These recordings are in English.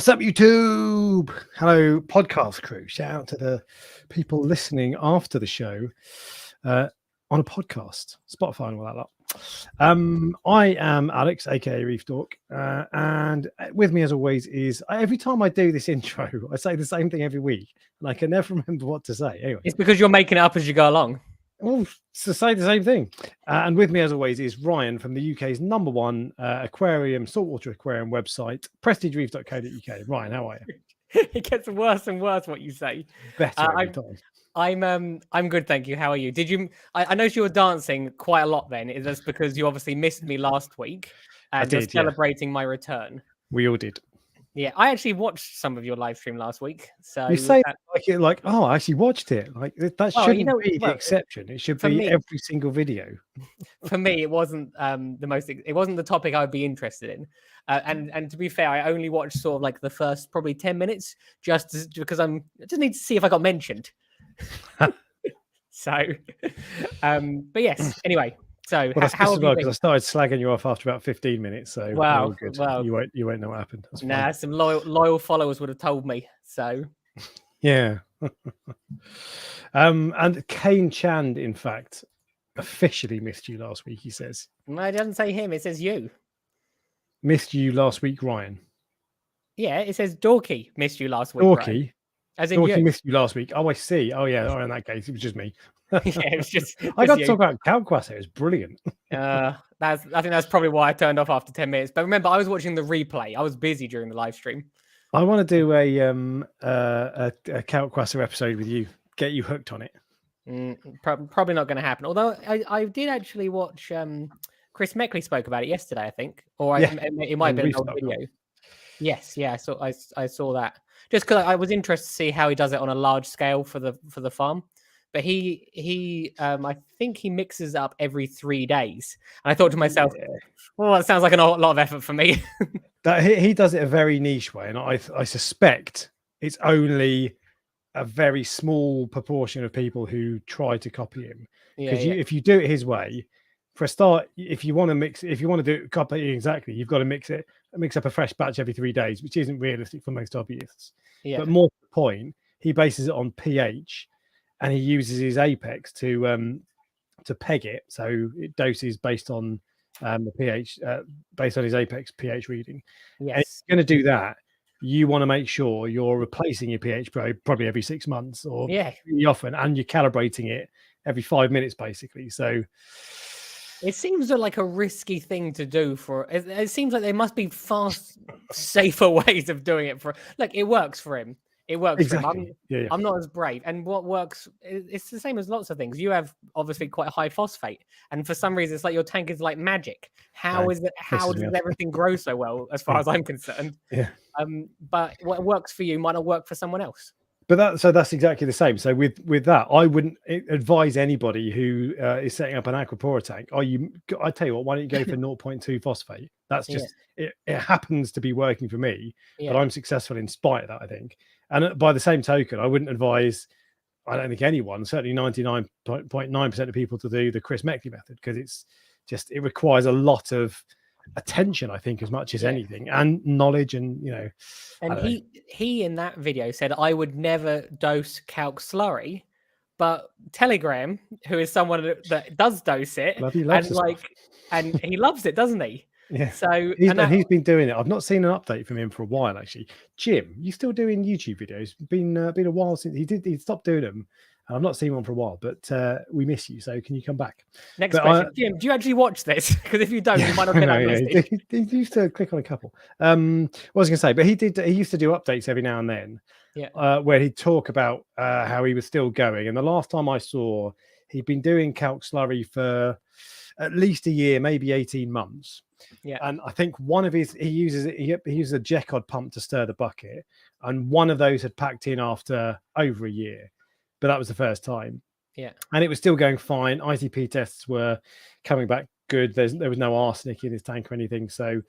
What's up, YouTube? Hello, podcast crew. Shout out to the people listening after the show on a podcast, Spotify and all that lot. I am Alex, aka Reef Dork, and with me, as always, is every time I do this intro, I say the same thing every week, and I can never remember what to say. Anyway, it's because you're making it up as you go along. Well, to say the same thing. And with me, as always, is Ryan from the UK's #1 aquarium, saltwater aquarium website, prestigereef.co.uk. Ryan, how are you? It gets worse and worse what you say. Better every time. I'm good, thank you. How are you? Did you? I noticed you were dancing quite a lot. Then is this because you obviously missed me last week and you're celebrating my return? We all did. Yeah, I actually watched some of your live stream last week. So you say like oh, I actually watched it. Like that shouldn't be the exception. It should be every single video. For me, it wasn't it wasn't the topic I would be interested in. And to be fair, I only watched sort of like the first probably 10 minutes because I just need to see if I got mentioned. So, but yes. Anyway. So how have you been? Because I started slagging you off after about 15 minutes. So wow, good. Well, you won't know what happened. Nah, some loyal followers would have told me. So yeah. And Kane Chand, in fact, officially missed you last week. He says. No, it doesn't say him. It says you. Missed you last week, Ryan. Yeah, it says Dorky missed you last week. Dorky. Ryan. As in Dorky you. missed you last week. Oh, I see. Oh, yeah. Oh, in that case, it was just me. Yeah, it was just. I got to talk about Calquas. It was brilliant. I think that's probably why I turned off after 10 minutes. But remember, I was watching the replay. I was busy during the live stream. I want to do a Calquas episode with you. Get you hooked on it. Probably not going to happen. Although I did actually watch. Chris Meckley spoke about it yesterday, I think, or it might have been an old video. Yes, yeah, I saw that. Just because I was interested to see how he does it on a large scale for the farm. But he I think he mixes up every 3 days. And I thought to myself, well, that sounds like a lot of effort for me. That he does it a very niche way, and I suspect it's only a very small proportion of people who try to copy him. Because if you do it his way, for a start, if you want to do it copy exactly, you've got to mix up a fresh batch every 3 days, which isn't realistic for most hobbyists. Yeah. But more to the point, he bases it on pH. And he uses his apex to peg it, so it doses based on the pH, based on his apex pH reading. Yes. And if you're going to do that, you want to make sure you're replacing your pH probe probably every 6 months or really often, and you're calibrating it every 5 minutes, basically. So it seems like a risky thing to do. It seems like there must be far safer ways of doing it. It works for him. It works exactly. for him. I'm not as brave. And what works, it's the same as lots of things. You have obviously quite a high phosphate. And for some reason, it's like your tank is like magic. How does everything grow so well, as far as I'm concerned? Yeah. But what works for you might not work for someone else. But that's exactly the same. So with that, I wouldn't advise anybody who is setting up an aquapora tank. I tell you what, why don't you go for 0.2 phosphate? That's just it happens to be working for me, but I'm successful in spite of that, I think. And by the same token, I wouldn't advise, I don't think anyone, certainly 99.9% of people, to do the Chris Meckley method, because it requires a lot of attention, I think, as much as anything, and knowledge, and And he in that video said I would never dose calc slurry, but Telegram, who is someone that does dose it, and he loves it, doesn't he? Yeah. So he's been doing it. I've not seen an update from him for a while, actually. Jim, you still doing YouTube videos? Been a while since he stopped doing them. I've not seen one for a while, but we miss you. So can you come back? Next question, Jim. Do you actually watch this? Because if you don't, you might not get that message. He used to click on a couple. What was I going to say? But he used to do updates every now and then. Yeah. Where he'd talk about how he was still going. And the last time I saw, he'd been doing calc slurry for at least a year, maybe 18 months. Yeah. And I think he uses a Jecod pump to stir the bucket, and one of those had packed in after over a year, but that was the first time. Yeah. And it was still going fine. ITP tests were coming back good. There was no arsenic in his tank or anything, so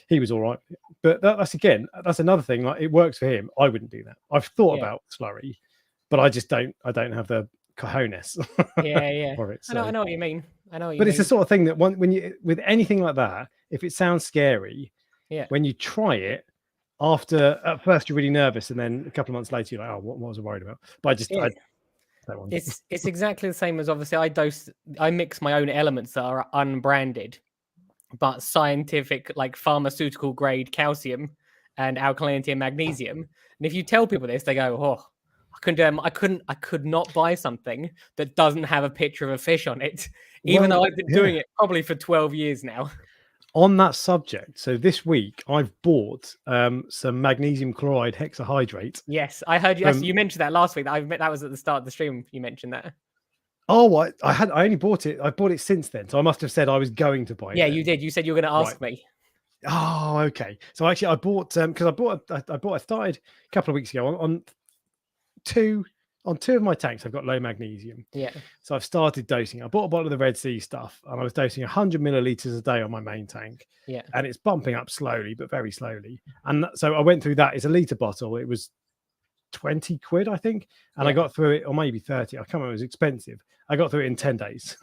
he was all right. But that's another thing. Like, it works for him. I wouldn't do that. I've thought about slurry, but I just don't. I don't have the cojones. For it, so. I know what you mean. But it's the sort of thing that when you with anything like that, if it sounds scary, when you try it, after at first you're really nervous, and then a couple of months later you're like, oh, what was I worried about? But I just I don't want it's exactly the same as, obviously, I mix my own elements that are unbranded, but scientific, like pharmaceutical grade calcium and alkalinity and magnesium. And if you tell people this, they go, oh, I could not buy something that doesn't have a picture of a fish on it, even though I've been doing it probably for 12 years now. On that subject, so this week I've bought some magnesium chloride hexahydrate. Yes, I heard you. You mentioned that last week. That was at the start of the stream. You mentioned that. Oh, I only bought it. I bought it since then, so I must have said I was going to buy it. Yeah, you did. You said you were going to ask me. Oh, okay. So actually, I bought because I started a couple of weeks ago on two of my tanks. I've got low magnesium. Yeah. So I've started dosing. I bought a bottle of the Red Sea stuff, and I was dosing 100 milliliters a day on my main tank. Yeah. And it's bumping up slowly, but very slowly. And so I went through that. It's a litre bottle. It was 20 quid, I think. And I got through it, or maybe 30. I can't remember. It was expensive. I got through it in 10 days.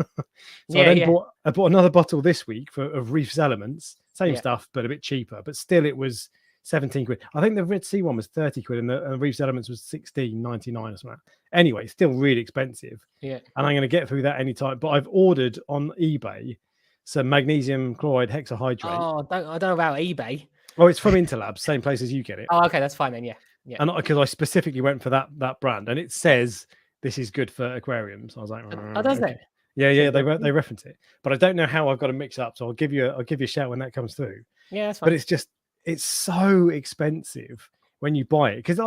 So I bought another bottle this week of Reef's Elements. Same stuff, but a bit cheaper. But still, it was 17 quid. I think the Red Sea one was 30 quid, and the Reef's Elements was 16.99 or something. Anyway, still really expensive. Yeah. And I'm going to get through that anytime. But I've ordered on eBay some magnesium chloride hexahydrate. Oh, I don't know about eBay. Oh, it's from Interlabs, same place as you get it. Oh, okay, that's fine then. Yeah. And because I specifically went for that brand, and it says this is good for aquariums. I was like, oh, does it? Yeah, they reference it, but I don't know how I've got to mix it up. So I'll give you a shout when that comes through. Yeah, that's fine. But it's so expensive when you buy it, because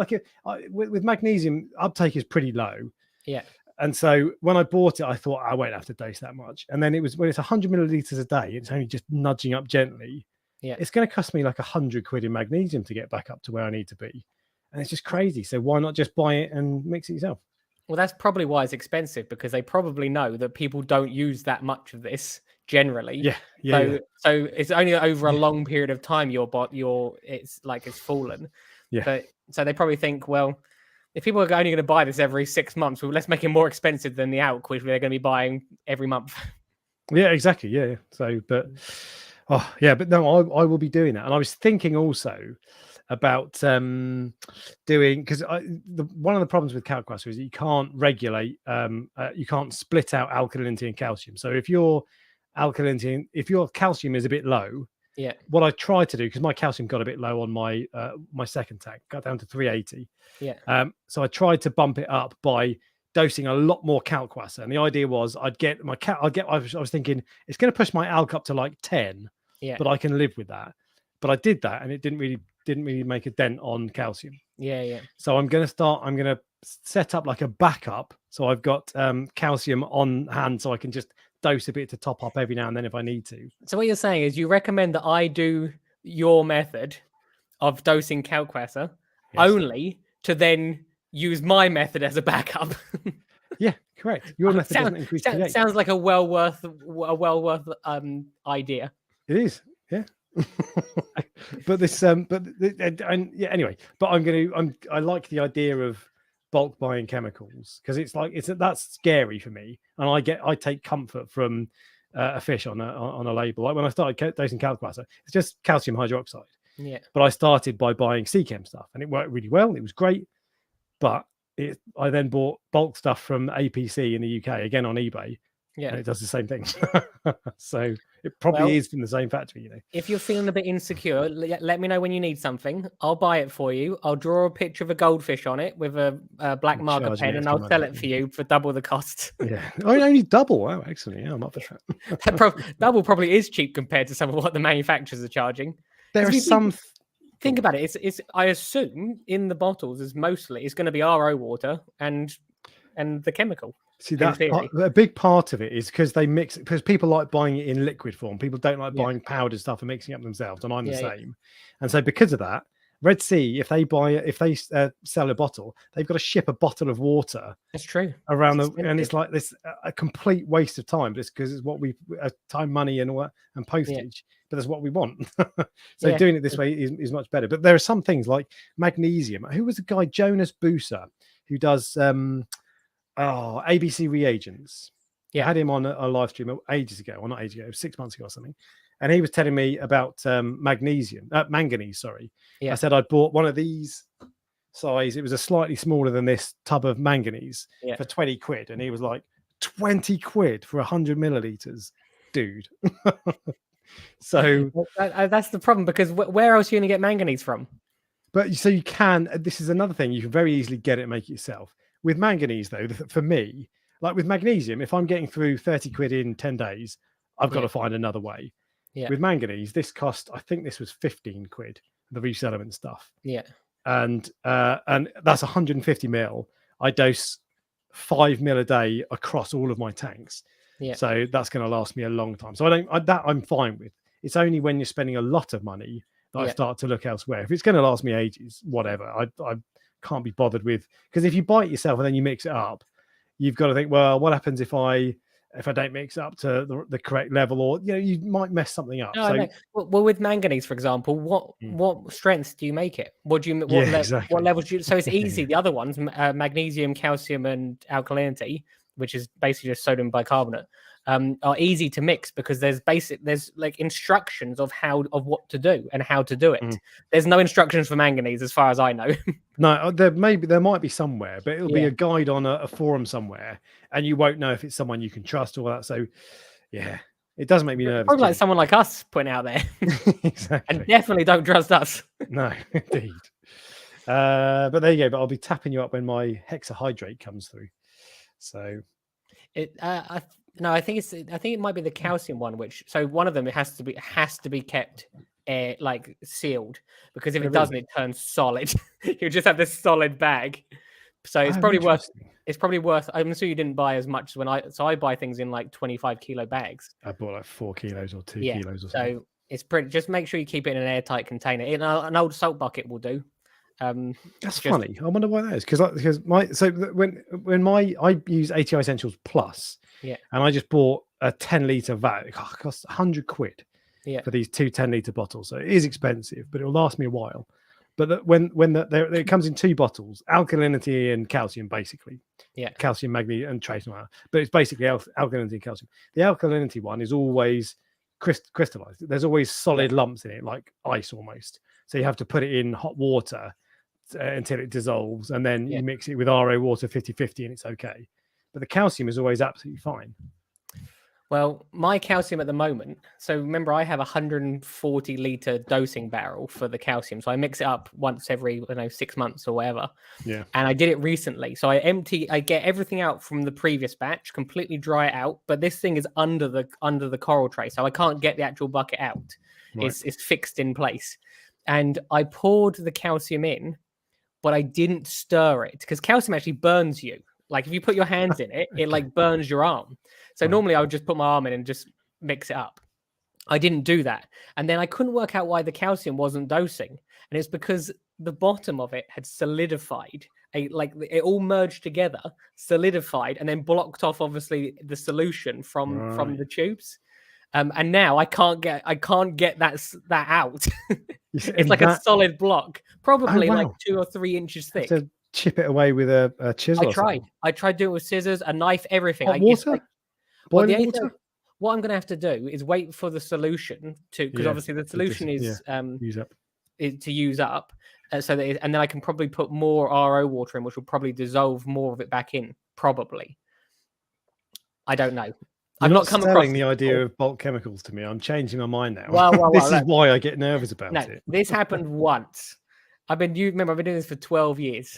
with magnesium, uptake is pretty low. Yeah. And so when I bought it, I thought I won't have to dose that much. And then when it's 100 milliliters a day, it's only just nudging up gently. Yeah. It's going to cost me like 100 quid in magnesium to get back up to where I need to be. And it's just crazy. So why not just buy it and mix it yourself? Well, that's probably why it's expensive, because they probably know that people don't use that much of this generally. So it's only over a long period of time it's fallen. Yeah. But so they probably think, well, if people are only going to buy this every 6 months, well, let's make it more expensive than the Alk, which they're going to be buying every month. Yeah, exactly. Yeah. So, but no, I will be doing that. And I was thinking also about doing, because one of the problems with calcquasser is that you can't regulate, you can't split out alkalinity and calcium. So if your calcium is a bit low, what I tried to do, because my calcium got a bit low on my my second tank, got down to 380. So I tried to bump it up by dosing a lot more calcquasser, and the idea was I was thinking it's going to push my alk up to like 10, but I can live with that. But I did that, and it didn't really make a dent on calcium. So I'm going to set up like a backup, so I've got calcium on hand, so I can just dose a bit to top up every now and then if I need to. So what you're saying is you recommend that I do your method of dosing calcquasser only to then use my method as a backup. Yeah, correct. Your method doesn't increase pH. Sounds like a well worth idea. It is, yeah. But anyway. But I like the idea of bulk buying chemicals, because that's scary for me, and I take comfort from a fish on a label. Like when I started dosing calcquasser, it's just calcium hydroxide. Yeah. But I started by buying sea chem stuff, and it worked really well. It was great. But I then bought bulk stuff from APC in the UK, again on eBay. Yeah, and it does the same thing. So it probably is from the same factory, If you're feeling a bit insecure, let me know when you need something. I'll buy it for you. I'll draw a picture of a goldfish on it with a black marker pen, and I'll sell it for you for double the cost. Yeah, only double. Wow, excellent. Yeah, I'm up for that. Double probably is cheap compared to some of what the manufacturers are charging. There are some. Think about it. It's I assume in the bottles it's going to be RO water and the chemical. See, a big part of it is because they mix it, because people like buying it in liquid form. People don't like buying powdered stuff and mixing it up themselves, and I'm the same. And so because of that, Red Sea, if they sell a bottle, they've got to ship a bottle of water. That's true. Around and it's like this a complete waste of time, just because it's what we time, money, and postage. But that's what we want. So doing it this way is much better. But there are some things like magnesium. Who was the guy, Jonas Buser, who does ABC reagents? I had him on a live stream ages ago, or not ages ago, 6 months ago or something. and he was telling me about manganese. Sorry, Yeah. I said I'd bought one of these size. It was a slightly smaller than this tub of manganese for 20 quid, and he was like, 20 quid for 100 milliliters, dude. So that's the problem, because where else are you going to get manganese from? But so you can. This is another thing, you can very easily get it and make it yourself. With manganese, though, for me, like with magnesium, if I'm getting through 30 quid in 10 days, I've got to find another way. Yeah. With manganese, this cost, I think this was 15 quid, the Reef Element stuff. Yeah. And that's 150 mil. I dose 5 mil a day across all of my tanks. Yeah. So that's going to last me a long time. So I'm fine with. It's only when you're spending a lot of money that I start to look elsewhere. If it's going to last me ages, whatever. I can't be bothered with, because if you buy it yourself and then you mix it up, you've got to think, well, what happens if I don't mix it up to the correct level, or you might mess something up. No. Well, with manganese, for example, what strengths do you make it? What levels do you? So it's easy. The other ones, magnesium, calcium, and alkalinity, which is basically just sodium bicarbonate, are easy to mix, because there's like instructions of what to do and how to do it. There's no instructions for manganese as far as I know. No, there might be somewhere, but it'll be a guide on a forum somewhere, and you won't know if it's someone you can trust or that. So yeah, it does make me nervous. Probably like someone like us putting out there. Exactly. And definitely don't trust us. No, indeed. But there you go. But I'll be tapping you up when my hexahydrate comes through. So I think it might be the calcium one, so one of them, it has to be kept like sealed, because if it doesn't, it turns solid. You just have this solid bag. So it's probably worth. I'm assuming you didn't buy as much as I buy things in like 25 kilo bags. I bought like 4 kilos or 2 kilos or something. So it's pretty. Just make sure you keep it in an airtight container. An old salt bucket will do. That's funny. I wonder why that is, because when I use ATI Essentials Plus, and I just bought a 10-litre vat. It costs 100 quid for these 2 10-litre bottles, so it is expensive, but it'll last me a while. But it comes in 2 bottles, alkalinity and calcium, basically. Calcium, magnesium, and trace matter. But it's basically alkalinity and calcium. The alkalinity one is always crystallized. There's always solid lumps in it, like ice almost. So you have to put it in hot water until it dissolves, and then you mix it with RO water 50-50 and it's okay. But the calcium is always absolutely fine. Well, my calcium at the moment, so remember, I have a 140-litre dosing barrel for the calcium, so I mix it up once every 6 months or whatever. And I did it recently, so I get everything out from the previous batch, completely dry it out, but this thing is under the coral tray, so I can't get the actual bucket out. It's fixed in place. And I poured the calcium in, but I didn't stir it, because calcium actually burns you. Like if you put your hands in it, it like burns your arm. So normally I would just put my arm in and just mix it up. I didn't do that. And then I couldn't work out why the calcium wasn't dosing. And it's because the bottom of it had solidified. It all merged together, solidified, and then blocked off obviously the solution from the tubes. And now I can't get that out. It's like a solid block, probably like 2 or 3 inches thick. To chip it away with a chisel. I tried doing it with scissors, a knife, everything. Hot water? Boiling water? What I'm going to have to do is wait for the solution because obviously the solution is to use up. And then I can probably put more RO water in, which will probably dissolve more of it back in. Probably. I don't know. I'm not coming across the idea of bulk chemicals to me. I'm changing my mind now. Well, this is why I get nervous about it. This happened once. I've been doing this for 12 years.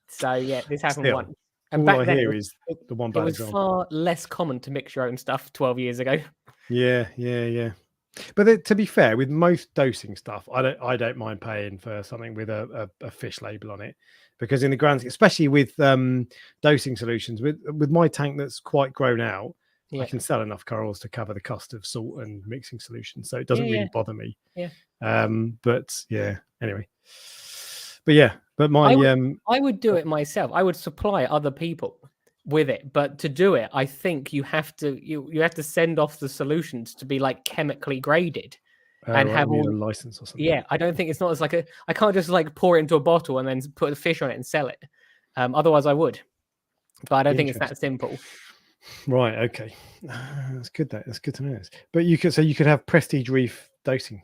So yeah, this happened once. And all I hear is the one bad example. It was far less common to mix your own stuff 12 years ago. Yeah. But to be fair, with most dosing stuff, I don't mind paying for something with a fish label on it, because in the grand, especially with dosing solutions, with my tank that's quite grown out, I can sell enough corals to cover the cost of salt and mixing solutions, so it doesn't really bother me. But yeah, anyway. But I would do it myself. I would supply other people with it, but to do it, I think you have to send off the solutions to be like chemically graded and have a license or something. Yeah, I don't think it's not as like I can't just like pour it into a bottle and then put a fish on it and sell it. Otherwise, I would, but I don't think it's that simple. Right. Okay. That's good. That's good to know this. But you could have prestige reef dosing.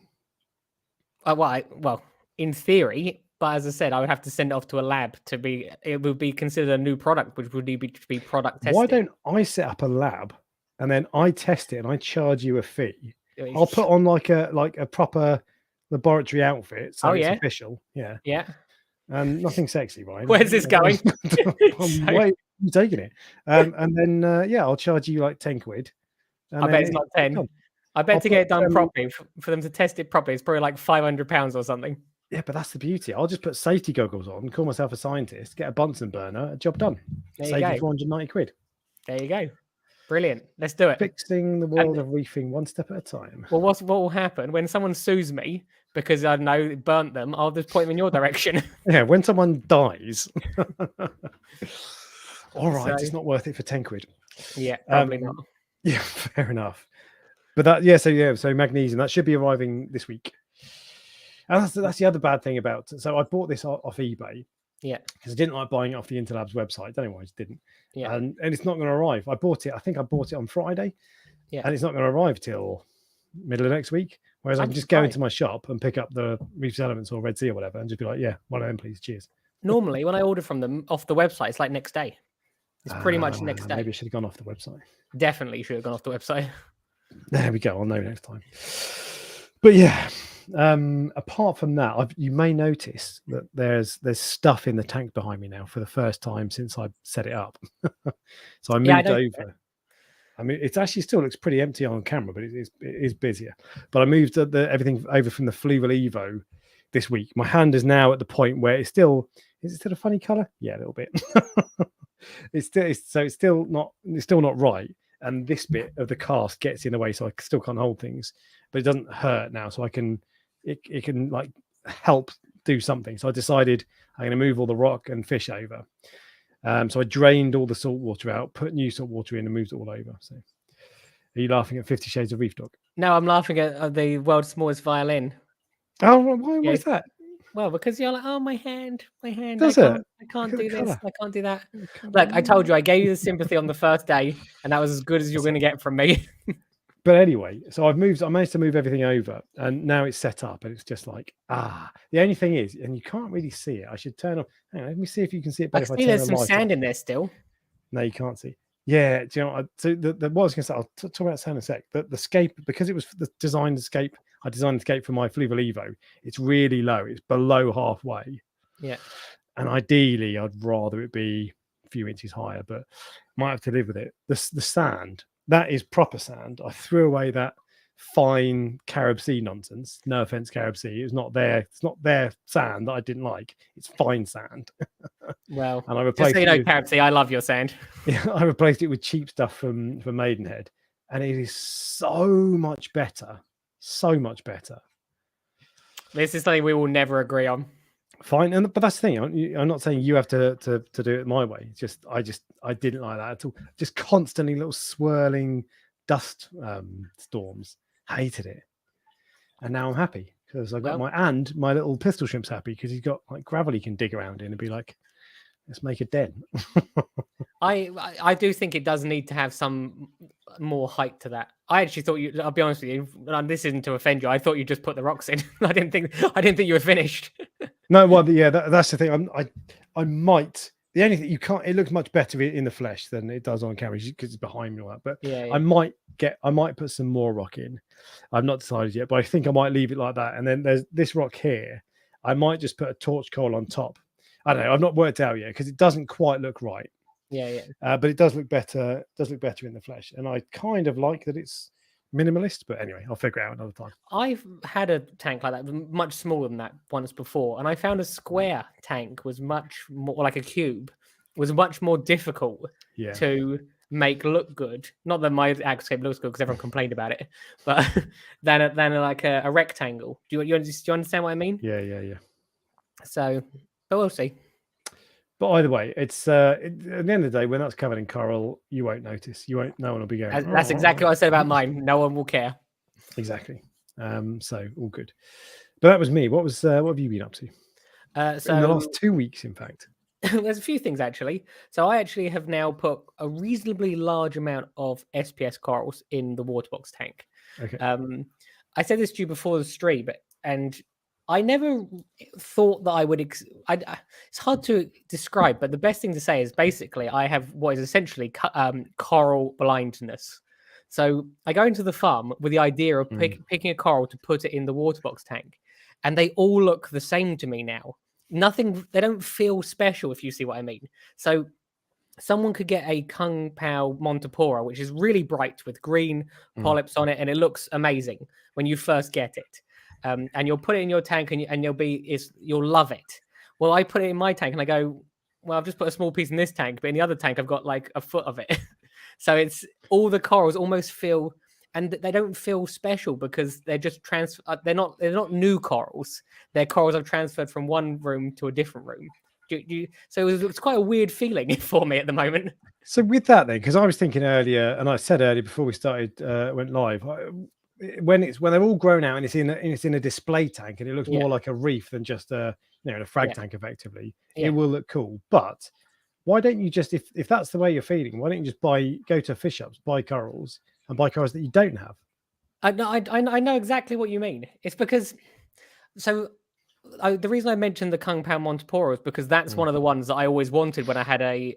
Well, in theory, but as I said, I would have to send it off to a lab to be. It would be considered a new product, which would need to be product tested. Why don't I set up a lab and then I test it and I charge you a fee? I'll put on like a proper laboratory outfit, so it's official. Yeah. Yeah. And nothing sexy, right? Where's this going? Why are you taking it? And then I'll charge you like 10 quid. I bet it's not 10. I bet to get it done properly, for them to test it properly, it's probably like £500 or something. Yeah, but that's the beauty. I'll just put safety goggles on, call myself a scientist, get a Bunsen burner, job done. Save you 490 quid. There you go. Brilliant. Let's do it. Fixing the world of reefing one step at a time. Well, what will happen when someone sues me because I know it burnt them? I'll just point them in your direction. Yeah, when someone dies. All right, it's not worth it for 10 quid. Yeah, probably not. Yeah, fair enough. But so magnesium, that should be arriving this week. And that's the other bad thing about. So I bought this off eBay. Yeah. Because I didn't like buying it off the Interlabs website. Don't know why I just didn't. Yeah. And it's not going to arrive. I think I bought it on Friday. Yeah. And it's not going to arrive till middle of next week. Whereas I can just go into my shop and pick up the Reef Elements or Red Sea or whatever and just be like, yeah, one of them, please. Cheers. Normally, when I order from them off the website, it's like next day. It's pretty much next day. Maybe I should have gone off the website. Definitely should have gone off the website. There we go. I'll know next time. But yeah, apart from that, you may notice that there's stuff in the tank behind me now for the first time since I set it up. So I moved over. I mean, it actually still looks pretty empty on camera, but it is busier. But I moved everything over from the Fluval Evo this week. My hand is now at the point where is it still a funny color? Yeah, a little bit. It's still not right. And this bit of the cast gets in the way, so I still can't hold things, but it doesn't hurt now. So it can like help do something. So I decided I'm going to move all the rock and fish over. So I drained all the salt water out, put new salt water in, and moved it all over. So, are you laughing at 50 Shades of Reef Dork? No, I'm laughing at the world's smallest violin. Oh, why is that? Well, because you're like, oh, my hand. Does I can't do this. I can't do that. Look, I told you, I gave you the sympathy on the first day, and that was as good as you're going to get from me. But anyway, so I managed to move everything over, and now it's set up, and it's just like, the only thing is, and you can't really see it. I should turn off. Hang on, let me see if you can see it better. I see there's some sand in there still. No, you can't see. Yeah, do you know? So what I was going to say, I'll talk about sand in a sec. The scape, because it was the designed escape. I designed the scape for my Fluval Evo. It's really low. It's below halfway. Yeah. And ideally, I'd rather it be a few inches higher, but might have to live with it. The sand, that is proper sand. I threw away that fine Carib Sea nonsense. No offense, Carib Sea. It's not their sand that I didn't like. It's fine sand. Well, and I replaced just so you know, Carib Sea, I love your sand. Yeah, I replaced it with cheap stuff from Maidenhead, and it is so much better. So much better. This is something we will never agree on. Fine, but that's the thing. I'm not saying you have to do it my way. It's just I didn't like that at all. Just constantly little swirling dust storms. Hated it, and now I'm happy because I got my little pistol shrimp's happy because he's got like gravel he can dig around in and be like, let's make a den. I do think it does need to have some more height to that. I actually thought I'll be honest with you, and this isn't to offend you. I thought you just put the rocks in. I didn't think you were finished. No, well, yeah, that's the thing. I might. The only thing you can't. It looks much better in the flesh than it does on camera because it's behind me and all that. But yeah. I might put some more rock in. I've not decided yet, but I think I might leave it like that. And then there's this rock here. I might just put a torch coal on top. I don't know. I've not worked out yet because it doesn't quite look right. Yeah. But it does look better. It does look better in the flesh, and I kind of like that it's minimalist. But anyway, I'll figure it out another time. I've had a tank like that, much smaller than that once before, and I found a square tank was much more like a cube. Was much more difficult to make look good. Not that my aquascape looks good because everyone complained about it, but than like a rectangle. Do you understand what I mean? Yeah. So, but we'll see. But either way, it's at the end of the day, when that's covered in coral, you won't notice. No one will be going. That's exactly what I said about mine. No one will care. Exactly. So all good. But that was me. What have you been up to? So in the last 2 weeks, in fact. there's a few things actually. So I actually have now put a reasonably large amount of SPS corals in the water box tank. Okay. I said this to you before the stream, and I never thought that I would. It's hard to describe, but the best thing to say is basically I have what is essentially coral blindness. So I go into the farm with the idea of picking a coral to put it in the water box tank, and they all look the same to me now. Nothing, they don't feel special, if you see what I mean. So someone could get a Kung Pao Montipora, which is really bright with green polyps on it, and it looks amazing when you first get it. And you'll put it in your tank, and you'll love it. Well, I put it in my tank, and I go, well, I've just put a small piece in this tank, but in the other tank, I've got like a foot of it. So it's all the corals almost feel, and they don't feel special because they're just they're not new corals. They're corals I've transferred from one room to a different room. So it's quite a weird feeling for me at the moment. So with that then, because I was thinking earlier, and I said earlier before we started went live, when they're all grown out and it's in a display tank and it looks more like a reef than just a a frag tank effectively, it will look cool. But why don't you just, if that's the way you're feeling, why don't you just go to fish shops, buy corals, and buy corals that you don't have? I know exactly what you mean. It's because the reason I mentioned the Kung Pao Montipora is because that's one of the ones that I always wanted when I had a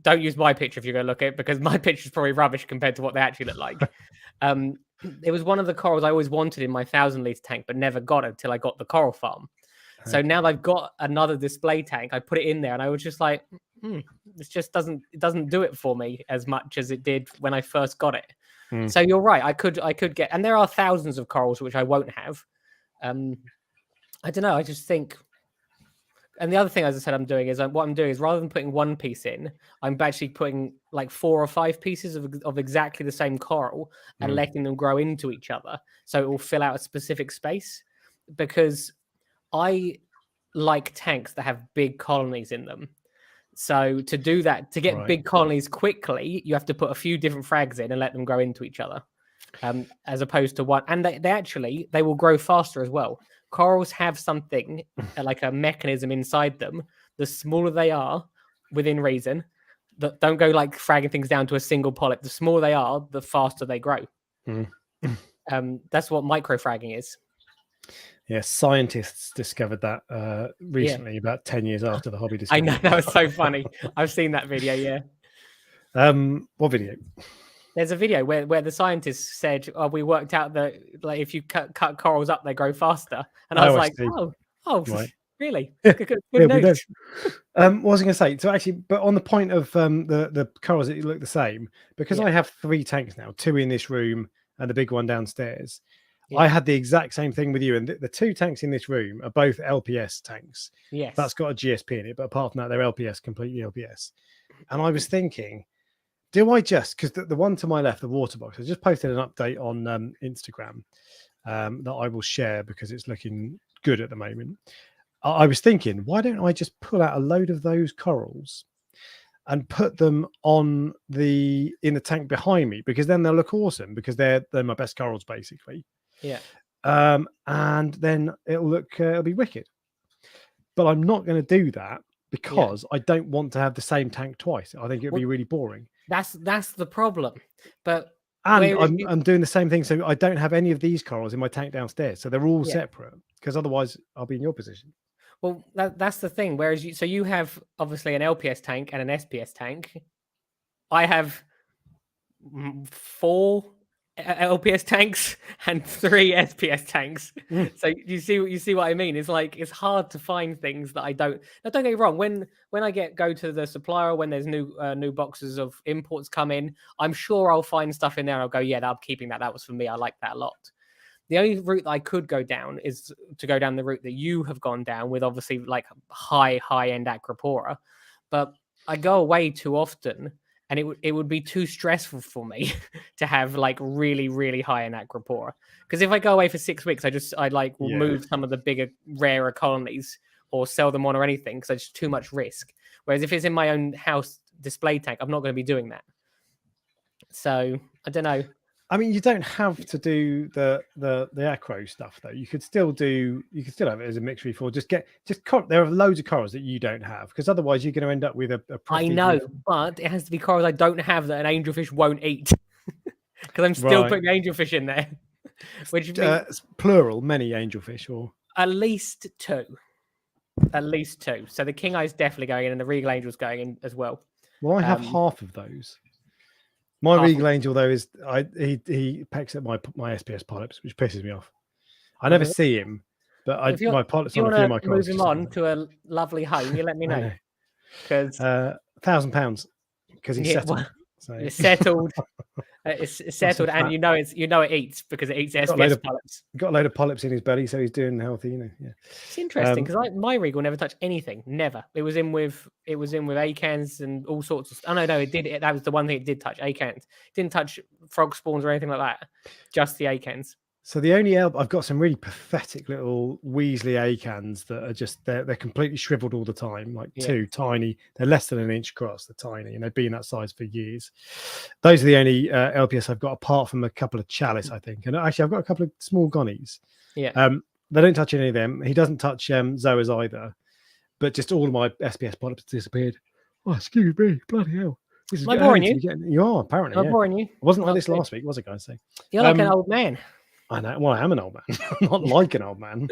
don't use my picture if you're going to look at it, because my picture is probably rubbish compared to what they actually look like. It was one of the corals I always wanted in my 1,000-litre tank, but never got it until I got the coral farm. So now I've got another display tank. I put it in there, and I was just like, it just doesn't do it for me as much as it did when I first got it. So you're right. I could get, and there are thousands of corals which I won't have. I don't know. I just think, and the other thing, as I said, what I'm doing is rather than putting one piece in, I'm actually putting like 4 or 5 pieces of exactly the same coral and letting them grow into each other, so it will fill out a specific space. Because I like tanks that have big colonies in them. So to do that, to get big colonies quickly, you have to put a few different frags in and let them grow into each other, as opposed to one. And they will grow faster as well. Corals have something like a mechanism inside them. The smaller they are, within reason, that don't go like fragging things down to a single polyp. The smaller they are, the faster they grow. That's what microfragging is. Yeah, scientists discovered that recently, about 10 years after the hobby discovered. I know, that was so funny. I've seen that video, yeah. What video? There's a video where the scientists said, we worked out that like if you cut corals up, they grow faster. And I was like, right. Really? Good news. What was I going to say? So actually, but on the point of the corals that look the same, because I have 3 tanks now, 2 in this room and the big one downstairs. I had the exact same thing with you, and the 2 tanks in this room are both LPS tanks. Yes, that's got a GSP in it, but apart from that, they're LPS, completely LPS. And I was thinking, do I just, because the one to my left, the water box, I just posted an update on Instagram that I will share because it's looking good at the moment. I was thinking, why don't I just pull out a load of those corals and put them in the tank behind me, because then they'll look awesome, because they're my best corals basically. Yeah. And then it'll be wicked. But I'm not going to do that because I don't want to have the same tank twice. I think it would be really boring. That's the problem. But I'm doing the same thing, so I don't have any of these corals in my tank downstairs. So they're all separate, because otherwise I'll be in your position. Well, that's the thing. Whereas you have obviously an LPS tank and an SPS tank. I have 4 LPS tanks and 3 SPS tanks. So you see what I mean? It's like, it's hard to find things that I don't. Now, don't get me wrong. When I go to the supplier, when there's new boxes of imports come in, I'm sure I'll find stuff in there and I'll go, yeah, I'm keeping that. That was for me. I like that a lot. The only route that I could go down is to go down the route that you have gone down with, obviously like high end Acropora. But I go away too often, and it would be too stressful for me to have like really, really high end Acropora. Because if I go away for 6 weeks, I will move some of the bigger, rarer colonies or sell them on or anything, because it's too much risk. Whereas if it's in my own house display tank, I'm not going to be doing that. So I don't know. I mean, you don't have to do the acro stuff though. You could still have it as a mixed reef, or there are loads of corals that you don't have, because otherwise you're going to end up with a I know, but it has to be corals I don't have that an angelfish won't eat, because I'm still putting angelfish in there, which means plural, many angelfish, or at least two. At least two. So the king eye is definitely going in, and the regal angel's going in as well. Well, I have half of those. My regal angel though is he pecks at my SPS polyps, which pisses me off. I never see him, but my polyps on a few of my corals. Move him on to a lovely home. You let me know, because £1,000 because he's settled. Well, so. It's settled. It's settled, and you know it eats, because it eats SPS polyps. Got a load of polyps in his belly, so he's doing healthy. Yeah. It's interesting, because my regal never touched anything. Never. It was in with acans and all sorts of. Oh no, it did. That was the one thing it did touch, acans. It didn't touch frog spawns or anything like that. Just the acans. So the only I've got some really pathetic little Weasley acans that are just they're completely shriveled all the time, like two tiny. They're less than an inch across. They're tiny, and they've been that size for years. Those are the only LPS I've got, apart from a couple of chalice, I think. And actually, I've got a couple of small gonnies. Yeah. They don't touch any of them. He doesn't touch zoas either. But just all of my SPS polyps disappeared. Oh, excuse me, bloody hell! Am I boring you? You are apparently. I'm boring you. It wasn't like this last week, was it, guys? So you're like an old man. I know. Well, I am an old man. I'm not like an old man.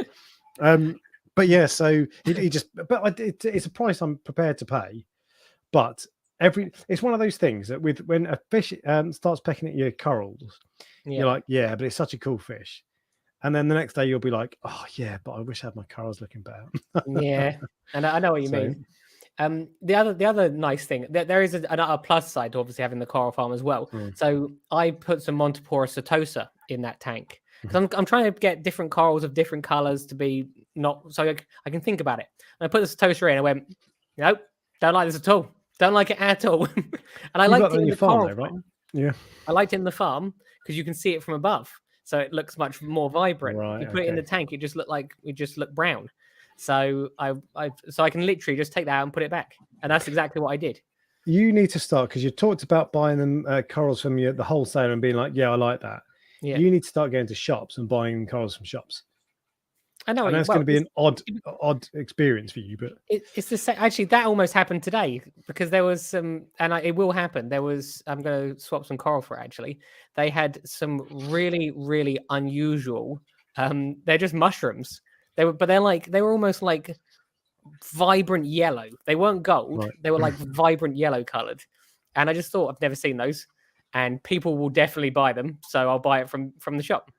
But yeah, so he just. But it's a price I'm prepared to pay. But it's one of those things that when a fish starts pecking at your corals, you're like, yeah, but it's such a cool fish. And then the next day you'll be like, oh yeah, but I wish I had my corals looking better. Yeah, and I know what you mean. The other nice thing, there is a plus side to obviously having the coral farm as well. So I put some Montipora setosa in that tank, because I'm trying to get different corals of different colors to be so I can think about it. And I put the setosa in. I went, nope, don't like this at all. Don't like it at all. And I liked it in the coral farm, right? Yeah, I liked it in the farm because you can see it from above, so it looks much more vibrant. Right, you put it in the tank, it just looked brown. So I can literally just take that out and put it back, and that's exactly what I did. You need to start, because you talked about buying them corals from the wholesaler and being like, yeah, I like that. Yeah. You need to start going to shops and buying corals from shops. I know, and that's going to be an odd experience for you, but it's the same. Actually, that almost happened today, because there was some, and it will happen. I'm going to swap some coral for it, actually. They had some really, really unusual. They're just mushrooms. They were almost like vibrant yellow. They weren't gold. Right. They were like vibrant yellow colored. And I just thought, I've never seen those, and people will definitely buy them. So I'll buy it from the shop.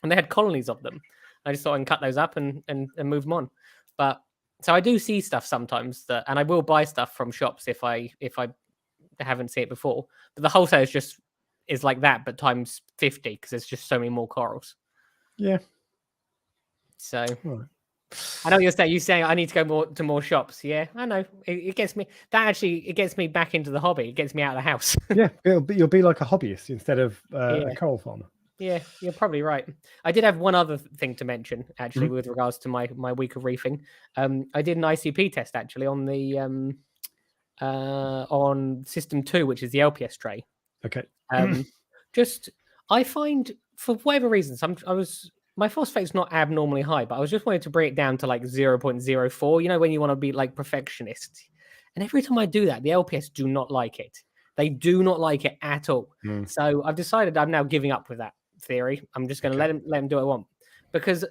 And they had colonies of them. I just thought I can cut those up and move them on. But so I do see stuff sometimes and I will buy stuff from shops if I haven't seen it before. But the wholesale is like that, but times 50, because there's just so many more corals. Yeah. So I know what you're saying. You're saying I need to go to more shops. Yeah, I know. It gets me. It gets me back into the hobby. It gets me out of the house. Yeah, you'll be like a hobbyist instead of a coral farmer. Yeah, you're probably right. I did have one other thing to mention, actually, with regards to my week of reefing. I did an ICP test, actually, on the on System 2, which is the LPS tray. Okay. I find, for whatever reasons, my phosphate's not abnormally high, but I was just wanting to bring it down to like 0.04, you know, when you want to be like perfectionist. And every time I do that, the LPS do not like it. They do not like it at all. So I've decided I'm now giving up with that theory. I'm just going to let him do what I want. Because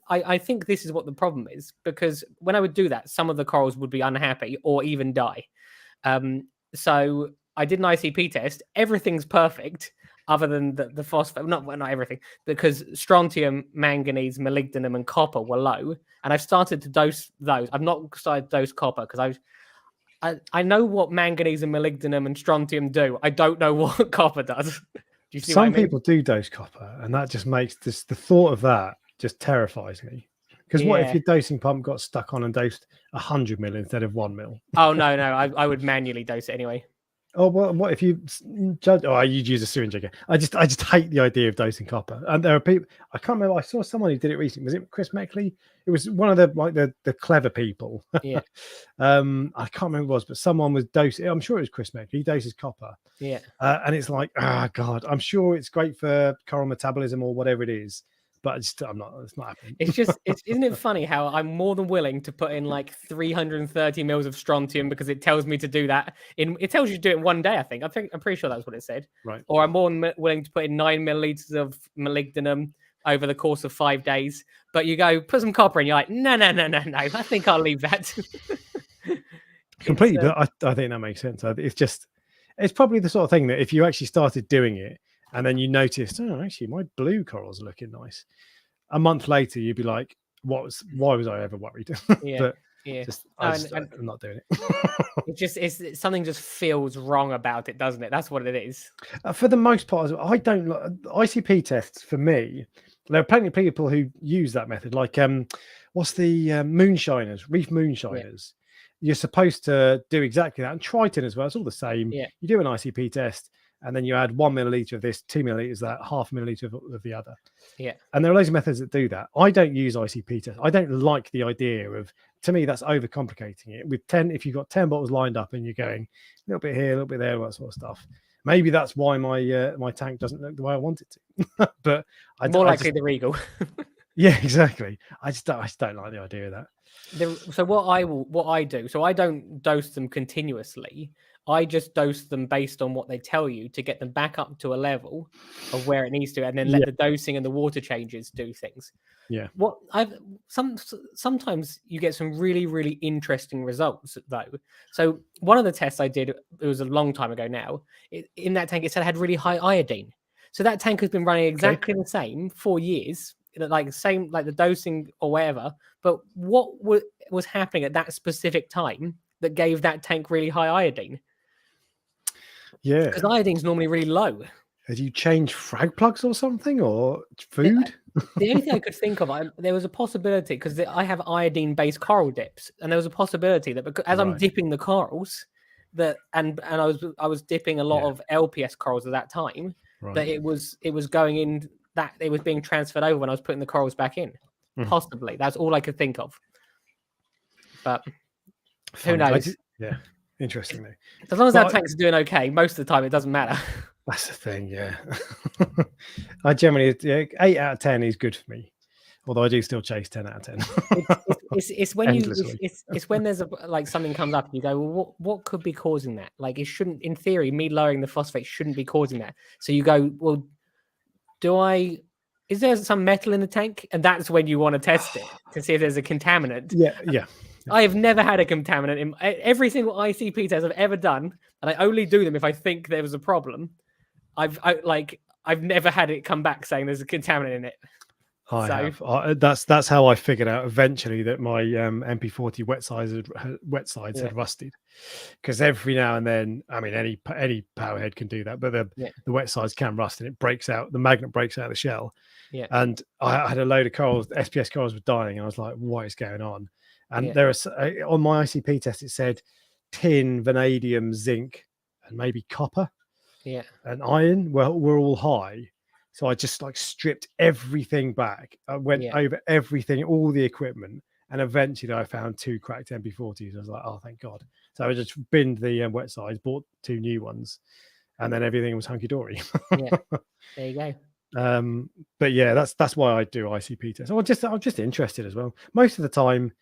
I think this is what the problem is. Because when I would do that, some of the corals would be unhappy or even die. So I did an ICP test. Everything's perfect, other than the phosphate. Not everything, because strontium, manganese, molybdenum, and copper were low. And I've started to dose those. I've not started to dose copper because I know what manganese and molybdenum and strontium do. I don't know what copper does. Do you see Some people do dose copper, and that just makes the thought of that just terrifies me. Because what if your dosing pump got stuck on and dosed 100 mil instead of 1 mil? Oh, no. I would manually dose it anyway. Oh well, what if you judge? Oh, you'd use a syringe again. I just hate the idea of dosing copper. And there are people. I can't remember. I saw someone who did it recently. Was it Chris Meckley? It was one of the clever people. Yeah. I can't remember who it was, but someone was dosing. I'm sure it was Chris Meckley. He doses copper. Yeah. And it's like, God, I'm sure it's great for coral metabolism or whatever it is. But it's not happening. Isn't it funny how I'm more than willing to put in like 330 mils of strontium because it tells me to do that it tells you to do it in one day. I'm pretty sure that's what it said. Right. Or I'm more than willing to put in 9 milliliters of molybdenum over the course of 5 days. But you go put some copper and you're like, no. I think I'll leave that. Completely, but I think that makes sense. It's probably the sort of thing that if you actually started doing it, and then you noticed, oh, actually, my blue corals are looking nice. A month later, you'd be like, why was I ever worried? Yeah. I'm not doing it. It's something just feels wrong about it, doesn't it? That's what it is. For the most part, I don't like ICP tests. For me, there are plenty of people who use that method. Like, what's the moonshiners, reef moonshiners? Yeah. You're supposed to do exactly that, and Triton as well. It's all the same. Yeah. You do an ICP test. And then you add 1 milliliter of this, 2 milliliters of that, half a milliliter of the other. Yeah. And there are loads of methods that do that. I don't use ICP tests. I don't like the idea of, to me, that's overcomplicating it. With 10, if you've got 10 bottles lined up and you're going a little bit here, a little bit there, all that sort of stuff. Maybe that's why my tank doesn't look the way I want it to. But more likely the Regal. Yeah, exactly. I just don't like the idea of that. So what I do, so I don't dose them continuously. I just dose them based on what they tell you to get them back up to a level of where it needs to, and then let the dosing and the water changes do things. Yeah. Sometimes you get some really, really interesting results though. So one of the tests I did, it was a long time ago now. In that tank, it said it had really high iodine. So that tank has been running exactly the same for years, like the dosing or whatever. But what was happening at that specific time that gave that tank really high iodine? Yeah, because iodine's normally really low. Had you changed frag plugs or something, or food? The only thing I could think of, there was a possibility, because I have iodine-based coral dips, and there was a possibility that as I'm dipping the corals, and I was dipping a lot of LPS corals at that time, that it was going in, that it was being transferred over when I was putting the corals back in. Possibly, that's all I could think of. But who knows? Interesting though. As long as that tank's doing okay, most of the time it doesn't matter. That's the thing, yeah. I generally 8 out of 10 is good for me, although I do still chase 10 out of 10. it's when it's when there's something comes up and you go, well, what could be causing that? Like, it shouldn't, in theory, me lowering the phosphate shouldn't be causing that. So you go, well, is there some metal in the tank? And that's when you want to test it to see if there's a contaminant. Yeah. I have never had a contaminant in every single ICP test I've ever done, and I only do them if I think there was a problem. I've never had it come back saying there's a contaminant in it. That's how I figured out eventually that my MP40 wet sides had rusted, because every now and then, I mean, any powerhead can do that, but the wet sides can rust and it breaks out. The magnet breaks out of the shell. Yeah. And I had a load of corals. SPS corals were dying, and I was like, "What is going on?" And there was on my ICP test, it said tin, vanadium, zinc, and maybe copper. Yeah. And iron were all high. So I just stripped everything back. I went over everything, all the equipment, and eventually I found 2 cracked MP40s. I was like, oh, thank God. So I just binned the wet sides, bought 2 new ones, and then everything was hunky-dory. There you go. But yeah, that's why I do ICP tests. I'm just interested as well. Most of the time,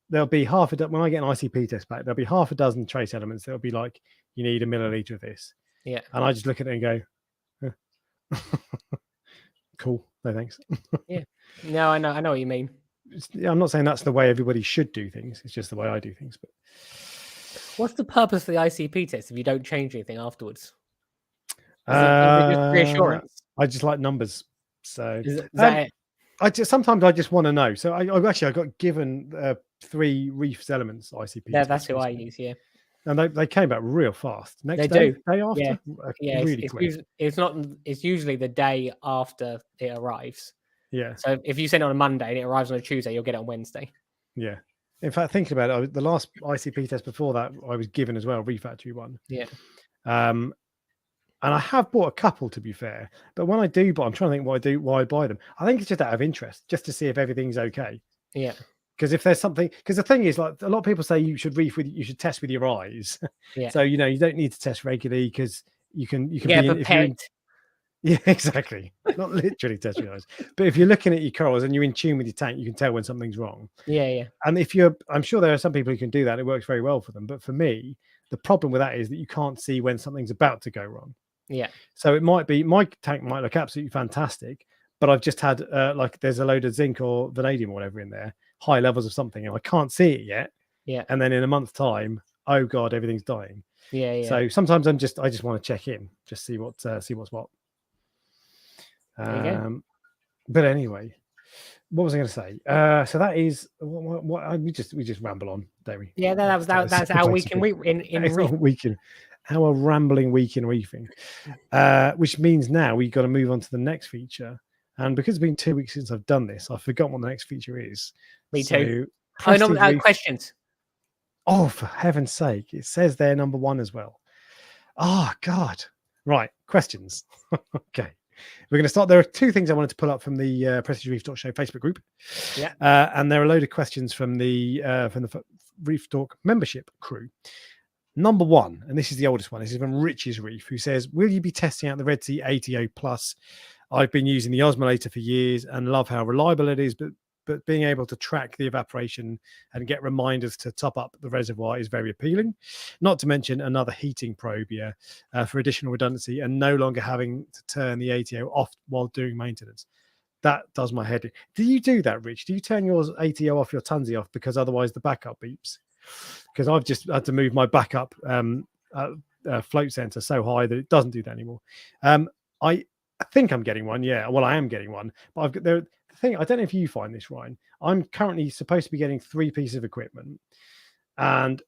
there'll be half a dozen. When I get an ICP test back, there'll be half a dozen trace elements. There'll be like, you need a milliliter of this. Yeah. And I just look at it and go, cool. No, thanks. Yeah. No, I know what you mean. I'm not saying that's the way everybody should do things. It's just the way I do things. But what's the purpose of the ICP test if you don't change anything afterwards? Is it just reassurance? I just like numbers. So is that it? Sometimes I just want to know. So I got given 3 Reef's Elements ICP. Yeah, that's who I use. Yeah. And they came back real fast. Next day after. Yeah. Really quick. It's usually the day after it arrives. Yeah. So if you send it on a Monday and it arrives on a Tuesday, you'll get it on Wednesday. Yeah. In fact, thinking about it, the last ICP test before that I was given as well, a refactory one. Yeah. And I have bought a couple, to be fair. But when I do buy, I'm trying to think why I buy them. I think it's just out of interest, just to see if everything's okay. Yeah. Because if there's something, because the thing is, like a lot of people say, you should test with your eyes. Yeah. So you don't need to test regularly, because you can be if you're in, yeah, exactly. Not literally test your eyes, but if you're looking at your corals and you're in tune with your tank, you can tell when something's wrong. Yeah. And I'm sure there are some people who can do that. It works very well for them. But for me, the problem with that is that you can't see when something's about to go wrong. Yeah. So it might be, my tank might look absolutely fantastic, but I've just had like there's a load of zinc or vanadium or whatever in there, high levels of something, and I can't see it yet. Yeah. And then in a month's time, oh god, everything's dying. Yeah. So sometimes I just want to check in, just see what's what. But anyway, what was I going to say? So that is what we just ramble on, don't we? Yeah, that's our week in reefing. Our rambling week in reefing, which means now we've got to move on to the next feature. And because it's been 2 weeks since I've done this, I've forgotten what the next feature is. Me too. Oh, no, questions. Oh, for heaven's sake. It says there number 1 as well. Oh, God. Right. Questions. Okay. We're going to start. There are 2 things I wanted to pull up from the Prestige Reef Dork Show Facebook group. Yeah. And there are a load of questions from the Reef Dork membership crew. Number 1, and this is the oldest one. This is from Rich's Reef, who says, will you be testing out the Red Sea ATO Plus? I've been using the osmolator for years and love how reliable it is, but being able to track the evaporation and get reminders to top up the reservoir is very appealing. Not to mention another heating probe here for additional redundancy and no longer having to turn the ATO off while doing maintenance. That does my head in. Do you do that, Rich? Do you turn your ATO off, your Tunzi off, because otherwise the backup beeps? Because I've just had to move my backup float sensor so high that it doesn't do that anymore. I think I'm getting one. Yeah, well, I am getting one. But I've got the thing. I don't know if you find this, Ryan. I'm currently supposed to be getting 3 pieces of equipment, and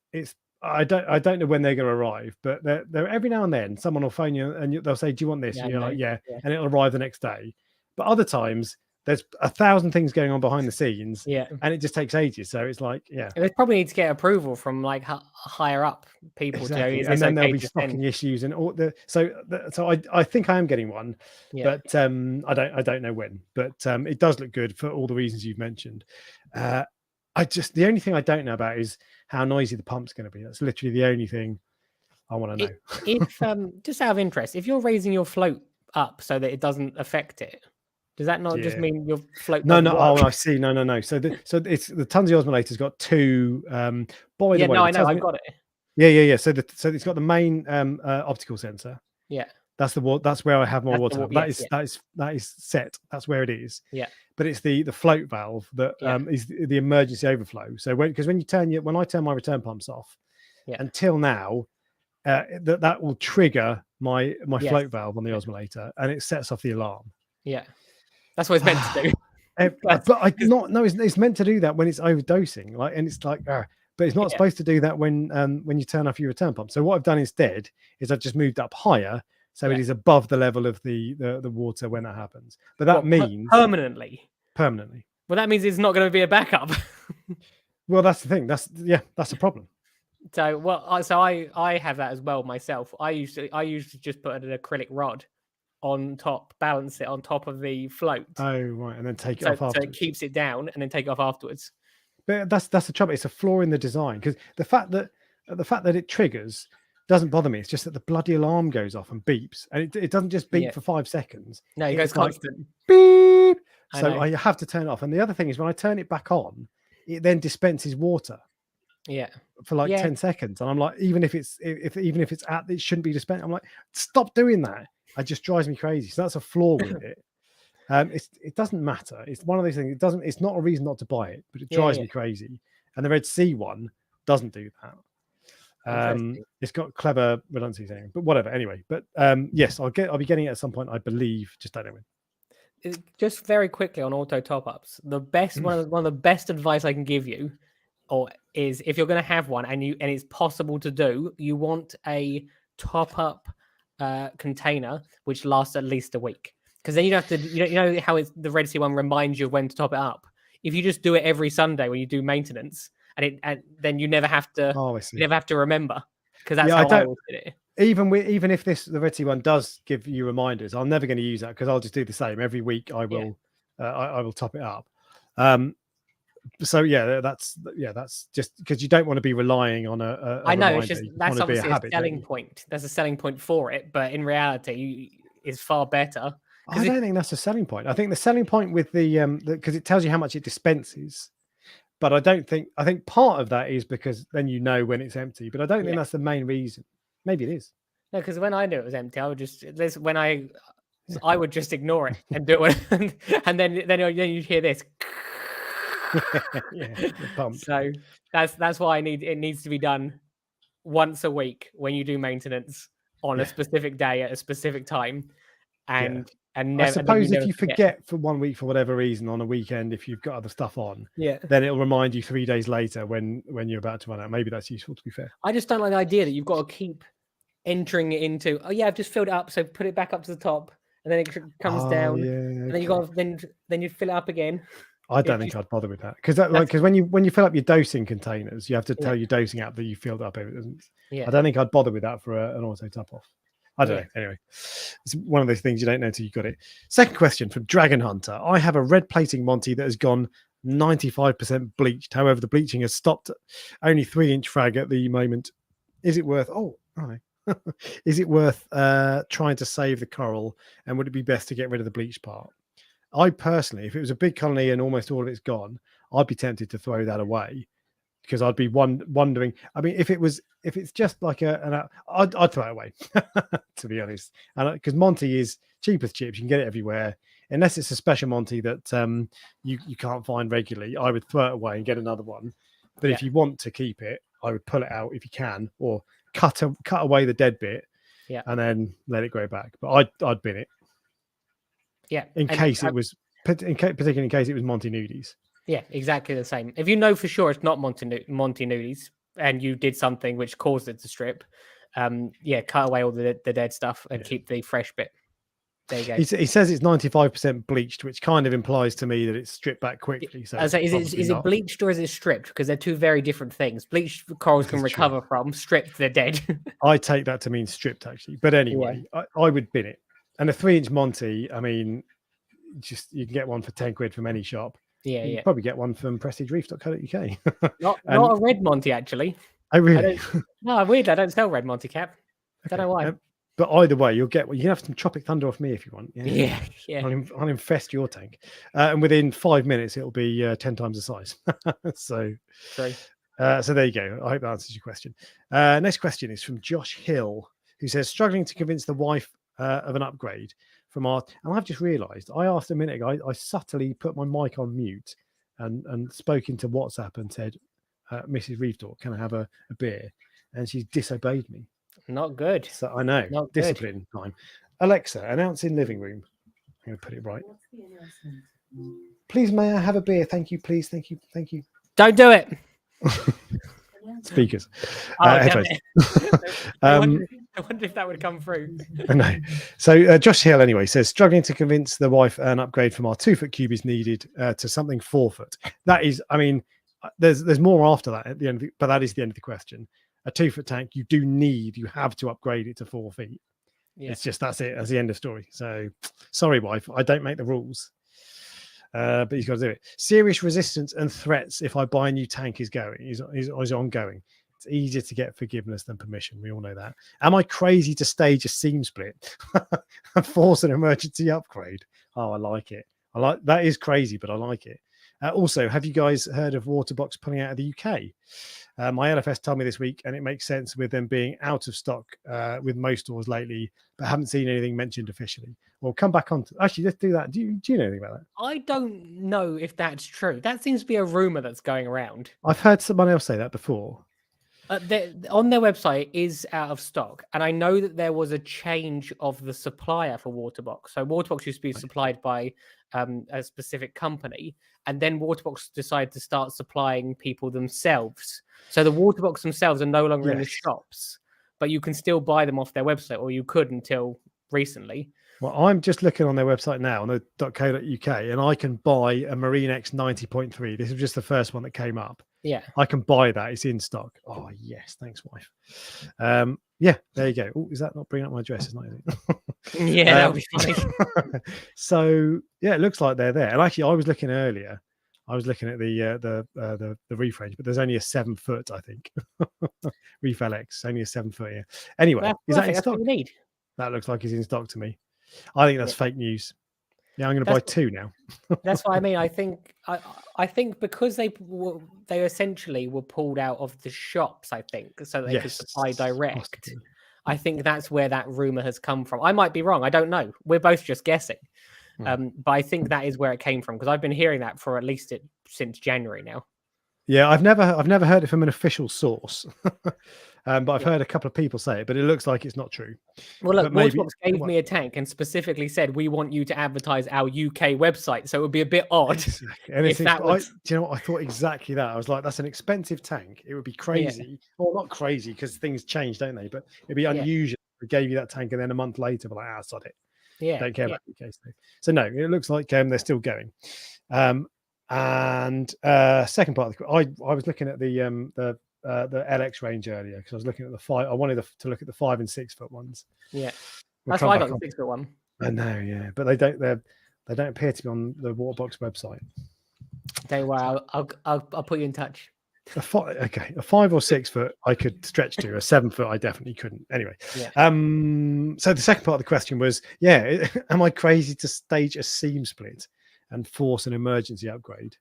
I don't know when they're going to arrive. But they're every now and then someone will phone you and they'll say, "Do you want this?" And you're like, "Yeah," and it'll arrive the next day. But other times, there's 1,000 things going on behind the scenes, and it just takes ages. So it's like, and they probably need to get approval from like higher up people. Exactly. And then there'll be stocking issues and all the. So I think I am getting one, but I don't know when. But it does look good for all the reasons you've mentioned. The only thing I don't know about is how noisy the pump's going to be. That's literally the only thing I want to know. If just out of interest, if you're raising your float up so that it doesn't affect it, does that not just mean your float? No. Oh, I see. No. So it's the Tunzi osmolator's got 2. By the way, no, I know. I've got it. Yeah. So it's got the main optical sensor. Yeah. That's where I have my water. That is set. That's where it is. Yeah. But it's the float valve that is the emergency overflow. So when I turn my return pumps off, until now, that will trigger my float valve on the osmolator, and it sets off the alarm. Yeah. That's what it's meant to do. But it's meant to do that when it's overdosing, and it's like, but it's not supposed to do that when you turn off your return pump. So what I've done instead is I've just moved up higher, so it is above the level of the water when that happens. But that means permanently. Well, that means it's not going to be a backup. Well, that's the thing. That's the problem. So I have that as well myself. I used to just put an acrylic rod on top, balance it on top of the float. Oh, right, and then take it off afterwards. So it keeps it down and then take it off afterwards. But that's the trouble. It's a flaw in the design, because the fact that it triggers doesn't bother me. It's just that the bloody alarm goes off and beeps, and it doesn't just beep for 5 seconds. No, it goes constant. Beep. So I have to turn it off. And the other thing is, when I turn it back on, it then dispenses water. Yeah. For like 10 seconds, and I'm like, even if it's it shouldn't be dispensed. I'm like, stop doing that. It just drives me crazy. So that's a flaw with it. It doesn't matter. It's one of those things. It's not a reason not to buy it, but it drives me crazy. And the Red Sea one doesn't do that. It's got clever redundancy thing, but whatever. Anyway, but yes, I'll be getting it at some point, I believe. Just don't know when. Just very quickly on auto top-ups, the best one of the best advice I can give you, is if you're going to have one and it's possible to do, you want a top-up container which lasts at least a week, because then you don't have to, you know how the Red Sea one reminds you of when to top it up. If you just do it every Sunday when you do maintenance, and then you never have to remember, because that's how I always did it. even if the Ritzy one does give you reminders, I'm never going to use that because I'll just do the same every week. I will I will top it up. So that's just because you don't want to be relying on a I know reminder. it's just that's obviously a selling point. There's a selling point for it, but in reality, is far better. I don't think that's a selling point. I think the selling point with the because it tells you how much it dispenses. But I think part of that is because then you know when it's empty. But I don't think that's the main reason. Maybe it is. No, because when I knew it was empty, I would just I would just ignore it and do it, and then you hear this. So that's why it needs to be done once a week when you do maintenance on a specific day at a specific time, and never, I suppose if you forget for 1 week for whatever reason on a weekend, if you've got other stuff on, then it'll remind you 3 days later when you're about to run out. Maybe that's useful, to be fair. I just don't like the idea that you've got to keep entering it into. Oh yeah, I've just filled it up, so put it back up to the top, and then it comes down, and then you got then you fill it up again. I don't think I'd bother with that because when you fill up your dosing containers, you have to tell your dosing app that you filled up. I don't think I'd bother with that for an auto top off. I don't know. Anyway, it's one of those things you don't know until you got it. Second question from Dragon Hunter. I have a red plating Monty that has gone 95% bleached. However, the bleaching has stopped. Only 3-inch frag at the moment. Is it worth? Is it worth trying to save the coral? And would it be best to get rid of the bleached part? I personally, if it was a big colony and almost all of it's gone, I'd be tempted to throw that away because I'd be wondering. I mean, if it's just like I'd throw it away, to be honest. And because Monty is cheap as chips, you can get it everywhere. Unless it's a special Monty that you can't find regularly, I would throw it away and get another one. But if you want to keep it, I would pull it out if you can, or cut away the dead bit, and then let it grow back. But I'd bin it. Yeah, particularly in case it was Monty Nudies. Yeah, exactly the same. If you know for sure it's not Monty Nudies and you did something which caused it to strip, cut away all the dead stuff and keep the fresh bit. There you go. He says it's 95% bleached, which kind of implies to me that it's stripped back quickly. So is it bleached or is it stripped? Because they're two very different things. Bleached corals can recover from, stripped they're dead. I take that to mean stripped actually. But anyway, I would bin it. And a 3-inch Monty, I mean, you can get one for 10 quid from any shop. Yeah, you probably get one from prestigereef.co.uk. not a red Monty, actually. Oh, really? No, weird. I don't sell red Monty cap. I don't know why. But either way, you'll get. You can have some Tropic Thunder off me if you want. Yeah. I'll infest your tank, and within 5 minutes, it'll be 10 times the size. So there you go. I hope that answers your question. Next question is from Josh Hill, who says, struggling to convince the wife of an upgrade from our. And I've just realised I asked a minute ago. I subtly put my mic on mute and spoke into WhatsApp and said, "Mrs. Reef Dork, can I have a beer?" And she's disobeyed me. Not good. So I know. Not discipline good. Time. Alexa, announce in living room. I'm going to put it right. Please, may I have a beer? Thank you, please. Thank you. Thank you. Don't do it. Speakers. I wonder if that would come through. No. So Josh Hill, anyway, says, struggling to convince the wife an upgrade from our 2-foot cube is needed to something 4-foot. That is, I mean, there's more after that at the end, but that is the end of the question. A 2-foot tank, you have to upgrade it to 4 feet. Yeah. It's just that's it. That's the end of story. So sorry, wife, I don't make the rules. But he's got to do it. Serious resistance and threats if I buy a new tank is ongoing. It's easier to get forgiveness than permission. We all know that. Am I crazy to stage a seam split and force an emergency upgrade? Oh, I like it. That is crazy, but I like it. Also, have you guys heard of Waterbox pulling out of the UK? My LFS told me this week, and it makes sense with them being out of stock with most stores lately, but haven't seen anything mentioned officially. Well, come back on. Actually, let's do that. Do you know anything about that? I don't know if that's true. That seems to be a rumor that's going around. I've heard someone else say that before. On their website is out of stock, and I know that there was a change of the supplier for Waterbox. So Waterbox used to be supplied by a specific company, and then Waterbox decided to start supplying people themselves. So the Waterbox themselves are no longer in the shops, but you can still buy them off their website, or you could until recently. Well, I'm just looking on their website now, on the .co.uk, and I can buy a Marine X 90.3. This is just the first one that came up. Yeah. I can buy that. It's in stock. Oh, yes. Thanks, wife. Yeah, there you go. Oh, is that not bringing up my address? It's not, is it? Yeah, that would be funny. So, yeah, it looks like they're there. And actually, I was looking earlier. I was looking at the Reef range, but there's only a 7 foot, I think. Reef LX, only a 7 foot here. Anyway, is that in stock? What you need. That looks like it's in stock to me. I think that's fake news. Yeah, I'm going to buy 2 now. That's what I mean. I think because they essentially were pulled out of the shops, I think, so they could supply direct. Possibly. I think that's where that rumor has come from. I might be wrong. I don't know. We're both just guessing. But I think that is where it came from, because I've been hearing that for at least since January now. Yeah, I've never heard it from an official source, but I've heard a couple of people say it. But it looks like it's not true. Well, look, Waterbox gave me a tank and specifically said, we want you to advertise our UK website. So it would be a bit odd. And do you know what? I thought exactly that. I was like, that's an expensive tank. It would be crazy. Well, not crazy, because things change, don't they? But it'd be unusual if we gave you that tank and then a month later, we're like, sod it. Yeah, don't care about UK stuff. So no, it looks like they're still going. And second part of the, I was looking at the LX range earlier, because I was looking at the 5. I wanted to look at the 5 and 6 foot ones. Yeah, that's why I got the 6 foot one. I know, yeah, but they don't appear to be on the Waterbox website. Don't worry, I'll put you in touch. A 5 or 6 foot I could stretch to. A 7 foot I definitely couldn't. Anyway, so the second part of the question was, am I crazy to stage a seam split and force an emergency upgrade?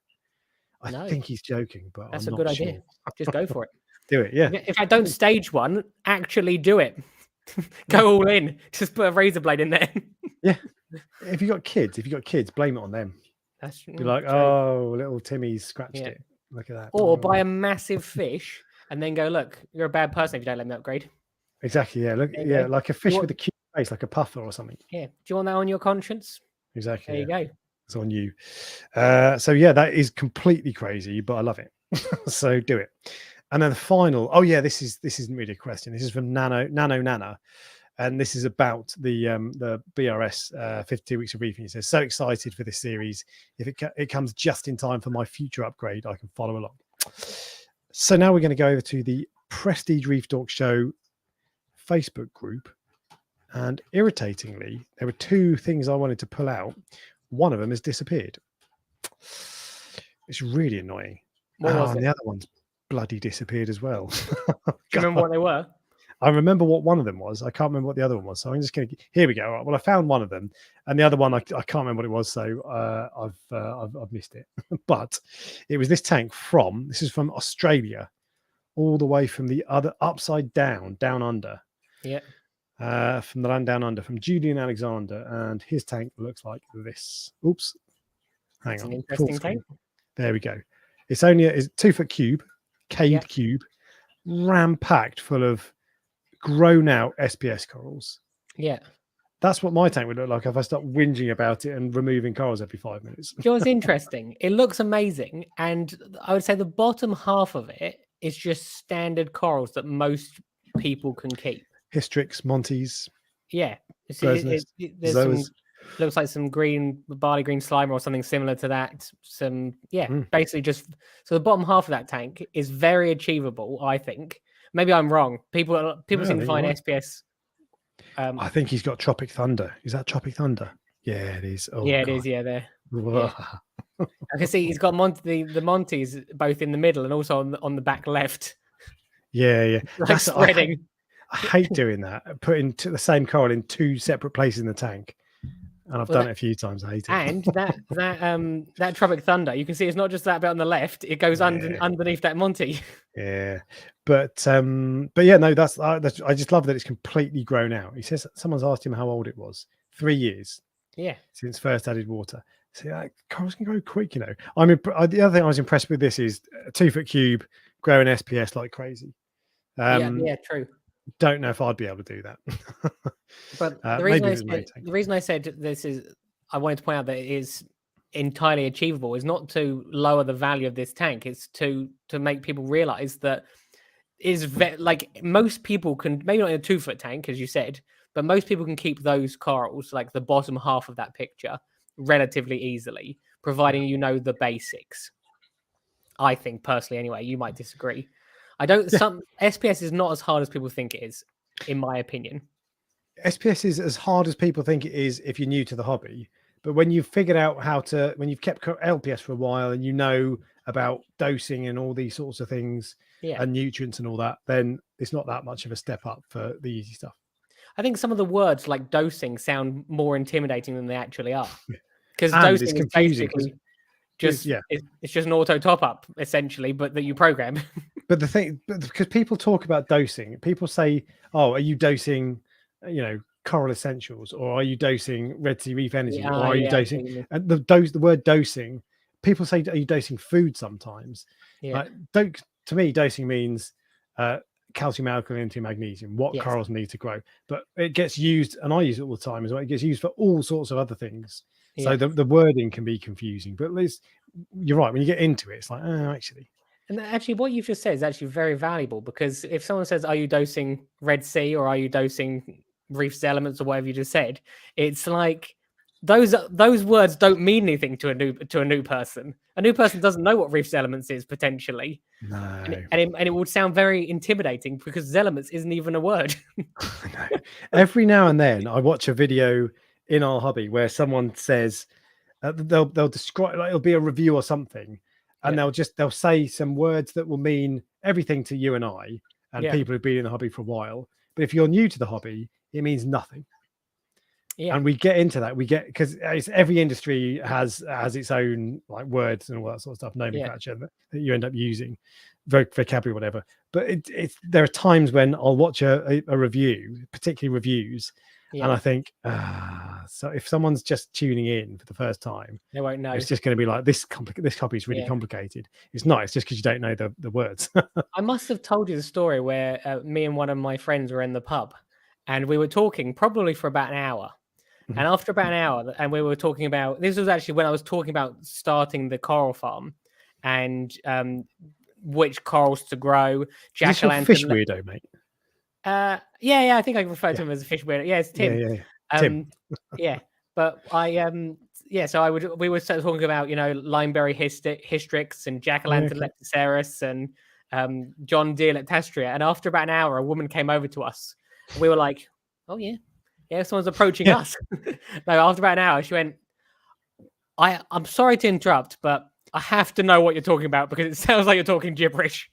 I think he's joking, but that's a good idea. Just go for it. Do it, yeah. If I don't stage one, actually do it. Go all in. Just put a razor blade in there. Yeah. If you got kids, blame it on them. That's be like, oh, little Timmy's scratched it. Look at that. Or buy a massive fish and then go, look, you're a bad person if you don't let me upgrade. Exactly. Yeah. Look. Yeah. Like a fish with a cute face, like a puffer or something. Yeah. Do you want that on your conscience? Exactly. There you go. It's on you. So yeah, that is completely crazy, but I love it. So do it. And then the final. Oh yeah, this isn't really a question. This is from Nana. And this is about the BRS 52 weeks of reefing. It says, so excited for this series. If it comes just in time for my future upgrade, I can follow along. So now we're going to go over to the Prestige Reef Dork Show Facebook group. And irritatingly, there were 2 things I wanted to pull out. One of them has disappeared. It's really annoying. And the other one's bloody disappeared as well. Do you remember what they were? I remember what one of them was. I can't remember what the other one was. So I'm just going to. Here we go. All right. Well, I found one of them, and the other one I can't remember what it was. So I've missed it. But it was this tank from. This is from Australia, all the way from the other upside down under. Yeah. From the land down under, from Julian Alexander, and his tank looks like this. Oops. Hang on. An interesting tank. There we go. It's only a 2 foot cube, caved cube, ram-packed full of grown out SPS corals. Yeah. That's what my tank would look like if I start whinging about it and removing corals every 5 minutes. You know what's interesting? It looks amazing. And I would say the bottom half of it is just standard corals that most people can keep. Hystrix, Montes. Yeah. There's looks like some barley green slime or something similar to that. Basically just, so the bottom half of that tank is very achievable, I think. Maybe I'm wrong. People seem to find SPS. I think he's got Tropic Thunder. Is that Tropic Thunder? Yeah, it is. Oh, yeah, God. It is. Yeah, there. Yeah. I can see he's got the Montes both in the middle and also on the back left. Yeah. Like spreading. I hate doing that. Putting the same coral in 2 separate places in the tank. And I've done it a few times. I hate it. And that Tropic Thunder, you can see it's not just that bit on the left; it goes underneath that Monty. Yeah, but yeah, no, that's I just love that it's completely grown out. He says someone's asked him how old it was. 3 years. Yeah, since first added water. So corals can grow quick, you know. The other thing I was impressed with this is a 2 foot cube growing SPS like crazy. Yeah, true. Don't know if I'd be able to do that. But the reason I said this is I wanted to point out that it is entirely achievable is not to lower the value of this tank. It's to make people realize that like most people can, maybe not in a 2 foot tank, as you said, but most people can keep those corals, like the bottom half of that picture, relatively easily, providing you know the basics. I think personally, anyway. You might disagree. I don't. Some SPS is not as hard as people think it is, in my opinion. SPS is as hard as people think it is if you're new to the hobby. But when you've figured out when you've kept LPS for a while and you know about dosing and all these sorts of things and nutrients and all that, then it's not that much of a step up for the easy stuff. I think some of the words like dosing sound more intimidating than they actually are. Because dosing is basically just it's just an auto top up essentially, but that you program. But because people talk about dosing, people say, "Oh, are you dosing, Coral Essentials, or are you dosing Red Sea Reef Energy, or are you dosing?" And the word dosing, people say, "Are you dosing food?" Sometimes, to me, dosing means calcium, alkalinity, magnesium, what corals need to grow. But it gets used, and I use it all the time as well. It gets used for all sorts of other things. So the wording can be confusing, but at least you're right. When you get into it, it's like, oh, actually. And actually, what you've just said is actually very valuable, because if someone says, "Are you dosing Red Sea, or are you dosing Reef's Elements," or whatever you just said, it's like those words don't mean anything to a new person. A new person doesn't know what Reef's Elements is potentially. No, and it would sound very intimidating because Elements isn't even a word. No. Every now and then, I watch a video in our hobby where someone says they'll describe, like, it'll be a review or something, and they'll say some words that will mean everything to you and I and people who've been in the hobby for a while. But if you're new to the hobby, it means nothing. Yeah. And we get into that. Because every industry has its own like words and all that sort of stuff, nomenclature that you end up using, vocabulary, whatever. But there are times when I'll watch a review, particularly reviews, and I think, so if someone's just tuning in for the first time, they won't know. It's just going to be like, this copy is really complicated. It's not. It's just because you don't know the words. I must have told you the story where me and one of my friends were in the pub, and we were talking probably for about an hour. And after about an hour, and we were talking about, this was actually when I was talking about starting the coral farm and which corals to grow. Jack-o'-lantern. Fish weirdo, mate. Yeah, I think I refer to him as a fish weirdo. Yeah, it's Tim. Tim. But so we were talking about, limeberry hystrix and jack-o'-lantern leptoceras and John Deere leptastria. And after about an hour, a woman came over to us. And we were like, oh yeah, someone's approaching us. No, after about an hour, she went, I'm sorry to interrupt, but I have to know what you're talking about because it sounds like you're talking gibberish.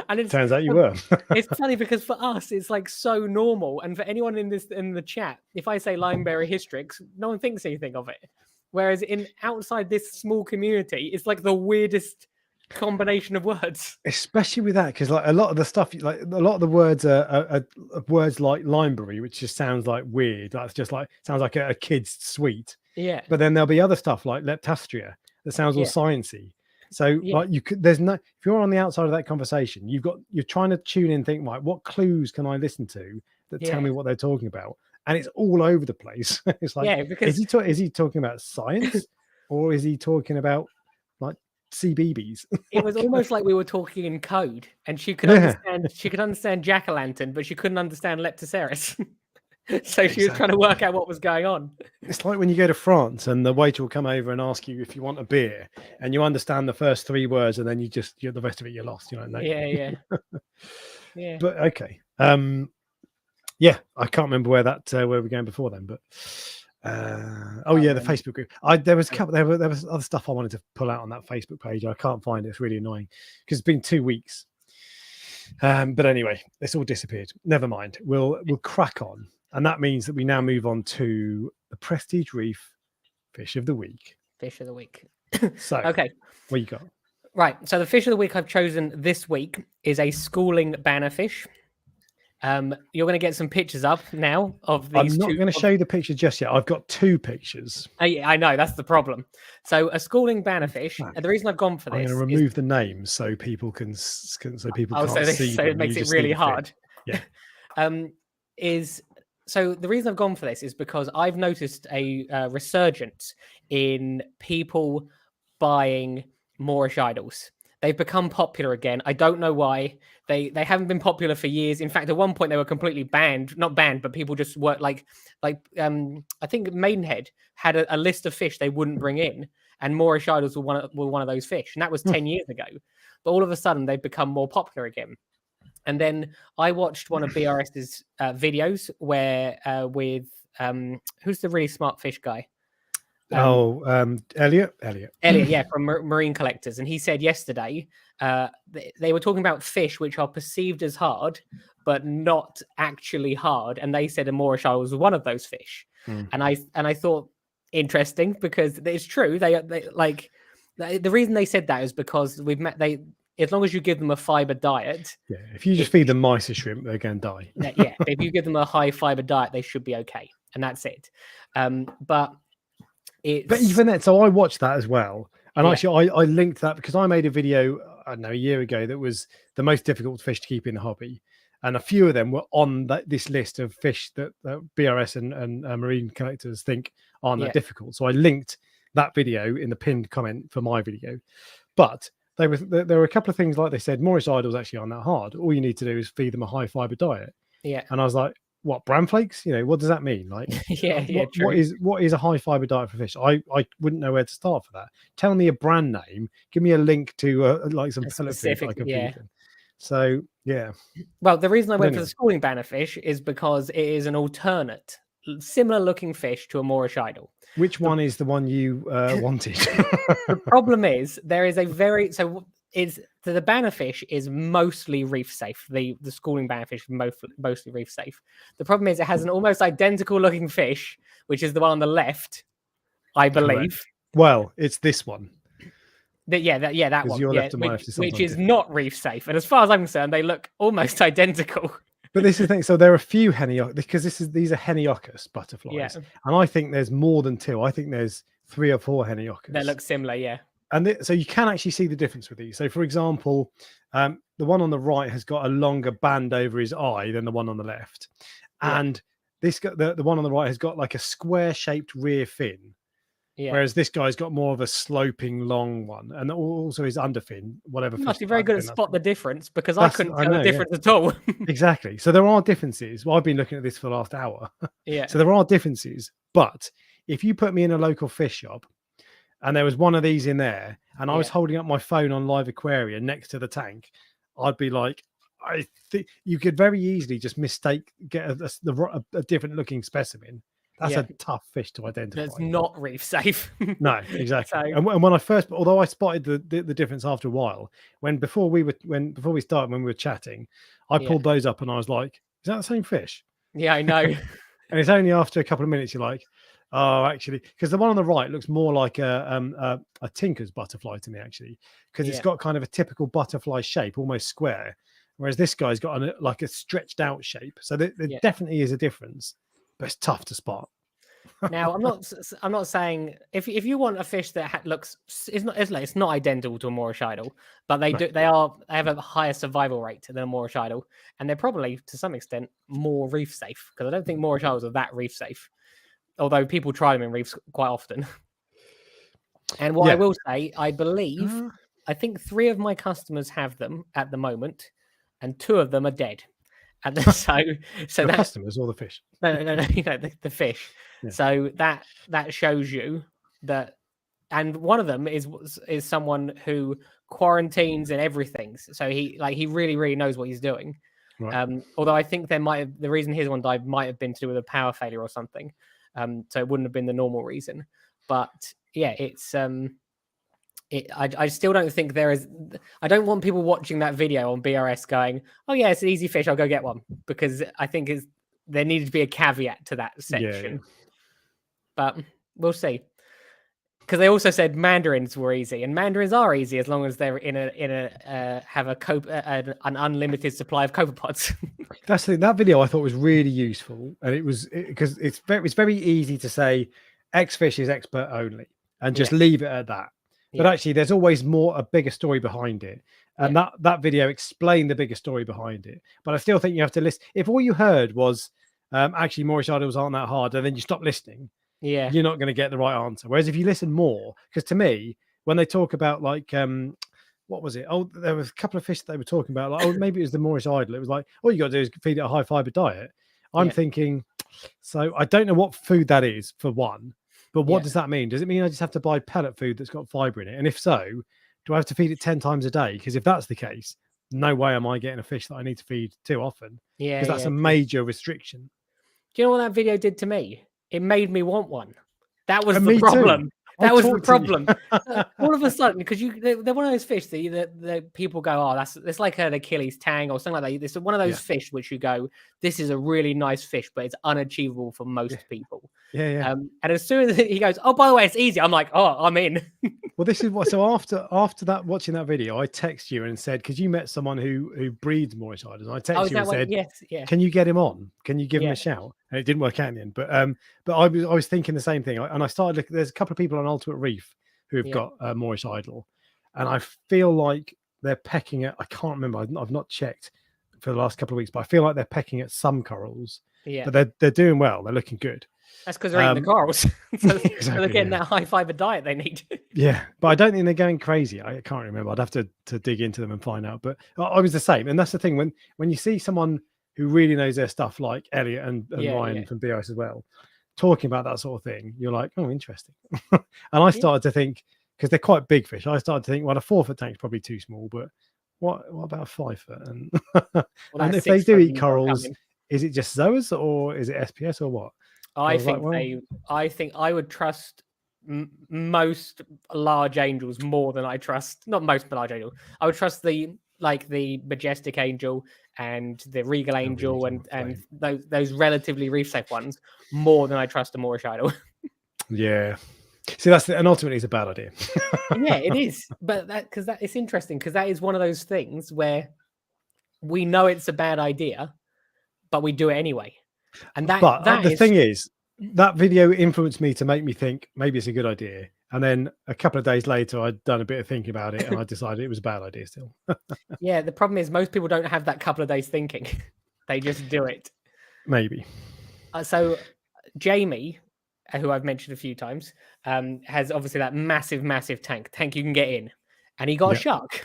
And it turns out you were. It's funny because for us, it's like so normal. And for anyone in the chat, if I say limeberry hystrix, no one thinks anything of it. Whereas outside this small community, it's like the weirdest combination of words, especially with that, because like a lot of the stuff, like a lot of the words are words like limeberry, which just sounds like weird. That's just like sounds like a kid's sweet. Yeah. But then there'll be other stuff like leptastria that sounds all sciencey. So like if you're on the outside of that conversation, you're trying to tune in, think, right, what clues can I listen to that tell me what they're talking about? And it's all over the place. It's like, because is he talking about science or is he talking about like CBeebies? It was almost like we were talking in code, and she could understand jack-o'-lantern, but she couldn't understand leptoceras. So she was trying to work out what was going on. It's like when you go to France and the waiter will come over and ask you if you want a beer, and you understand the first 3 words, and then the rest of it you're lost. Yeah. But okay, I can't remember where we're going before then, but. The Facebook group. There was other stuff I wanted to pull out on that Facebook page. I can't find it. It's really annoying because it's been 2 weeks. But anyway, it's all disappeared. Never mind. We'll crack on, and that means that we now move on to the Prestige Reef Fish of the Week. Fish of the week. So, okay, what you got? Right. So the fish of the week I've chosen this week is a schooling bannerfish. You're going to get some pictures up now of these. I'm not going to show you the picture just yet. I've got 2 pictures. I know, that's the problem. So a schooling bannerfish. And the reason I've gone for this, I'm going to remove the names so people can't see. So it makes it really hard. Yeah. So the reason I've gone for this is because I've noticed a resurgence in people buying Moorish idols. They've become popular again. I don't know why. They haven't been popular for years. In fact, at one point they were completely banned. Not banned, but people just were like I think Maidenhead had a list of fish they wouldn't bring in. and Moorish idols were one of those fish, and that was 10 years ago. But all of a sudden, they've become more popular again. And then I watched one of BRS's videos where with who's the really smart fish guy? Elliot, yeah, from Marine Collectors, and he said yesterday they were talking about fish which are perceived as hard but not actually hard, and they said a Moorish idol was one of those fish. And I thought interesting, because it's true. They like the reason they said that is because as long as you give them a fiber diet. Yeah, if you just feed them mice or shrimp, they're going to die. Yeah, if you give them a high fiber diet, they should be okay, and that's it. But even then, so I watched that as well, and actually I linked that because I made a video, I don't know, a year ago, that was the most difficult fish to keep in the hobby, and a few of them were on this list of fish that BRS and marine collectors think aren't that difficult. So I linked that video in the pinned comment for my video, but there were a couple of things, like they said, Moorish idols actually aren't that hard. All you need to do is feed them a high fiber diet. Yeah. And I was like, what, bran flakes? What does that mean? Like, what is a high fiber diet for fish? I wouldn't know where to start for that. Tell me a brand name. Give me a link to like some pellet fish I can feed them. So yeah. Well, the reason I went for the schooling banner fish is because it is an alternate, similar looking fish to a Moorish idol. Which one is the one you wanted? The problem is there is a the bannerfish is mostly reef safe. The schooling bannerfish is mostly reef safe. The problem is it has an almost identical looking fish, which is the one on the left, I believe. Correct. Well, it's this one. That one. Your left and my left is which is not reef safe. And as far as I'm concerned, they look almost identical. But this is the thing. So there are a few because these are Heniochus butterflies, and I think there's more than two. I think there's 3 or 4 Heniochus that look similar. Yeah. And so you can actually see the difference with these. So, for example, the one on the right has got a longer band over his eye than the one on the left, and the one on the right has got like a square-shaped rear fin, whereas this guy's got more of a sloping, long one, and also his underfin, whatever. You must be very good at spot the difference, because I couldn't tell the difference at all. Exactly. So there are differences. Well, I've been looking at this for the last hour. Yeah. So there are differences, but if you put me in a local fish shop, and there was one of these in there, and I was holding up my phone on Live Aquarium next to the tank, I'd be like, I think you could very easily just get a different looking specimen. That's a tough fish to identify. That's not reef safe. No, exactly. And when I first, although I spotted the difference after a while, before we started, when we were chatting, I pulled those up and I was like, is that the same fish? Yeah, I know. And it's only after a couple of minutes you're like, oh, actually, because the one on the right looks more like a tinker's butterfly to me, actually, because it's got kind of a typical butterfly shape, almost square, whereas this guy's got like a stretched out shape. So there definitely is a difference, but it's tough to spot. Now, I'm not saying if you want a fish that it's not identical to a Moorish idol, but they have a higher survival rate than a Moorish idol, and they're probably to some extent more reef safe, because I don't think Moorish idols are that reef safe. Although people try them in reefs quite often. And what I will say, I think 3 of my customers have them at the moment, and 2 of them are dead. And so the customers or the fish? No, the fish. Yeah. So that shows you that, and one of them is someone who quarantines and everything. So he really, really knows what he's doing. Right. Although I think the reason his one died might have been to do with a power failure or something. So it wouldn't have been the normal reason, but it's I still don't think there is. I don't want people watching that video on BRS going, "Oh yeah, it's an easy fish. I'll go get one," because I think there needed to be a caveat to that section. Yeah. But we'll see, because they also said mandarins were easy, and mandarins are easy as long as they're have an unlimited supply of copepods. That's the thing. That video I thought was really useful, and it was because it's very easy to say X fish is expert only and just leave it at that. But actually, there's always a bigger story behind it, and that video explained the bigger story behind it. But I still think you have to listen. If all you heard was actually Moorish idols aren't that hard, and then you stop listening, you're not going to get the right answer. Whereas if you listen more, because to me, when they talk about like what was it? Oh, there was a couple of fish that they were talking about. Like, maybe it was the Moorish idol. It was like, all you got to do is feed it a high fiber diet. I'm thinking, so I don't know what food that is, for one. But what does that mean? Does it mean I just have to buy pellet food that's got fiber in it? And if so, do I have to feed it 10 times a day? Because if that's the case, no way am I getting a fish that I need to feed too often. Yeah, because that's a major restriction. Do you know what that video did to me? It made me want one. That was the me problem. Too. That was the problem. All of a sudden, because they're one of those fish that people go, oh, it's like an Achilles tang or something like that. It's one of those fish which you go, this is a really nice fish, but it's unachievable for most people. Yeah. And as soon as he goes, oh, by the way, it's easy. I'm like, oh, I'm in. Well, this is what. So after that, watching that video, I text you and said, because you met someone who breeds Moorish Islanders. I texted you and said, yes. Can you get him on? Can you give him a shout? And it didn't work out in the end. But I was thinking the same thing. And I started looking. There's a couple of people on Ultimate Reef who have got Moorish Idol, and I feel like they're pecking at. I can't remember. I've not checked for the last couple of weeks, but I feel like they're pecking at some corals. Yeah. But they're doing well. They're looking good. That's because they're eating the corals. Exactly, they're getting that high fiber diet they need. Yeah, but I don't think they're going crazy. I can't remember. I'd have to dig into them and find out. But I was the same. And that's the thing. When you see someone who really knows their stuff, like Elliot and Ryan from BIS as well, talking about that sort of thing, you're like, oh, interesting. And I started to think, because they're quite big fish, I started to think, well, a 4 foot tank's probably too small, but what about a 5 foot? And, and if they do eat corals, is it just zoas or is it SPS or what? I think I would trust most large angels more than I trust, not most large angels. I would trust the majestic angel and the regal angel and those relatively reef safe ones more than I trust a Moorish idol. Yeah. See, and ultimately it's a bad idea. Yeah, it is. But it's interesting because that is one of those things where we know it's a bad idea, but we do it anyway. And the thing is, that video influenced me to make me think maybe it's a good idea. And then a couple of days later, I'd done a bit of thinking about it and I decided it was a bad idea still. Yeah, the problem is most people don't have that couple of days thinking. They just do it. Maybe. So Jamie, who I've mentioned a few times, has obviously that massive tank you can get in. And he got a shark.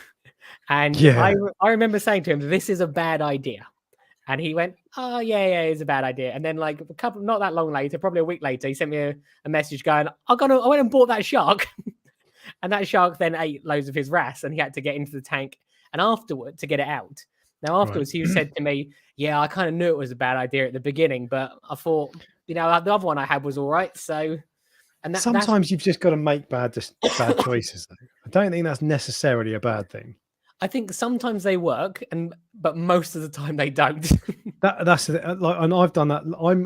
And I remember saying to him, this is a bad idea. And he went, oh, yeah, it's a bad idea. And then like not that long later, probably a week later, he sent me a message going, I went and bought that shark. And that shark then ate loads of his wrasse and he had to get into the tank and afterward to get it out. Now, afterwards, he said to me, yeah, I kind of knew it was a bad idea at the beginning, but I thought, the other one I had was all right. So, and sometimes you've just got to make bad choices. Though. I don't think that's necessarily a bad thing. I think sometimes they work, but most of the time they don't. That's and I've done that.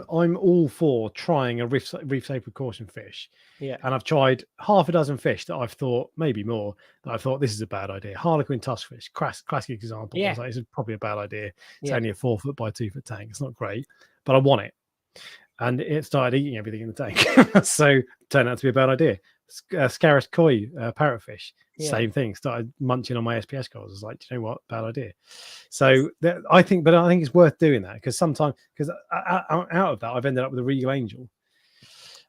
I'm all for trying a reef safe precaution fish. Yeah, and I've tried half a dozen fish that I've thought, maybe more, that I thought this is a bad idea. Harlequin tuskfish, classic example. Yeah, I was like, this is probably a bad idea. It's only a 4 foot by 2 foot tank. It's not great, but I want it. And it started eating everything in the tank. So turned out to be a bad idea. Scarus koi parrotfish, same thing. Started munching on my SPS corals. I was like, do you know what? Bad idea. So I think it's worth doing that because sometimes, out of that, I've ended up with a regal angel,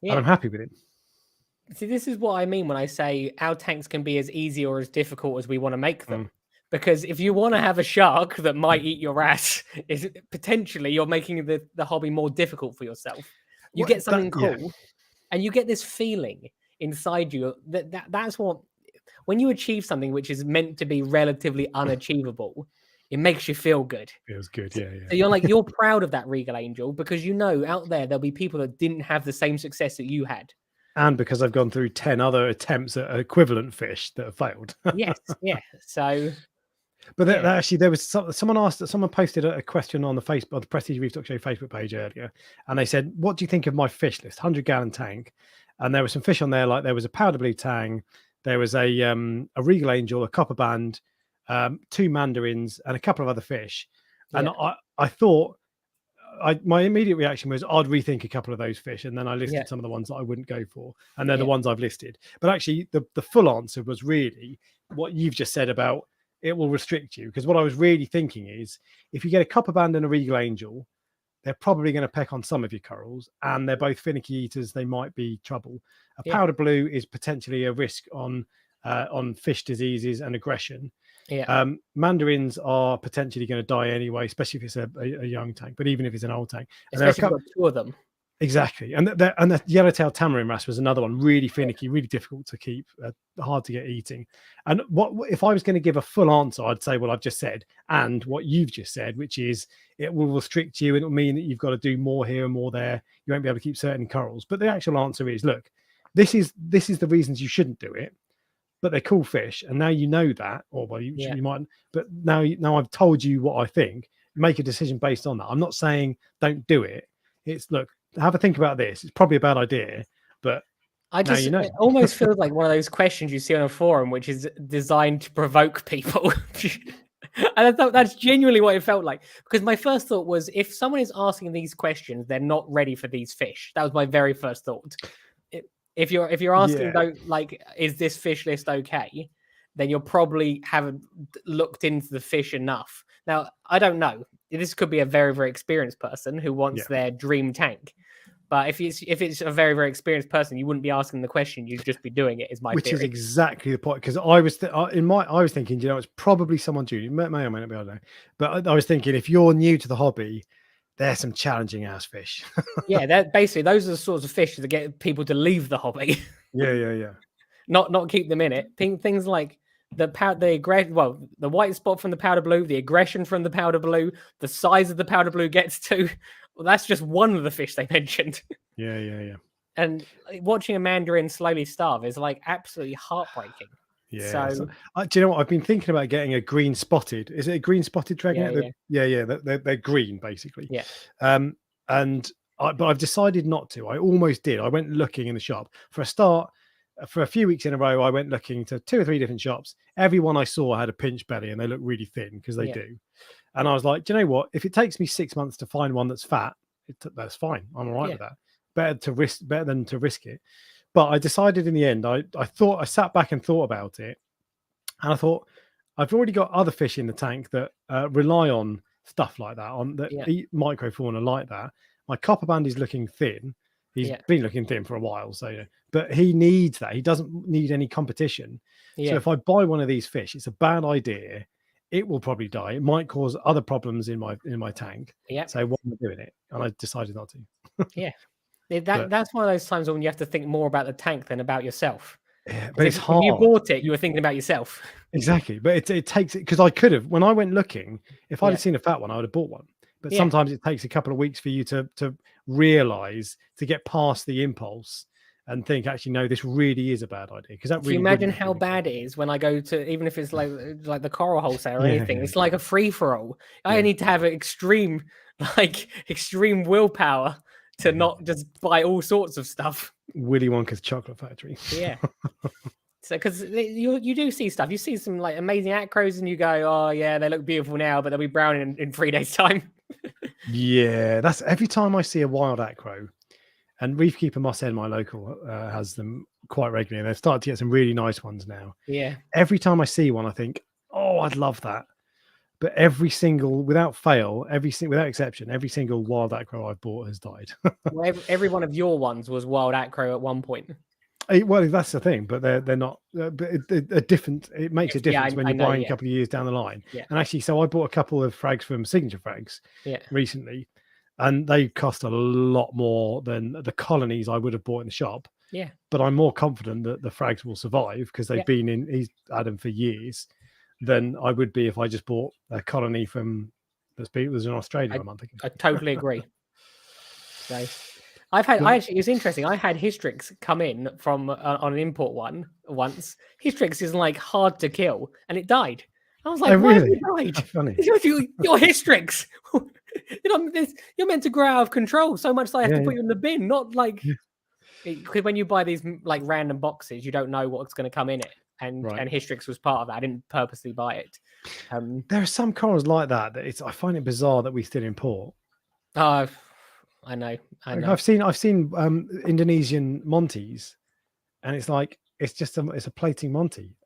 and I'm happy with it. See, this is what I mean when I say our tanks can be as easy or as difficult as we want to make them. Because if you want to have a shark that might eat your wrasse, is potentially you're making the hobby more difficult for yourself. You get something cool, and you get this feeling inside you that's what, when you achieve something which is meant to be relatively unachievable, it makes you feel good. Feels good, yeah. So you're proud of that regal angel because out there there'll be people that didn't have the same success that you had. And because I've gone through 10 other attempts at equivalent fish that have failed. Yes. So, but actually, there was someone posted a question on the Prestige Reef Dork Show Facebook page earlier, and they said, "What do you think of my fish list? 100-gallon tank." And there were some fish on there, like there was a powder blue tang, there was a regal angel, a copper band, 2 mandarins, and a couple of other fish. And I thought. My immediate reaction was I'd rethink a couple of those fish, and then I listed some of the ones that I wouldn't go for, and they're the ones I've listed. But actually, the full answer was really what you've just said about it will restrict you. Because what I was really thinking is, if you get a copper band and a regal angel, they're probably going to peck on some of your corals, and they're both finicky eaters. They might be trouble. A powder blue is potentially a risk on fish diseases and aggression. Mandarins are potentially going to die anyway, especially if it's a young tank, but even if it's an old tank, especially if you've got 2 of them. Exactly, and the yellowtail tamarin wrasse was another one, really finicky, really difficult to keep, hard to get eating. And what if I was going to give a full answer? I'd say what I've just said and what you've just said, which is it will restrict you. It'll mean that you've got to do more here and more there. You won't be able to keep certain corals. But the actual answer is, look, this is the reasons you shouldn't do it. But they're cool fish, and now you know that, or well, you might. But now I've told you what I think. Make a decision based on that. I'm not saying don't do it. It's look. Have a think about this. It's probably a bad idea, but it almost feels like one of those questions you see on a forum, which is designed to provoke people. And I thought that's genuinely what it felt like. Because my first thought was, if someone is asking these questions, they're not ready for these fish. That was my very first thought. If you're asking, like, is this fish list okay? Then you probably haven't looked into the fish enough. Now, I don't know. This could be a very, very experienced person who wants their dream tank. But if it's a very, very experienced person, you wouldn't be asking the question. You'd just be doing it. Which is exactly the point. Because I was thinking, it's probably someone junior, may or may not be, I don't know. But I was thinking, if you're new to the hobby, there's some challenging ass fish. Yeah, those are the sorts of fish that get people to leave the hobby. Yeah. Not keep them in it. Things like the white spot from the powder blue, the aggression from the powder blue, the size of the powder blue gets to. Well, that's just one of the fish they mentioned. Yeah. And watching a mandarin slowly starve is like absolutely heartbreaking. Yeah. So, do you know what? I've been thinking about getting a green spotted. Is it a green spotted dragnet? Yeah. They're green basically. Yeah. But I've decided not to. I almost did. I went looking in the shop for a start. For a few weeks in a row, I went looking to 2 or 3 different shops. Every one I saw had a pinch belly, and they look really thin because they do. And I was like, do you know what? If it takes me 6 months to find one that's fat, that's fine. I'm all right with that. Better than to risk it. But I decided in the end, I sat back and thought about it. And I thought, I've already got other fish in the tank that rely on stuff like that, eat microfauna like that. My copper band is looking thin. He's been looking thin for a while. But he needs that. He doesn't need any competition. Yeah. So if I buy one of these fish, it's a bad idea. It will probably die. It might cause other problems in my tank. Yeah. So why am I doing it? And I decided not to. Yeah. That's one of those times when you have to think more about the tank than about yourself. Yeah, but it's hard. When you bought it, you were thinking about yourself. Exactly. But it takes it, because I could have, when I went looking, if I'd have seen a fat one, I would have bought one. But sometimes it takes a couple of weeks for you to realize, to get past the impulse and think, actually, no, this really is a bad idea. Because that really, can you imagine how bad it is when I go to, even if it's like the coral wholesale or anything, it's like a free for all. I need to have extreme willpower to not just buy all sorts of stuff. Willy Wonka's chocolate factory. Yeah. So, because you do see stuff, you see some like amazing acros, and you go, oh yeah, they look beautiful now, but they'll be brown in 3 days' time. Yeah, that's every time I see a wild acro, and Reef Keeper Moss End, my local, has them quite regularly. They've started to get some really nice ones now. Yeah. Every time I see one, I think, oh, I'd love that. But every single, without fail, without exception, every single wild acro I've bought has died. Well, every one of your ones was wild acro at one point. Well, that's the thing, but they're not. But different. It makes a difference when you're buying a couple of years down the line. Yeah. And actually, so I bought a couple of frags from Signature Frags recently, and they cost a lot more than the colonies I would have bought in the shop. Yeah. But I'm more confident that the frags will survive because they've been in. He's had them for years, than I would be if I just bought a colony from that was in Australia a month ago. I totally agree. So. Actually, it's interesting. I had Hystrix come in from on an import one once. Hystrix is like hard to kill, and it died. I was like, why really? Why it died? Funny. You're Hystrix. You're meant to grow out of control so much that I have to put you in the bin. Not like because when you buy these like random boxes, you don't know what's going to come in it, and Hystrix was part of that. I didn't purposely buy it. There are some corals like that. I find it bizarre that we still import. I know. I've seen Indonesian Monties, and it's like it's a plating Monty.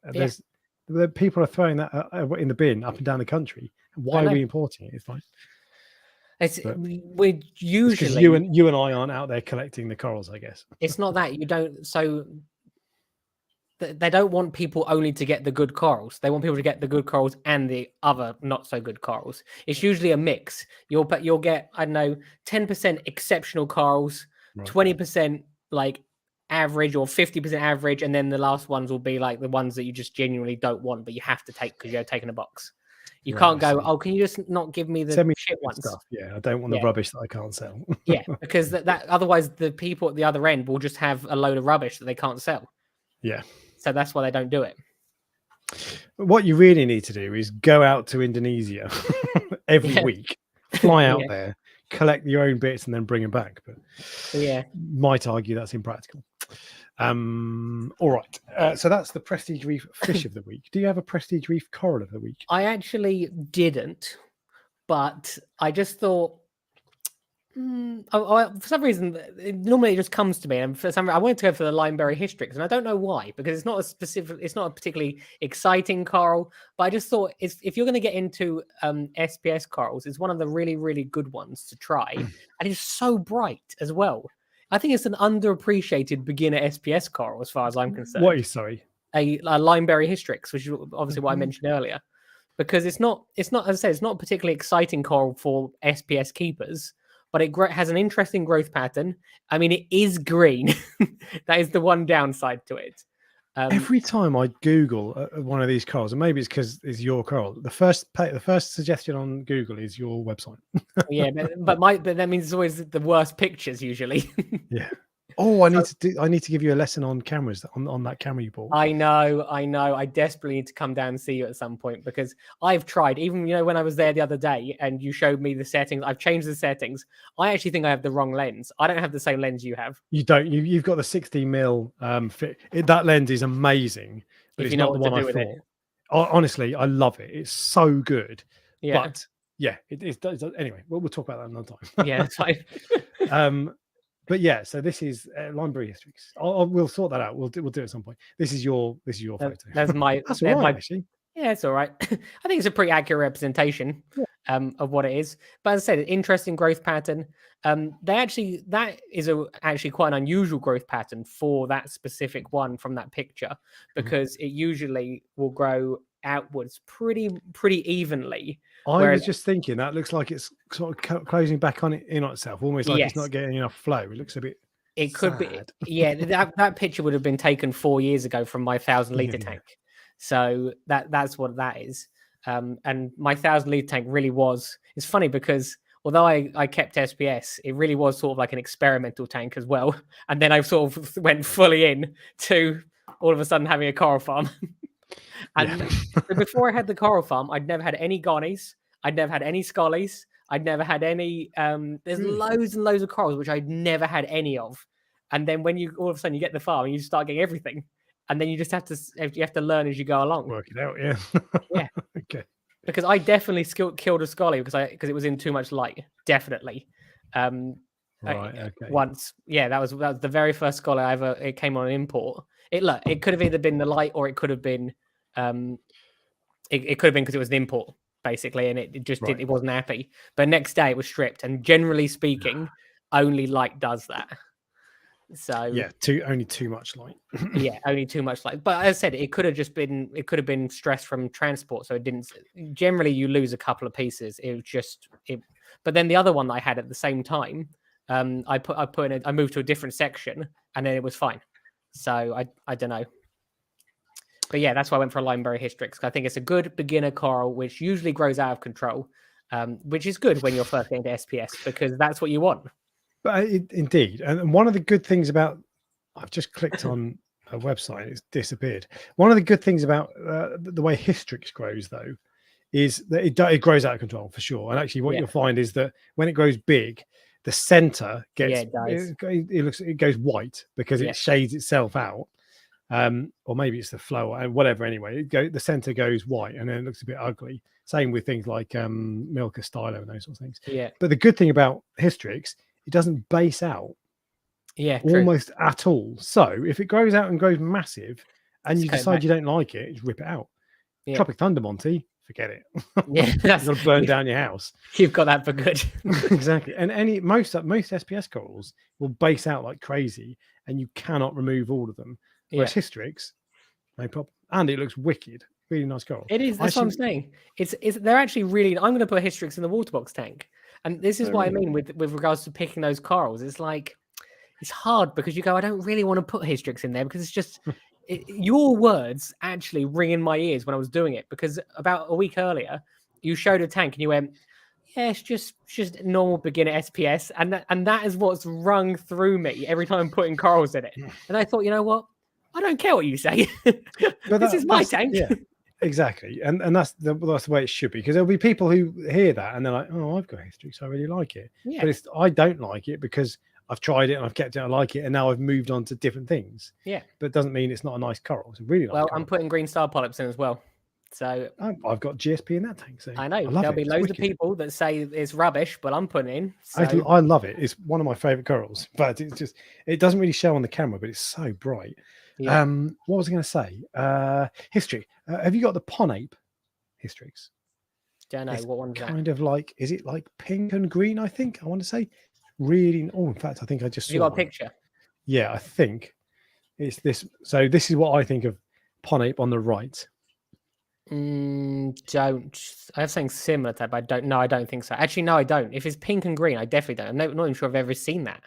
The people are throwing that in the bin up and down the country. Why are we importing it? It's like we're usually you and I aren't out there collecting the corals. I guess it's not that you don't. So they don't want people only to get the good corals. They want people to get the good corals and the other not so good corals. It's usually a mix. You'll get, I don't know, 10% exceptional corals, 20% like average or 50% average, and then the last ones will be like the ones that you just genuinely don't want, but you have to take because you're taking a box. You can't go, oh, can you just not give me the shit ones? Stuff. Yeah, I don't want the rubbish that I can't sell. Yeah, because that otherwise the people at the other end will just have a load of rubbish that they can't sell. Yeah. So that's why they don't do it. What you really need to do is go out to Indonesia every week, fly out there, collect your own bits, and then bring them back. But might argue that's impractical. All right. So that's the Prestige Reef Fish of the Week. Do you have a Prestige Reef Coral of the Week? I actually didn't, but I just thought, for some reason, normally it just comes to me, and for some reason, I wanted to go for the Limeberry Hystrix, and I don't know why, because it's not a particularly exciting coral, but I just thought if you're going to get into SPS corals, it's one of the really, really good ones to try, and it's so bright as well. I think it's an underappreciated beginner SPS coral, as far as I'm concerned. What is, sorry? A Limeberry Hystrix, which is obviously what I mentioned earlier, because it's not, as I said, it's not a particularly exciting coral for SPS keepers, but it has an interesting growth pattern. I mean, it is green. That is the one downside to it. Every time I Google one of these corals, and maybe it's because it's your coral, the first suggestion on Google is your website. Yeah, but that means it's always the worst pictures usually. Yeah. Oh, I need to give you a lesson on cameras on that camera you bought. I know. I desperately need to come down and see you at some point, because I've tried. Even when I was there the other day and you showed me the settings, I've changed the settings. I actually think I have the wrong lens. I don't have the same lens you have. You don't. You've got the 60mm fit. That lens is amazing, but it's not the one I thought. Honestly, I love it. It's so good. Yeah. But yeah, it does. Anyway, we'll talk about that another time. Yeah, that's fine. But yeah, so this is Limeberry Hystrix. We'll sort that out. We'll do it at some point. This is your photo. That's my. That's all right, actually. Yeah, it's all right. I think it's a pretty accurate representation of what it is. But as I said, interesting growth pattern. That is actually quite an unusual growth pattern for that specific one from that picture, because it usually will grow outwards pretty evenly. I was just thinking that looks like it's sort of closing back on itself, almost like it's not getting enough flow. It looks a bit. It could be, yeah. That picture would have been taken 4 years ago from my 1,000-litre tank, so that's what that is. And my 1,000-litre tank really was. It's funny because although I kept SPS, it really was sort of like an experimental tank as well. And then I sort of went fully in to all of a sudden having a coral farm. And before I had the coral farm, I'd never had any gonnies. I'd never had any scollies. I'd never had any. There's loads and loads of corals which I'd never had any of. And then when you all of a sudden you get the farm and you start getting everything, and then you just have to learn as you go along. Work it out, yeah. Yeah. Okay. Because I definitely killed a scolly because it was in too much light. Definitely. Right. Okay. Once, yeah, that was the very first scolly it came on an import. It could have either been the light or it could have been. It could have been because it was an import, basically, and it just it wasn't happy. But next day it was stripped, and generally speaking, only light does that. So yeah, only too much light. Yeah, only too much light. But as I said, it could have been stress from transport, so it didn't. Generally, you lose a couple of pieces. It was just it. But then the other one that I had at the same time, I moved to a different section, and then it was fine. So I don't know. But yeah, that's why I went for a Limeberry Hystrix. I think it's a good beginner coral, which usually grows out of control, which is good when you're first getting to SPS, because that's what you want. But indeed. And one of the good things about, I've just clicked on a website, it's disappeared. One of the good things about the way Hystrix grows, though, is that it grows out of control for sure. And actually what you'll find is that when it grows big, the center gets, it goes white because it shades itself out. Or maybe it's the flow and whatever. Anyway, the center goes white and then it looks a bit ugly. Same with things like Milka Stylo and those sorts of things. Yeah. But the good thing about Hystrix, it doesn't base out. Yeah. Almost at all. So if it grows out and grows massive, and you decide you don't like it, just rip it out. Yeah. Tropic Thunder, Monty, forget it. Yeah, that's gonna burn down your house. You've got that for good. Exactly. And most SPS corals will base out like crazy, and you cannot remove all of them. Whereas Hystrix, no problem. And it looks wicked. Really nice coral. It is. That's what I'm saying. They're actually really. I'm going to put Hystrix in the water box tank, and this is what I mean with regards to picking those corals. It's like it's hard because you go, I don't really want to put Hystrix in there because it's just your words actually ring in my ears when I was doing it. Because about a week earlier, you showed a tank and you went, yeah, it's just normal beginner SPS, and that is what's rung through me every time I'm putting corals in it. And I thought, you know what? I don't care what you say. This is my tank. Yeah, exactly, and that's the way it should be. Because there'll be people who hear that and they're like, "Oh, I've got Hystrix, I really like it." Yeah. But I don't like it because I've tried it and I've kept it, I like it, and now I've moved on to different things. Yeah, but it doesn't mean it's not a nice coral. It's a really nice. Well, coral. I'm putting green star polyps in as well. So I've got GSP in that tank. So I know there'll be loads of people that say it's rubbish, but I'm putting in. So. I love it. It's one of my favorite corals, but it doesn't really show on the camera, but it's so bright. Yeah. What was I going to say? History. Have you got the Ponape Hystrix? Don't know what one's kind that? Of like, is it like pink and green? I think I want to say. Really? Oh, in fact, I think I just saw. You got a picture? Yeah, I think it's this. So this is what I think of Ponape on the right. Don't. I have something similar to that, but I don't. No, I don't think so. Actually, no, I don't. If it's pink and green, I definitely don't. I'm not even sure I've ever seen that.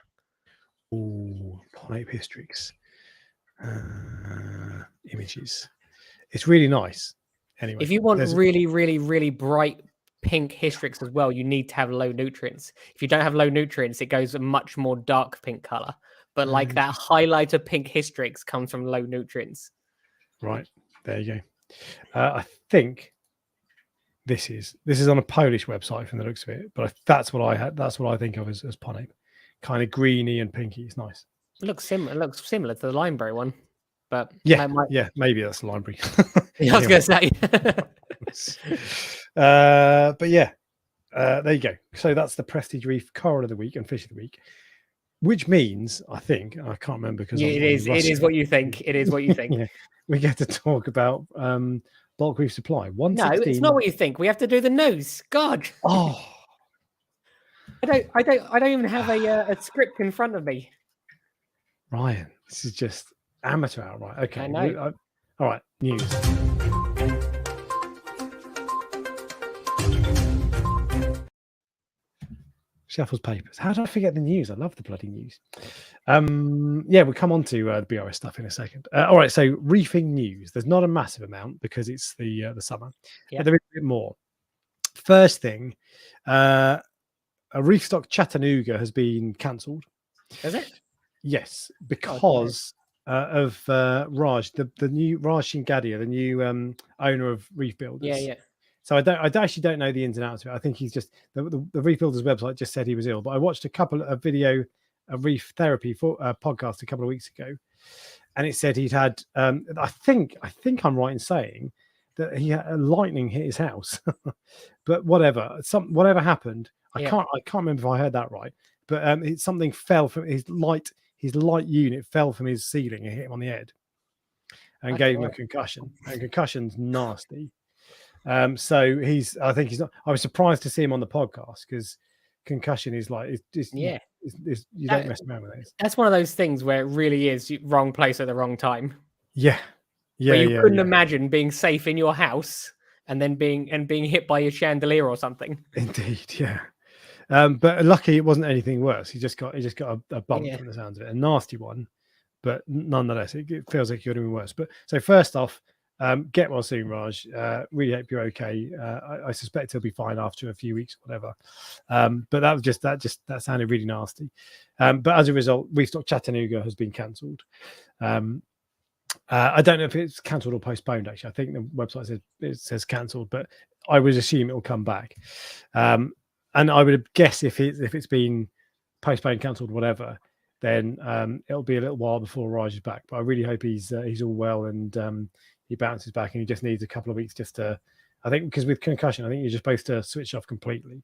Oh, Ponape Hystrix. Images. It's really nice. Anyway, if you want really, really, really bright pink Hystrix as well, you need to have low nutrients. If you don't have low nutrients, it goes a much more dark pink color. But like that highlighter pink Hystrix comes from low nutrients. Right. There you go. I think this is on a Polish website from the looks of it, but that's what I had. That's what I think of as Ponape, kind of greeny and pinky. It's nice. It looks similar. It looks similar to the limeberry one, but yeah, maybe that's the limeberry. I was going to say. But yeah, there you go. So that's the Prestige Reef Coral of the Week and Fish of the Week, which means I think I can't remember because it is what you think. It is what you think. Yeah, we get to talk about bulk reef supply. No, it's not what you think. We have to do the news. God. Oh, I don't even have a script in front of me. Ryan, this is just amateur hour, right? Okay. I know. All right, news. Shuffles papers. How did I forget the news? I love the bloody news. Yeah, we'll come on to the BRS stuff in a second. All right, so reefing news. There's not a massive amount because it's the summer. Yeah. But there is a bit more. First thing, a reef stock Chattanooga has been cancelled. Is it? Yes, because of Raj, the new Raj Shingadia, the new owner of Reef Builders. Yeah. So I actually don't know the ins and outs of it. I think he's just the Reef Builders website just said he was ill. But I watched a reef therapy podcast a couple of weeks ago, and it said he'd had. I think I'm right in saying that he had lightning hit his house, but whatever happened. I can't remember if I heard that right. But something fell from his light unit fell from his ceiling and hit him on the head, and gave him a concussion. And concussion's nasty. So I think he's not. I was surprised to see him on the podcast because concussion is like you don't mess around with it. That's one of those things where it really is wrong place at the wrong time. Yeah. Where you couldn't imagine being safe in your house and then being hit by a chandelier or something. Indeed, yeah. But lucky it wasn't anything worse. He just got a bump from the sounds of it, a nasty one. But nonetheless, it feels like it could have been worse. But so first off, get well soon, Raj. Really hope you're okay. I suspect he'll be fine after a few weeks, or whatever. But that sounded really nasty. But as a result, Reef Stock Chattanooga has been cancelled. I don't know if it's cancelled or postponed. Actually, I think the website says cancelled, but I would assume it will come back. And I would guess if it's been postponed, cancelled, whatever, then it'll be a little while before Raj is back. But I really hope he's all well and he bounces back, and he just needs a couple of weeks just to. I think because with concussion, I think you're just supposed to switch off completely.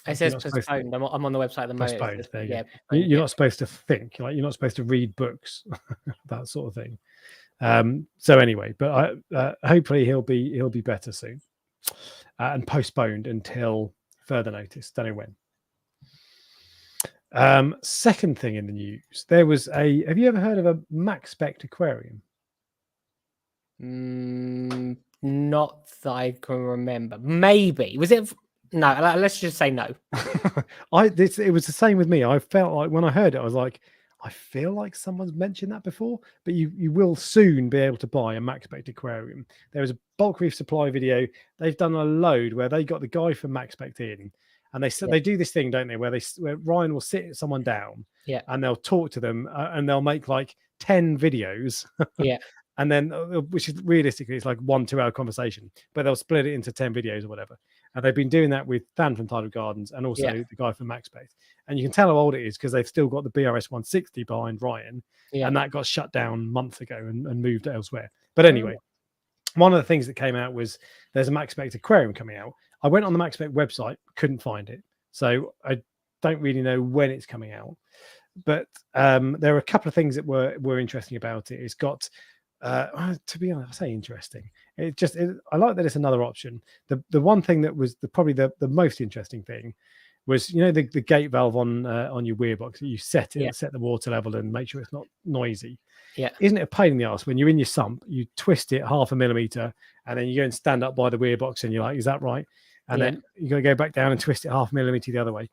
It says postponed. I'm on the website at the moment. Postponed. There you go. You're not supposed to think. Like you're not supposed to read books, that sort of thing. So anyway, but hopefully he'll be better soon, and postponed until further notice. Don't know when. Second thing in the news, there was have you ever heard of a Max Spect aquarium? Not that I can remember. Maybe was it? No, let's just say no. It was the same with me. I felt like when I heard it, I was like, I feel like someone's mentioned that before, but you will soon be able to buy a MaxSpect aquarium. There was a bulk reef supply video. They've done a load where they got the guy from MaxSpect in, and they do this thing, don't they, where Ryan will sit someone down, and they'll talk to them, and they'll make like 10 videos, and then which is realistically it's like 1-2 hour conversation, but they'll split it into 10 videos or whatever. And they've been doing that with Dan from Tidal Gardens and also the guy from MaxSpect. And you can tell how old it is because they've still got the BRS 160 behind Ryan, and that got shut down months ago and moved elsewhere. But anyway, one of the things that came out was there's a MaxSpect aquarium coming out. I went on the MaxSpect website, couldn't find it, so I don't really know when it's coming out. But there are a couple of things that were interesting about it. It's got to be honest, I say interesting. I like that it's another option. The one thing that was probably the most interesting thing was, you know, the gate valve on your weir box that you set it, set the water level and make sure it's not noisy. Yeah, isn't it a pain in the ass when you're in your sump, you twist it 0.5 millimeter and then you go and stand up by the weir box and you're like, is that right? And then you got to go back down and twist it 0.5 millimeter the other way.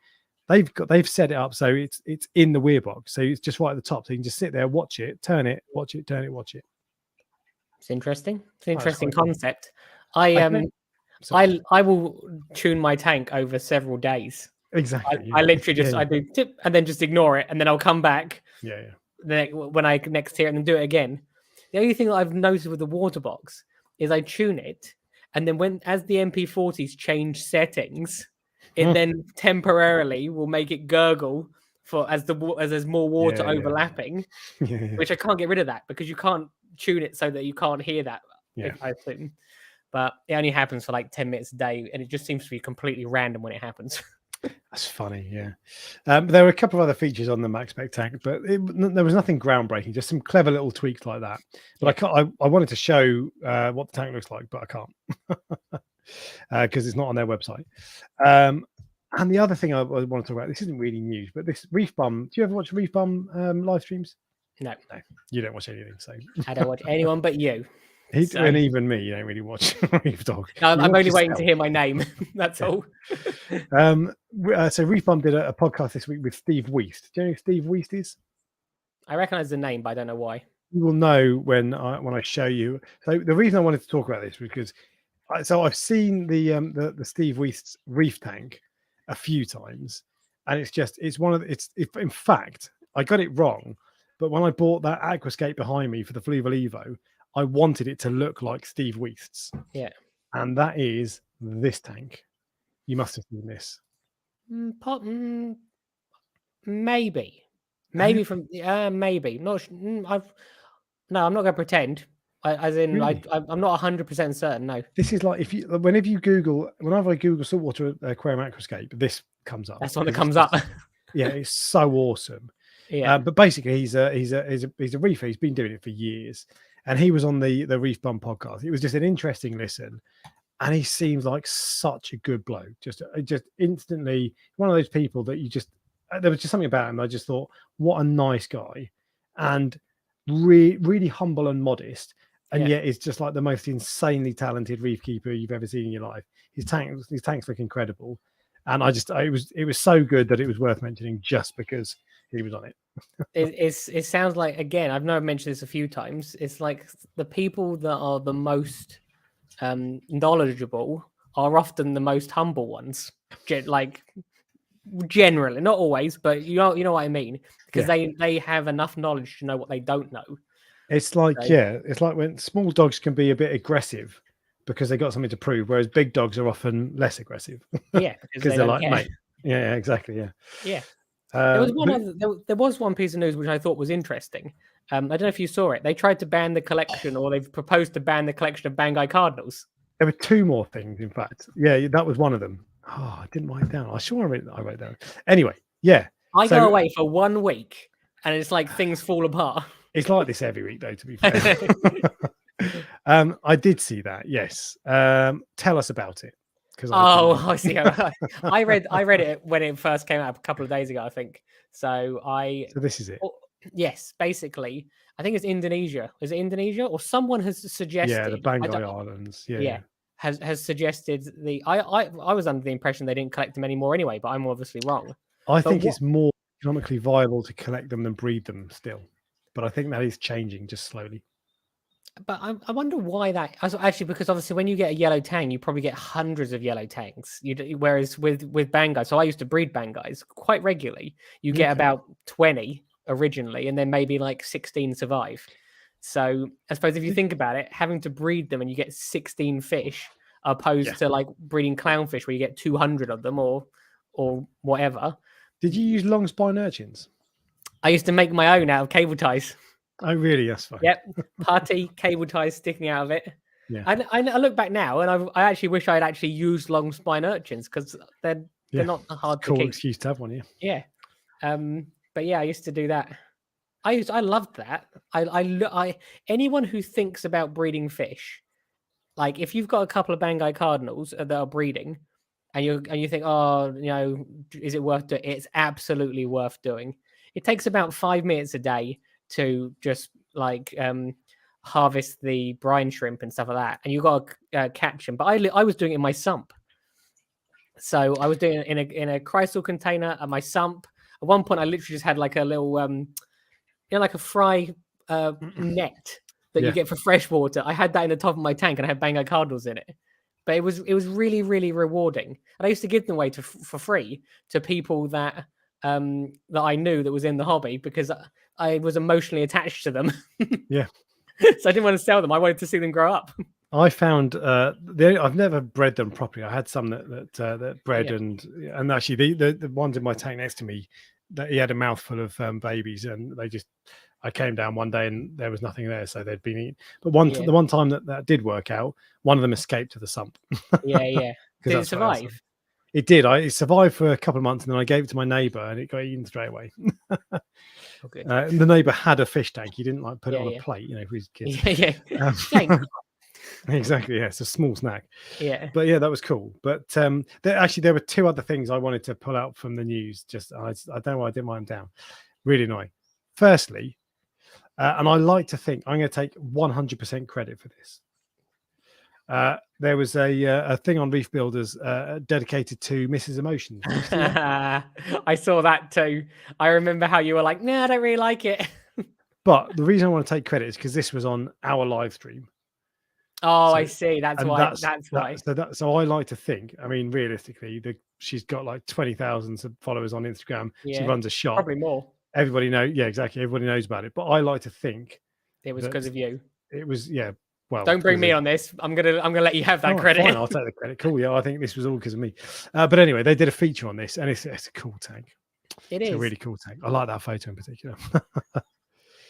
They've set it up so it's in the weir box, so it's just right at the top, so you can just sit there, watch it, turn it, watch it, turn it, watch it. It's interesting. It's an interesting concept. I will tune my tank over several days. Exactly. I literally just I do tip and then just ignore it, and then I'll come back. When I next hear it and then do it again. The only thing that I've noticed with the water box is I tune it, and then as the MP40s change settings, it then temporarily will make it gurgle as there's more water overlapping, which I can't get rid of that because you can't tune it so that you can't hear that. I assume, but it only happens for like 10 minutes a day, and it just seems to be completely random when it happens. That's funny, there were a couple of other features on the MaxSpect tank, but there was nothing groundbreaking, just some clever little tweaks like that. But I wanted to show what the tank looks like, but I can't because it's not on their website. And the other thing I want to talk about, this isn't really news, but this Reef Bum. Do you ever watch Reef Bum live streams? No, you don't watch anything. So I don't watch anyone but you. And even me, you don't really watch Reef Dork. No, I'm only waiting to hear my name. That's all. So Reef Bum did a podcast this week with Steve Wiest. Do you know who Steve Wiest is? I recognize the name, but I don't know why. You will know when I show you. So the reason I wanted to talk about this was because I've seen the Steve Wiest's reef tank a few times, and in fact I got it wrong, but when I bought that aquascape behind me for the Fluval Evo, I wanted it to look like Steve Wiest's. And that is this tank. You must have seen this. Maybe from maybe not. I'm not going to pretend. I'm not 100% certain. No, this is like whenever I Google saltwater aquarium aquascape, this comes up. That's one that comes up. It's so awesome. But basically, he's a reefer. He's been doing it for years, and he was on the Reef Bum podcast. It was just an interesting listen, and he seems like such a good bloke. Just instantly one of those people that there was just something about him. I just thought, what a nice guy, and really humble and modest. And yet it's just like the most insanely talented reef keeper you've ever seen in your life. His tanks look incredible. And it was so good that it was worth mentioning just because he was on it. It sounds like, again, I've never mentioned this a few times. It's like the people that are the most knowledgeable are often the most humble ones. Like generally, not always, but you know what I mean? Because they have enough knowledge to know what they don't know. It's like, it's like when small dogs can be a bit aggressive because they got something to prove, whereas big dogs are often less aggressive. Because they're like, mate. Yeah, exactly. Yeah. There was one piece of news which I thought was interesting. I don't know if you saw it. They tried to ban the collection, or they've proposed to ban the collection of Banggai cardinals. There were two more things, in fact. Yeah, that was one of them. Oh, I didn't write it down. I'm sure I wrote it down. Anyway, I go away for 1 week, and it's like things fall apart. It's like this every week, though, to be fair. I did see that, yes. Tell us about it. I see. I read it when it first came out a couple of days ago, I think. So this is it. Yes, basically. I think it's Indonesia. Is it Indonesia? Or someone has suggested... Yeah, the Banggai Islands. Yeah. Has suggested I was under the impression they didn't collect them anymore anyway, but I'm obviously wrong. I think it's more economically viable to collect them than breed them still. But I think that is changing just slowly. But I wonder why that. Actually, because obviously when you get a yellow tang, you probably get hundreds of yellow tangs. Whereas with bangais, so I used to breed bangais quite regularly. You get about 20 originally, and then maybe like 16 survive. So I suppose if you think about it, having to breed them and you get 16 fish, opposed to like breeding clownfish where you get 200 of them or whatever. Did you use long spine urchins? I used to make my own out of cable ties. Oh, really? That's fine. Yep, putty, cable ties sticking out of it. Yeah. I look back now, and I actually wish I'd actually used long spine urchins because they're not hard to keep. Cool excuse to have one, yeah. But yeah, I used to do that. I loved that. I anyone who thinks about breeding fish, like if you've got a couple of Bangai cardinals that are breeding, and you think, oh, is it worth doing? It's absolutely worth doing. It takes about 5 minutes a day to just like harvest the brine shrimp and stuff like that, and you got to catch them. But I was doing it in my sump, so I was doing it in a crystal container at my sump. At one point, I literally just had like a little, like a fry net that you get for freshwater. I had that in the top of my tank, and I had Bangai cardinals in it. But it was really, really rewarding, and I used to give them away for free to people that I knew that was in the hobby because I was emotionally attached to them. Yeah. So I didn't want to sell them. I wanted to see them grow up. I found I've never bred them properly. I had some that bred, and actually the ones in my tank next to me, that he had a mouthful of babies, and I came down one day and there was nothing there, so they'd been eaten. But the one time that did work out, one of them escaped to the sump. Yeah. Did it survive? It did. It survived for a couple of months, and then I gave it to my neighbour, and it got eaten straight away. Okay. The neighbour had a fish tank. He didn't like put it on a plate, for his kids. Yeah. Exactly. Yeah, it's a small snack. Yeah. But yeah, that was cool. But there were two other things I wanted to pull out from the news. Just I don't know why I didn't write them down. Really annoying. Firstly, and I like to think I'm going to take 100% credit for this. There was a thing on Reef Builders dedicated to Mrs. Emotions. I saw that too. I remember how you were like, "No, I don't really like it." But the reason I want to take credit is because this was on our live stream. Oh, I see. That's why. That's why. So I like to think. I mean, realistically, she's got like 20,000 followers on Instagram. Yeah, she runs a shop. Probably more. Everybody knows. Yeah, exactly. Everybody knows about it. But I like to think it was because of you. It was, yeah. Well, don't bring me on this. I'm gonna let you have that credit. Fine, I'll take the credit. Cool. Yeah, I think this was all because of me. But anyway, they did a feature on this, and it's a cool tank. It's a really cool tank. I like that photo in particular.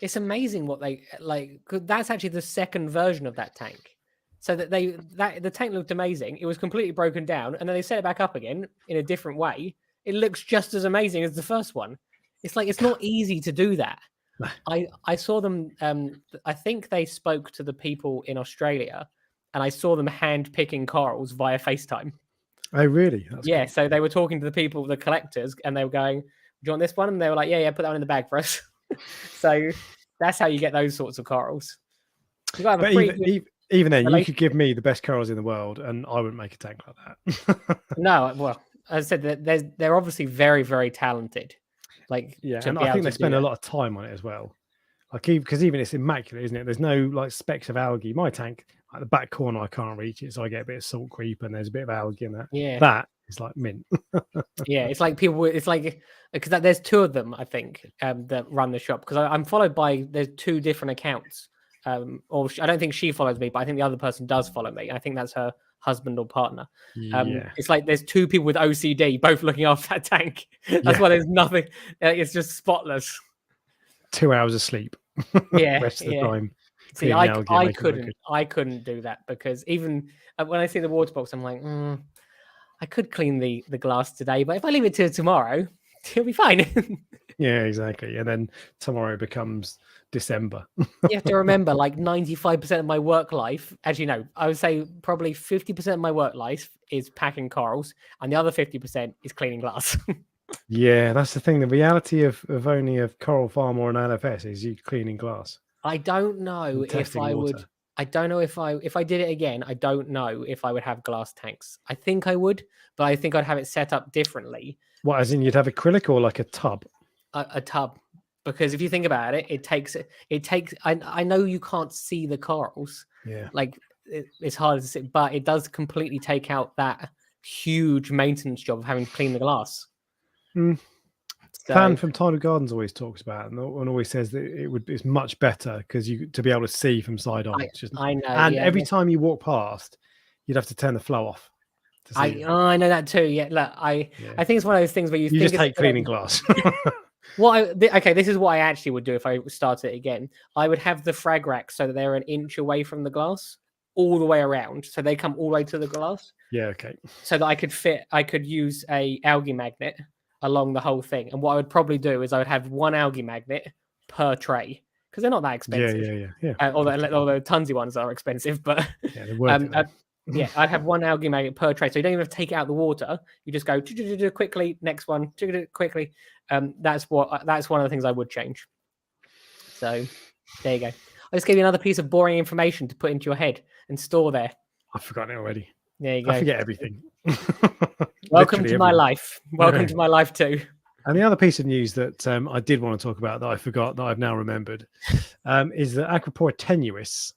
It's amazing what they like. That's actually the second version of that tank. So that the tank looked amazing. It was completely broken down, and then they set it back up again in a different way. It looks just as amazing as the first one. It's like it's not easy to do that. I saw them. I think they spoke to the people in Australia, and I saw them hand picking corals via FaceTime. Oh, really? That's cool. So they were talking to the people, the collectors, and they were going, "Do you want this one?" And they were like, "Yeah, put that one in the bag for us." So that's how you get those sorts of corals. You got to have a even then, you could give me the best corals in the world, and I wouldn't make a tank like that. No, well, as I said, they're obviously very, very talented. Like, and I think they spend a lot of time on it as well. Like, because even it's immaculate, isn't it? There's no like specks of algae. My tank, like the back corner, I can't reach it, so I get a bit of salt creep, and there's a bit of algae in that. Yeah, that is like mint. Yeah, it's like people. It's like because there's two of them, I think, that run the shop. Because I'm followed by there's two different accounts. Or I don't think she follows me, but I think the other person does follow me. I think that's her husband or partner. It's like there's two people with OCD both looking after that tank. That's why there's nothing. It's just spotless. 2 hours of sleep. Yeah, rest of the time. See, I couldn't do that because even when I see the water box, I'm like, I could clean the glass today, but if I leave it till tomorrow, it'll be fine. Yeah, exactly. And then tomorrow becomes December. You have to remember, like 95% of my work life, actually, no, I would say probably 50% of my work life is packing corals, and the other 50% is cleaning glass. Yeah, that's the thing. The reality of owning a coral farm or an LFS is you cleaning glass. I don't know if I would. I don't know if I did it again. I don't know if I would have glass tanks. I think I would, but I think I'd have it set up differently. What, as in you'd have acrylic or like a tub? a tub, because if you think about it, it takes. I know you can't see the corals. Yeah. Like it's hard to see, but it does completely take out that huge maintenance job of having to clean the glass. Fan from Tidal Gardens always talks about it and always says that it's much better because to be able to see from side on. I know, and every time you walk past, you'd have to turn the flow off. I know that too. Yeah, look, I think it's one of those things where you think just hate cleaning glass. Okay, this is what I actually would do if I started it again. I would have the frag racks so that they're an inch away from the glass, all the way around, so they come all the way to the glass. Yeah, okay. So that I could use a algae magnet along the whole thing. And what I would probably do is I would have one algae magnet per tray, because they're not that expensive. Yeah. Although tonsy ones are expensive, but yeah, they're worth it. Yeah, I'd have one algae magnet per tray, so you don't even have to take it out of the water. You just go quickly, next one, quickly. That's one of the things I would change. So there you go. I just gave you another piece of boring information to put into your head and store there. I've forgotten it already. There you go. I forget everything. Welcome to my life. Welcome to my life too. And the other piece of news that I did want to talk about that I forgot, that I've now remembered, is that Aquapora tenuis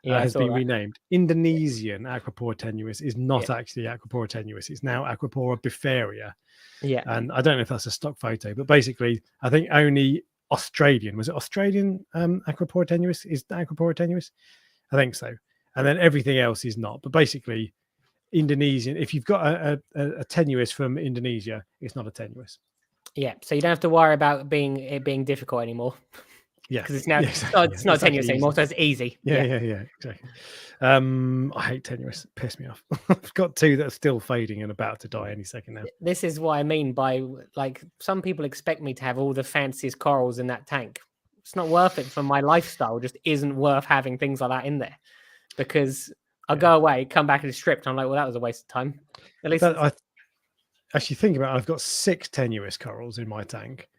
has been renamed. Indonesian Aquapora tenuis is not actually Aquapora tenuis. It's now Aquapora bifaria. Yeah. And I don't know if that's a stock photo, but basically, I think only Australian Aquapora tenuis is Aquapora tenuis? I think so. And then everything else is not. But basically, Indonesian, if you've got a tenuis from Indonesia, it's not a tenuis. Yeah, so you don't have to worry about it being difficult anymore. Yeah, because it's now it's not tenuous anymore, so it's easy. Yeah, exactly. I hate tenuous. It pissed me off. I've got two that are still fading and about to die any second now. This is what I mean by, like, some people expect me to have all the fanciest corals in that tank. It's not worth it for my lifestyle. Just isn't worth having things like that in there, because I'll go away, come back and it's stripped. I'm like, well, that was a waste of time. At least I actually think about it, I've got 6 tenuous corals in my tank.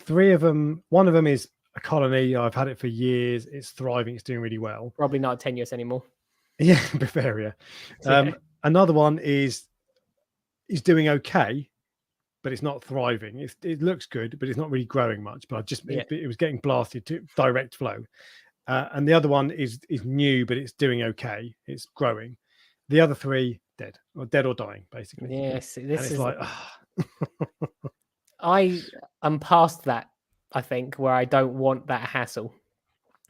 3 of them, one of them is a colony. I've had it for years. It's thriving. It's doing really well. Probably not tenuous anymore. Yeah, Bifaria. Another one is doing okay, but it's not thriving. It looks good, but it's not really growing much. But it was getting blasted to direct flow. And the other one is new, but it's doing okay. It's growing. The other 3 dead or dying, basically. Yes, this is like. I am past that. I think where I don't want that hassle.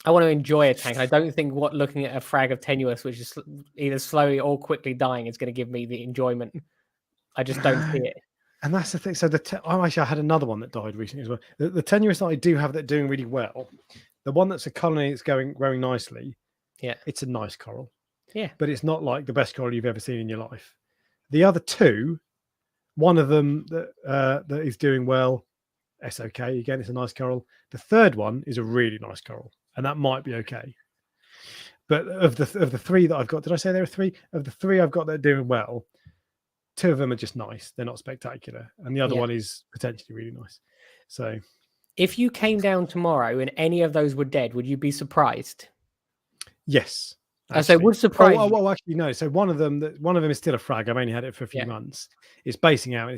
I want to enjoy a tank. I don't think looking at a frag of tenuous, which is either slowly or quickly dying, is going to give me the enjoyment. I just don't see it. And that's the thing. So I had another one that died recently as well. The tenuous that I do have that doing really well, the one that's a colony that's growing nicely. Yeah, it's a nice coral. Yeah, but it's not like the best coral you've ever seen in your life. The other 2, one of them that is doing well, it's okay. Again, it's a nice coral. The third one is a really nice coral, and that might be okay. But of the 3 that I've got, did I say there are 3? Of the 3 I've got that are doing well, 2 of them are just nice. They're not spectacular, and the other one is potentially really nice. So, if you came down tomorrow and any of those were dead, would you be surprised? Yes. So it would surprise. Well, actually, no. So one of them is still a frag. I've only had it for a few months. It's basing out.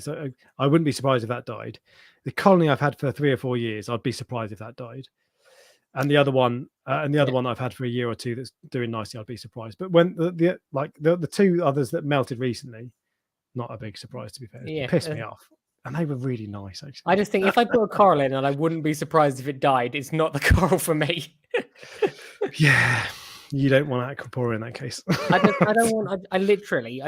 I wouldn't be surprised if that died. The colony I've had for 3 or 4 years, I'd be surprised if that died. And the other one, one I've had for a year or 2 that's doing nicely, I'd be surprised. But when the 2 others that melted recently, not a big surprise, to be fair. It pissed me off. And they were really nice, actually. I just think if I put a coral in and I wouldn't be surprised if it died, it's not the coral for me. Yeah. You don't want Aquapora in that case. I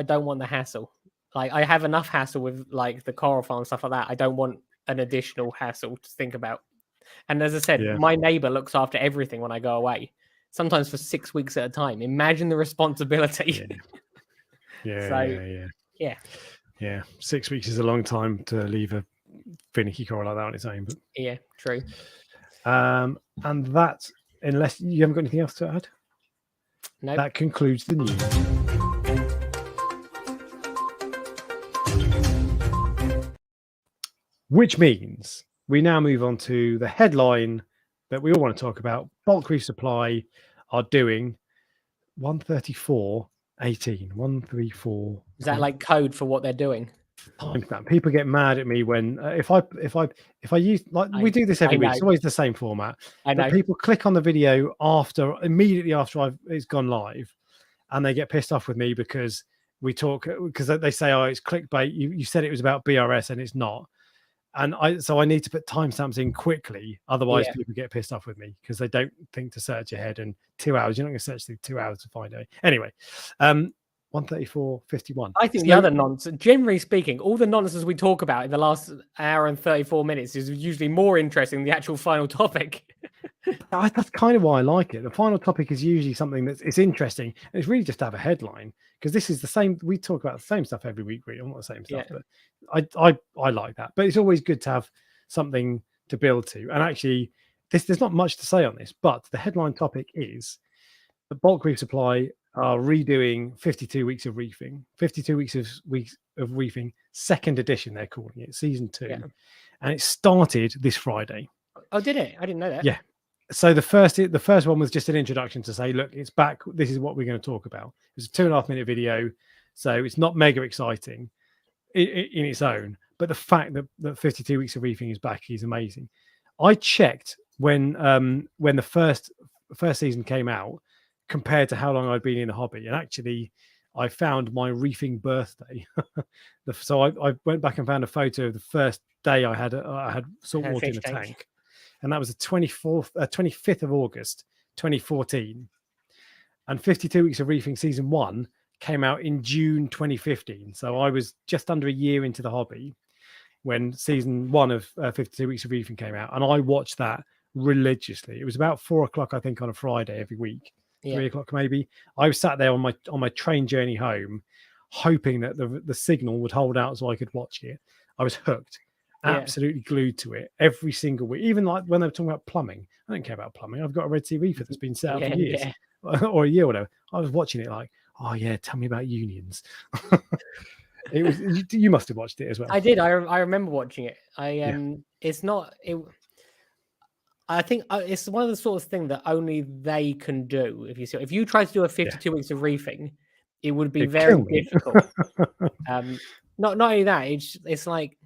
don't want the hassle. Like, I have enough hassle with like the coral farm and stuff like that. I don't want an additional hassle to think about. And as I said, my neighbor looks after everything when I go away, sometimes for 6 weeks at a time. Imagine the responsibility. Yeah. 6 weeks is a long time to leave a finicky coral like that on its own. But yeah, true. And that, unless you haven't got anything else to add. Nope. That concludes the news. Which means we now move on to the headline that we all want to talk about. Bulk Reef Supply are doing 134.18. 134. Is that like code for what they're doing? timestamp. People get mad at me when if I use, like, we do this every week. It's always the same format. I know. But people click on the video immediately after it's gone live, and they get pissed off with me because we talk, because they say, oh, it's clickbait. You said it was about BRS and it's not. And I need to put timestamps in quickly, otherwise people get pissed off with me because they don't think to search ahead. And 2 hours, you're not going to search through 2 hours to find it. Anyway, 134.51. I think the other nonsense, generally speaking, all the nonsense we talk about in the last hour and 34 minutes is usually more interesting than the actual final topic. That's kind of why I like it. The final topic is usually something it's interesting, and it's really just to have a headline, because this is the same. We talk about the same stuff every week, really. Not the same stuff, but I like that. But it's always good to have something to build to. And actually, there's not much to say on this, but the headline topic is the Bulk Reef Supply are redoing 52 weeks of reefing. 52 weeks of reefing, second edition, they're calling it, season 2, and it started this Friday. Oh, did it? I didn't know that. Yeah. So the first one was just an introduction to say, look, it's back. This is what we're going to talk about. It's a 2.5-minute video, so it's not mega exciting in its own. But the fact that 52 weeks of reefing is back is amazing. I checked when the first season came out compared to how long I'd been in the hobby, and actually I found my reefing birthday. So I went back and found a photo of the first day I had saltwater in a tank. And that was the 25th of August, 2014. And 52 Weeks of Reefing Season 1 came out in June 2015. So I was just under a year into the hobby when Season 1 of 52 Weeks of Reefing came out. And I watched that religiously. It was about 4 o'clock, I think, on a Friday every week, 3 o'clock maybe. I was sat there on my train journey home, hoping that the signal would hold out so I could watch it. I was hooked. Absolutely glued to it every single week. Even like when they were talking about plumbing, I don't care about plumbing. I've got a Red Sea reefer that's been set up for years, or a year or whatever. I was watching it like, oh yeah, tell me about unions. It was. You must have watched it as well. I did. I remember watching it. It's not. I think it's one of the sort of thing that only they can do. If you try to do a 52 weeks of reefing, it would be very difficult. Not only that, it's like,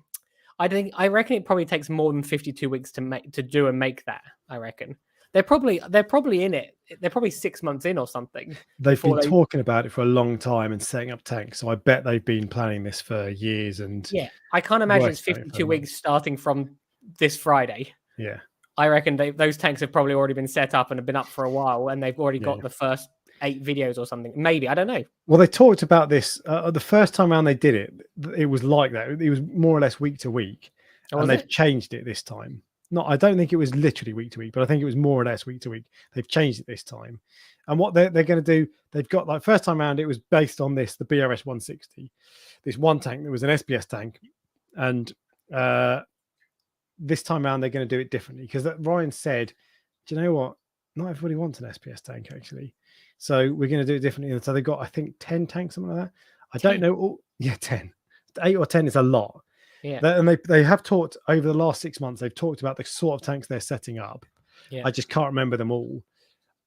I reckon it probably takes more than 52 weeks to do and make that. I reckon they're probably in it. They're probably 6 months in or something. They've been talking about it for a long time and setting up tanks. So I bet they've been planning this for years. And I can't imagine it's 52 weeks starting from this Friday. Yeah, I reckon those tanks have probably already been set up and have been up for a while, and they've already got the first 8 videos or something. Maybe, I don't know. Well, they talked about this the first time around they did it. It was like that. It was more or less week to week, and they've changed it this time. I don't think it was literally week to week, but I think it was more or less week to week. They've changed it this time, and what they're going to do, they've got, like, first time around it was based on the BRS 160, this one tank that was an SPS tank, and this time around they're going to do it differently, because Ryan said, do you know what? Not everybody wants an SPS tank actually. So we're going to do it differently. So they've got, I think, 10 tanks, something like that. I don't know. 10. 8 or 10 is a lot. Yeah. And they have talked over the last 6 months. They've talked about the sort of tanks they're setting up. Yeah. I just can't remember them all.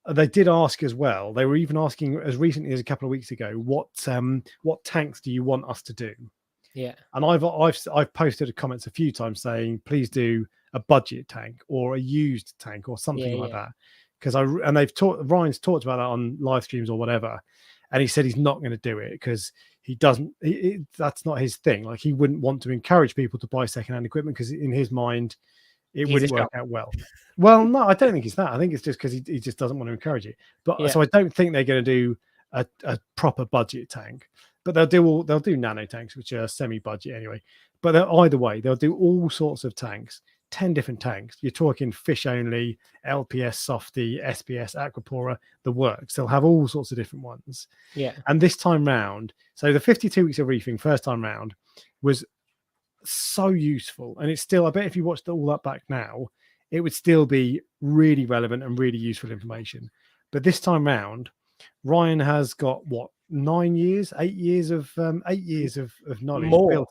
They did ask as well. They were even asking as recently as a couple of weeks ago, what tanks do you want us to do? Yeah. And I've posted comments a few times saying, please do a budget tank or a used tank or something like that. Because Ryan's talked about that on live streams or whatever, and he said he's not going to do it because he doesn't. That's not his thing. Like, he wouldn't want to encourage people to buy secondhand equipment because in his mind it wouldn't work out well. Well, no, I don't think it's that. I think it's just because he just doesn't want to encourage it. But so I don't think they're going to do a proper budget tank. But they'll do nano tanks, which are semi-budget anyway. But either way, they'll do all sorts of tanks. 10 different tanks. You're talking fish only, LPS, softy, SPS, aquapora, the works. They'll have all sorts of different ones. Yeah. And this time round, so the 52 weeks of reefing first time round was so useful. And it's still, I bet if you watched all that back now, it would still be really relevant and really useful information. But this time round, Ryan has got 8 years of knowledge.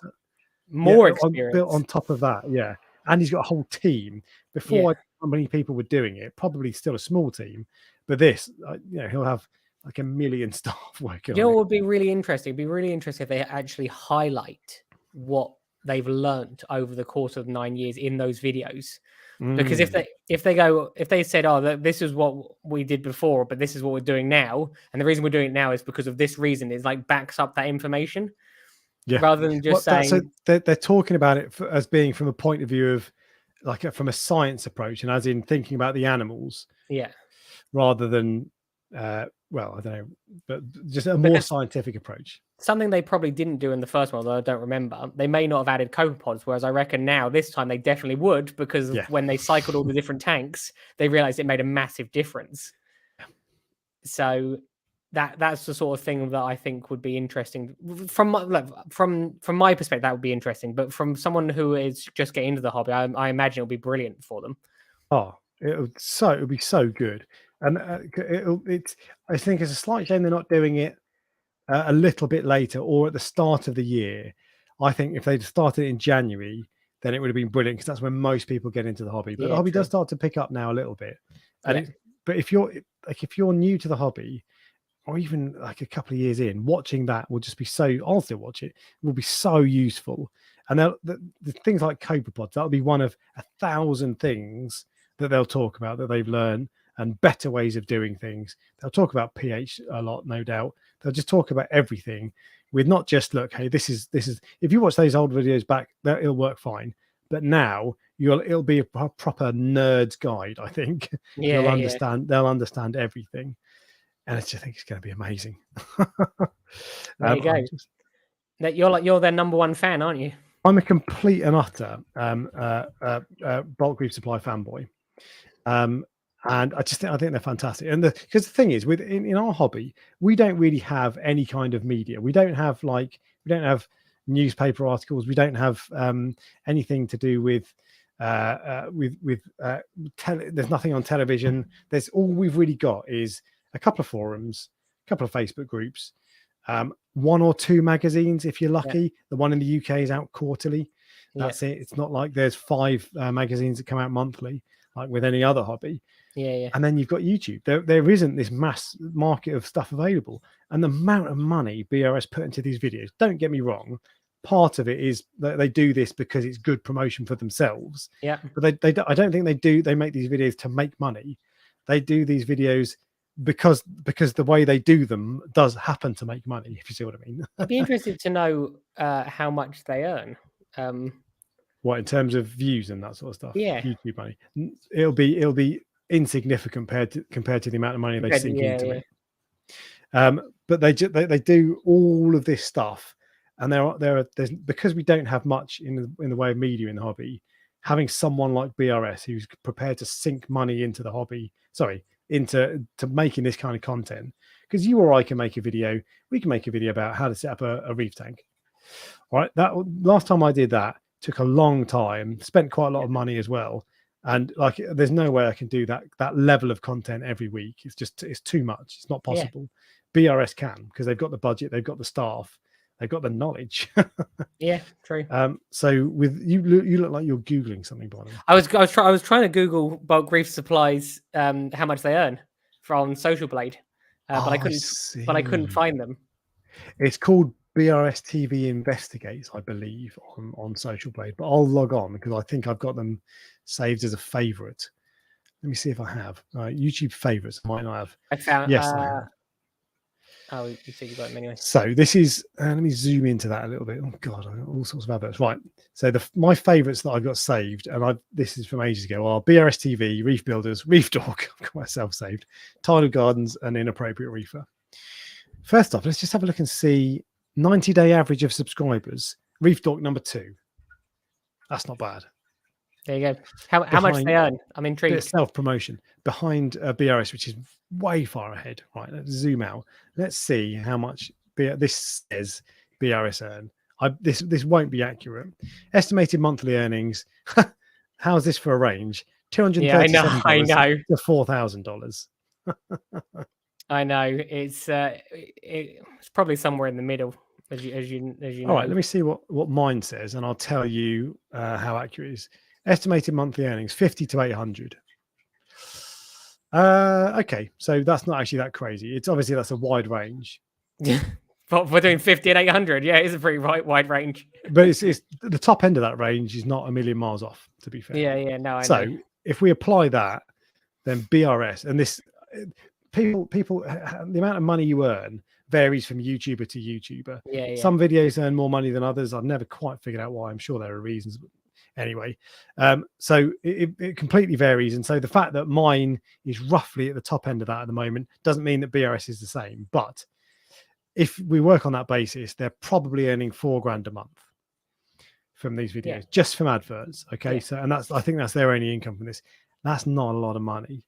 More experience. Built on top of that, yeah. And he's got a whole team. Before, how many people were doing it? Probably still a small team. But this, he'll have like 1 million staff working on it. What would be really interesting? It'd be really interesting if they actually highlight what they've learnt over the course of 9 years in those videos. Because if they said, oh, this is what we did before, but this is what we're doing now, and the reason we're doing it now is because of this reason, is like backs up that information. Yeah. Rather than just saying. So they're talking about it as being from a point of view of like from a science approach, and as in thinking about the animals. Yeah. Rather than, well, I don't know, but just a more scientific approach. Something they probably didn't do in the first one, although I don't remember. They may not have added copepods, whereas I reckon now, this time, they definitely would, because when they cycled all the different tanks, they realized it made a massive difference. So that's the sort of thing that I think would be interesting. From my perspective, that would be interesting. But from someone who is just getting into the hobby, I imagine it'll be brilliant for them. Oh, it'll be so good. And I think it's a slight shame they're not doing it a little bit later or at the start of the year. I think if they'd started in January, then it would have been brilliant, because that's when most people get into the hobby. But the hobby does start to pick up now a little bit. And but if you're new to the hobby, or even like a couple of years in, watching that will just be so. I'll still watch it. It will be so useful. And the things like copepods, that'll be one of 1,000 things that they'll talk about that they've learned, and better ways of doing things. They'll talk about pH a lot, no doubt. They'll just talk about everything with not just, look, hey, this is, if you watch those old videos back, it'll work fine. But now it'll be a proper nerd's guide, I think. Yeah, they'll understand everything. And I just think it's going to be amazing. There you go. You're their number one fan, aren't you? I'm a complete and utter bulk reef supply fanboy. And I think they're fantastic. And because the thing is, in our hobby, we don't really have any kind of media. We don't have newspaper articles. We don't have anything to do with there's nothing on television. There's all we've really got is a couple of forums, a couple of Facebook groups, 1 or 2 magazines if you're lucky. Yeah. The one in the UK is out quarterly. That's it. It's not like there's 5 magazines that come out monthly like with any other hobby. Yeah. And then you've got YouTube. There isn't this mass market of stuff available. And the amount of money BRS put into these videos, don't get me wrong, part of it is that they do this because it's good promotion for themselves. Yeah. But I don't think they make these videos to make money. They do these videos because the way they do them does happen to make money, if you see what I mean. I'd be interested to know how much they earn. What, in terms of views and that sort of stuff? Yeah. YouTube money. It'll be insignificant compared to the amount of money they sink into it. But they do all of this stuff, and there's because we don't have much in the way of media in the hobby. Having someone like BRS who's prepared to sink money into the hobby, into making this kind of content, because you or I can make a video. We can make a video about how to set up a reef tank. All right, that last time I did that took a long time, spent quite a lot of money as well. And like, there's no way I can do that level of content every week. It's too much. It's not possible. Yeah. BRS can, because they've got the budget, they've got the staff, they've got the knowledge. Yeah, true. So with you look like you're Googling something, Bonnie. I was trying to Google bulk reef supplies, how much they earn from Social Blade, but I couldn't find them. It's called BRS TV Investigates, I believe, on Social Blade, but I'll log on because I think I've got them saved as a favorite. Let me see if I have YouTube favorites. I might not have. I found. Yes, I have. Oh, you said you got them anyway. So this is. Let me zoom into that a little bit. Oh God, I got all sorts of adverts. Right. So my favorites that I've got saved, and this is from ages ago, are BRS TV, Reef Builders, Reef Dork. I've got myself saved. Tidal Gardens, and Inappropriate Reefer. First off, let's just have a look and see 90-day average of subscribers. Reef Dork number 2. That's not bad. There you go. How much they earn? I'm intrigued. Self-promotion behind BRS, which is way far ahead. Right, let's zoom out. Let's see how much this says BRS earn. This won't be accurate. Estimated monthly earnings. How's this for a range? $237 I know. to $4,000. I know. It's probably somewhere in the middle, as you know. All right, let me see what mine says, and I'll tell you how accurate it is. Estimated monthly earnings 50 to 800. Okay, so that's not actually that crazy. It's obviously that's a wide range. But we're doing 50 and 800. Yeah, it's a pretty wide range. But it's the top end of that range is not a million miles off, to be fair. Yeah. No, I know. So if we apply that, then BRS and this people, the amount of money you earn varies from YouTuber to YouTuber. Yeah. Some videos earn more money than others. I've never quite figured out why. I'm sure there are reasons. But anyway, so it completely varies. And so the fact that mine is roughly at the top end of that at the moment doesn't mean that BRS is the same. But if we work on that basis, they're probably earning $4,000 a month from these videos, just from adverts. Okay. So, and I think that's their only income from this. That's not a lot of money,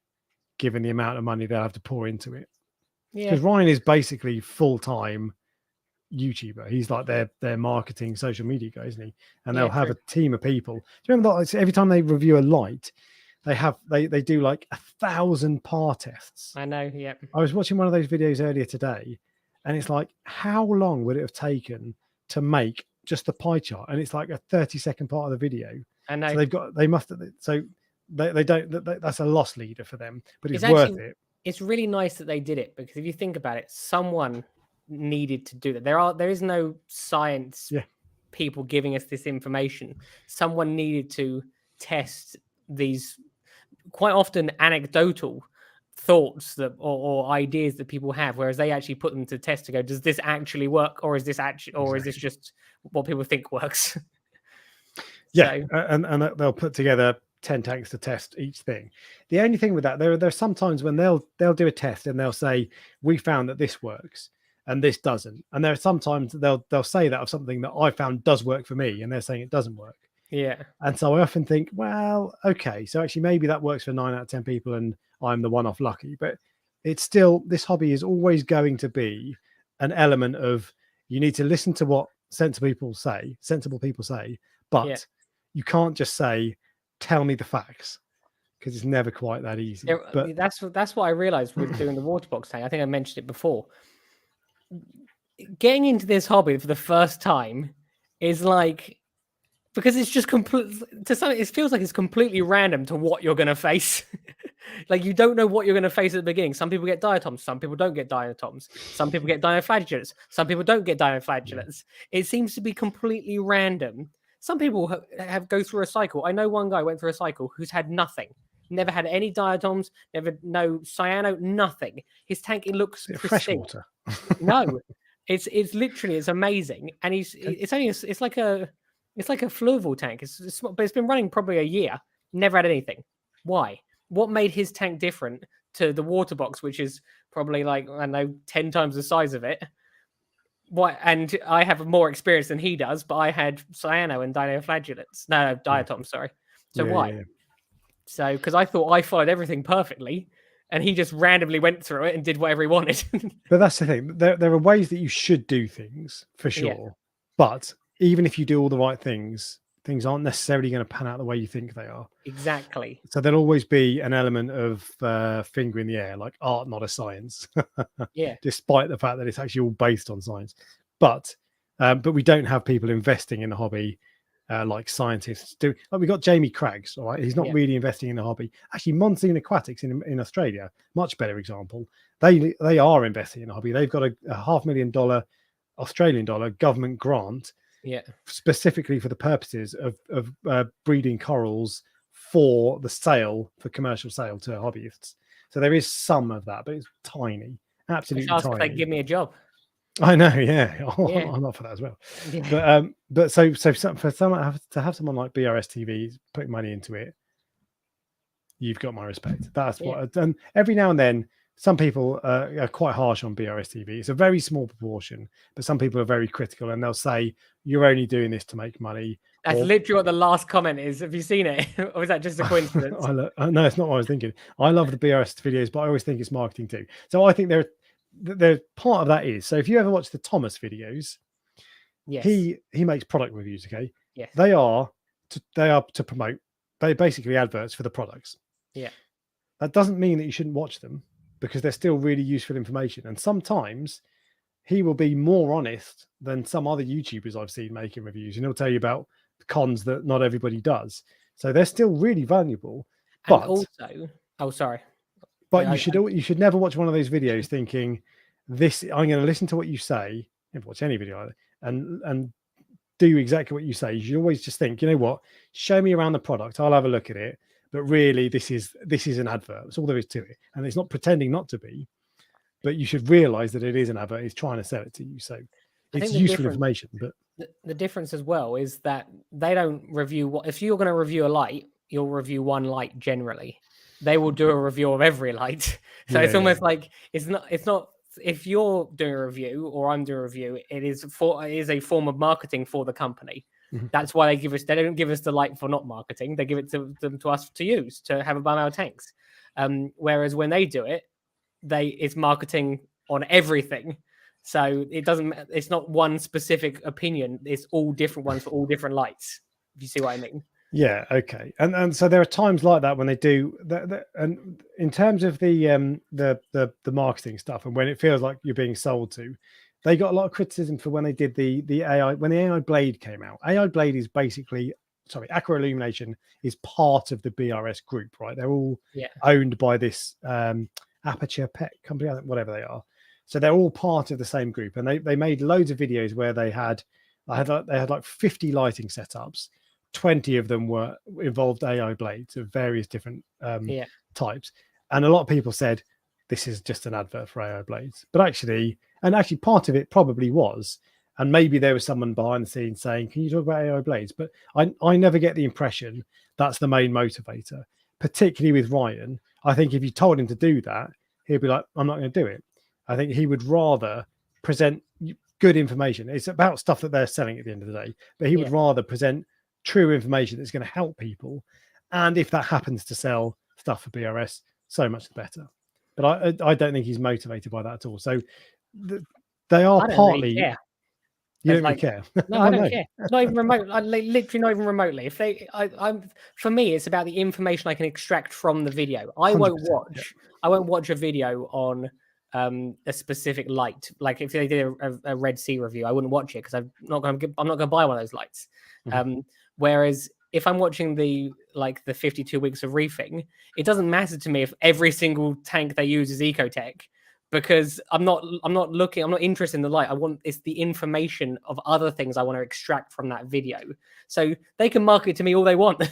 given the amount of money they'll have to pour into it. Because Ryan is basically full-time YouTuber. He's like their marketing social media guy, isn't he? And they'll have a team of people. Do you remember that every time they review a light, they do like 1,000 par tests? I know. Yeah. I was watching one of those videos earlier today, and it's like, how long would it have taken to make just the pie chart? And it's like a 30-second part of the video. I know. So they don't. That's a loss leader for them, but it's worth it. It's really nice that they did it, because if you think about it, someone needed to do that. There is no science people giving us this information. Someone needed to test these quite often anecdotal thoughts that or ideas that people have, whereas they actually put them to test to go, does this actually work, or is this just what people think works? And they'll put together 10 tanks to test each thing. The only thing with that, there's sometimes when they'll do a test and they'll say, we found that this works and this doesn't. And there are sometimes they'll say that of something that I found does work for me, and they're saying it doesn't work. Yeah. And so I often think, well, okay, so actually maybe that works for 9 out of 10 people and I'm the one off lucky. But it's still, this hobby is always going to be an element of, you need to listen to what sensible people say, but you can't just say, tell me the facts, because it's never quite that easy. But that's what I realized with doing the water box tank. I think I mentioned it before. Getting into this hobby for the first time is like, because it's just it feels like it's completely random to what you're going to face. Like, you don't know what you're going to face at the beginning. Some people get diatoms, some people don't get diatoms, some people get dinoflagellates, some people don't get dinoflagellates. It seems to be completely random. Some people have go through a cycle. I know one guy went through a cycle who's had nothing, never had any diatoms, no cyano, nothing. His tank, it looks pristine. Fresh water. No, it's literally, it's amazing, and it's like a fluval tank. But it's been running probably a year, never had anything. Why? What made his tank different to the water box, which is probably like, I don't know, 10 times the size of it? What? And I have more experience than he does, but I had cyano and dinoflagellates. No, diatoms, sorry. So why? Yeah. So, because I thought I followed everything perfectly, and he just randomly went through it and did whatever he wanted. But that's the thing. There are ways that you should do things, for sure. Yeah. But even if you do all the right things aren't necessarily going to pan out the way you think they are. Exactly. So there'll always be an element of finger in the air, like art, not a science. Yeah. Despite the fact that it's actually all based on science. But we don't have people investing in the hobby like scientists do. Like, we got Jamie Craggs, all right? He's not really investing in the hobby. Actually, Monsoon Aquatics in Australia, much better example. They are investing in the hobby. They've got a $500,000 Australian dollar government grant, specifically for the purposes of breeding corals for commercial sale to hobbyists. So there is some of that, but it's tiny, absolutely tiny. If they give me a job. I know, I'm up for that as well. Yeah. But so for someone to have someone like BRS TV putting money into it, you've got my respect. That's what. And every now and then, some people are quite harsh on BRS TV. It's a very small proportion, but some people are very critical, and they'll say, you're only doing this to make money. That's literally what the last comment is. Have you seen it? Or is that just a coincidence? No, it's not what I was thinking. I love the BRS videos, but I always think it's marketing too. So I think they're part of that is. So if you ever watch the Thomas videos, he makes product reviews, okay? Yes. They are to promote. They're basically adverts for the products. Yeah. That doesn't mean that you shouldn't watch them, because they're still really useful information. And sometimes he will be more honest than some other YouTubers I've seen making reviews, and he'll tell you about the cons that not everybody does. So they're still really valuable. But also, But you should never watch one of those videos thinking, I'm going to listen to what you say never watch any video either, and do exactly what you say. You should always just think, you know what, show me around the product, I'll have a look at it, but really this is an advert. That's all there is to it, and it's not pretending not to be, but you should realize that it is an advert. It's trying to sell it to you, so it's useful information. But the difference as well is that they don't review what, if you're going to review a light, you'll review one light generally. They will do a review of every light. So it's almost like it's not if you're doing a review or I'm doing a review, it is a form of marketing for the company. That's why they don't give us the light for not marketing. They give it to us to use, to have above our tanks. Whereas when they do it, it's marketing on everything. So it's not one specific opinion. It's all different ones for all different lights. If you see what I mean. Yeah. Okay. And so there are times like that when they do that. And in terms of the marketing stuff, and when it feels like you're being sold to, they got a lot of criticism for when they did the AI, when the AI Blade came out. AI Blade is basically, Aqua Illumination is part of the BRS group, right? They're all owned by this Aperture Pet company, I think, whatever they are. So they're all part of the same group, and they made loads of videos where they had like 50 lighting setups. 20 of them involved AI blades of various different types, and a lot of people said this is just an advert for AI blades. But actually part of it probably was, and maybe there was someone behind the scenes saying, "Can you talk about AI blades?" But I never get the impression that's the main motivator, particularly with Ryan. I think if you told him to do that, he'd be like, "I'm not going to do it." I think he would rather present good information. It's about stuff that they're selling at the end of the day, but he would rather present true information that's going to help people. And if that happens to sell stuff for BRS, so much the better. But I don't think he's motivated by that at all. So they are partly. Really you don't really care. No, I don't care. Not even remote. Literally not even remotely. If for me, it's about the information I can extract from the video. I won't watch a video on a specific light. Like if they did a Red Sea review, I wouldn't watch it because I'm not going to buy one of those lights. Whereas if I'm watching the 52 weeks of reefing, it doesn't matter to me if every single tank they use is Ecotech, because I'm not interested in the light. It's the information of other things I want to extract from that video. So they can market to me all they want.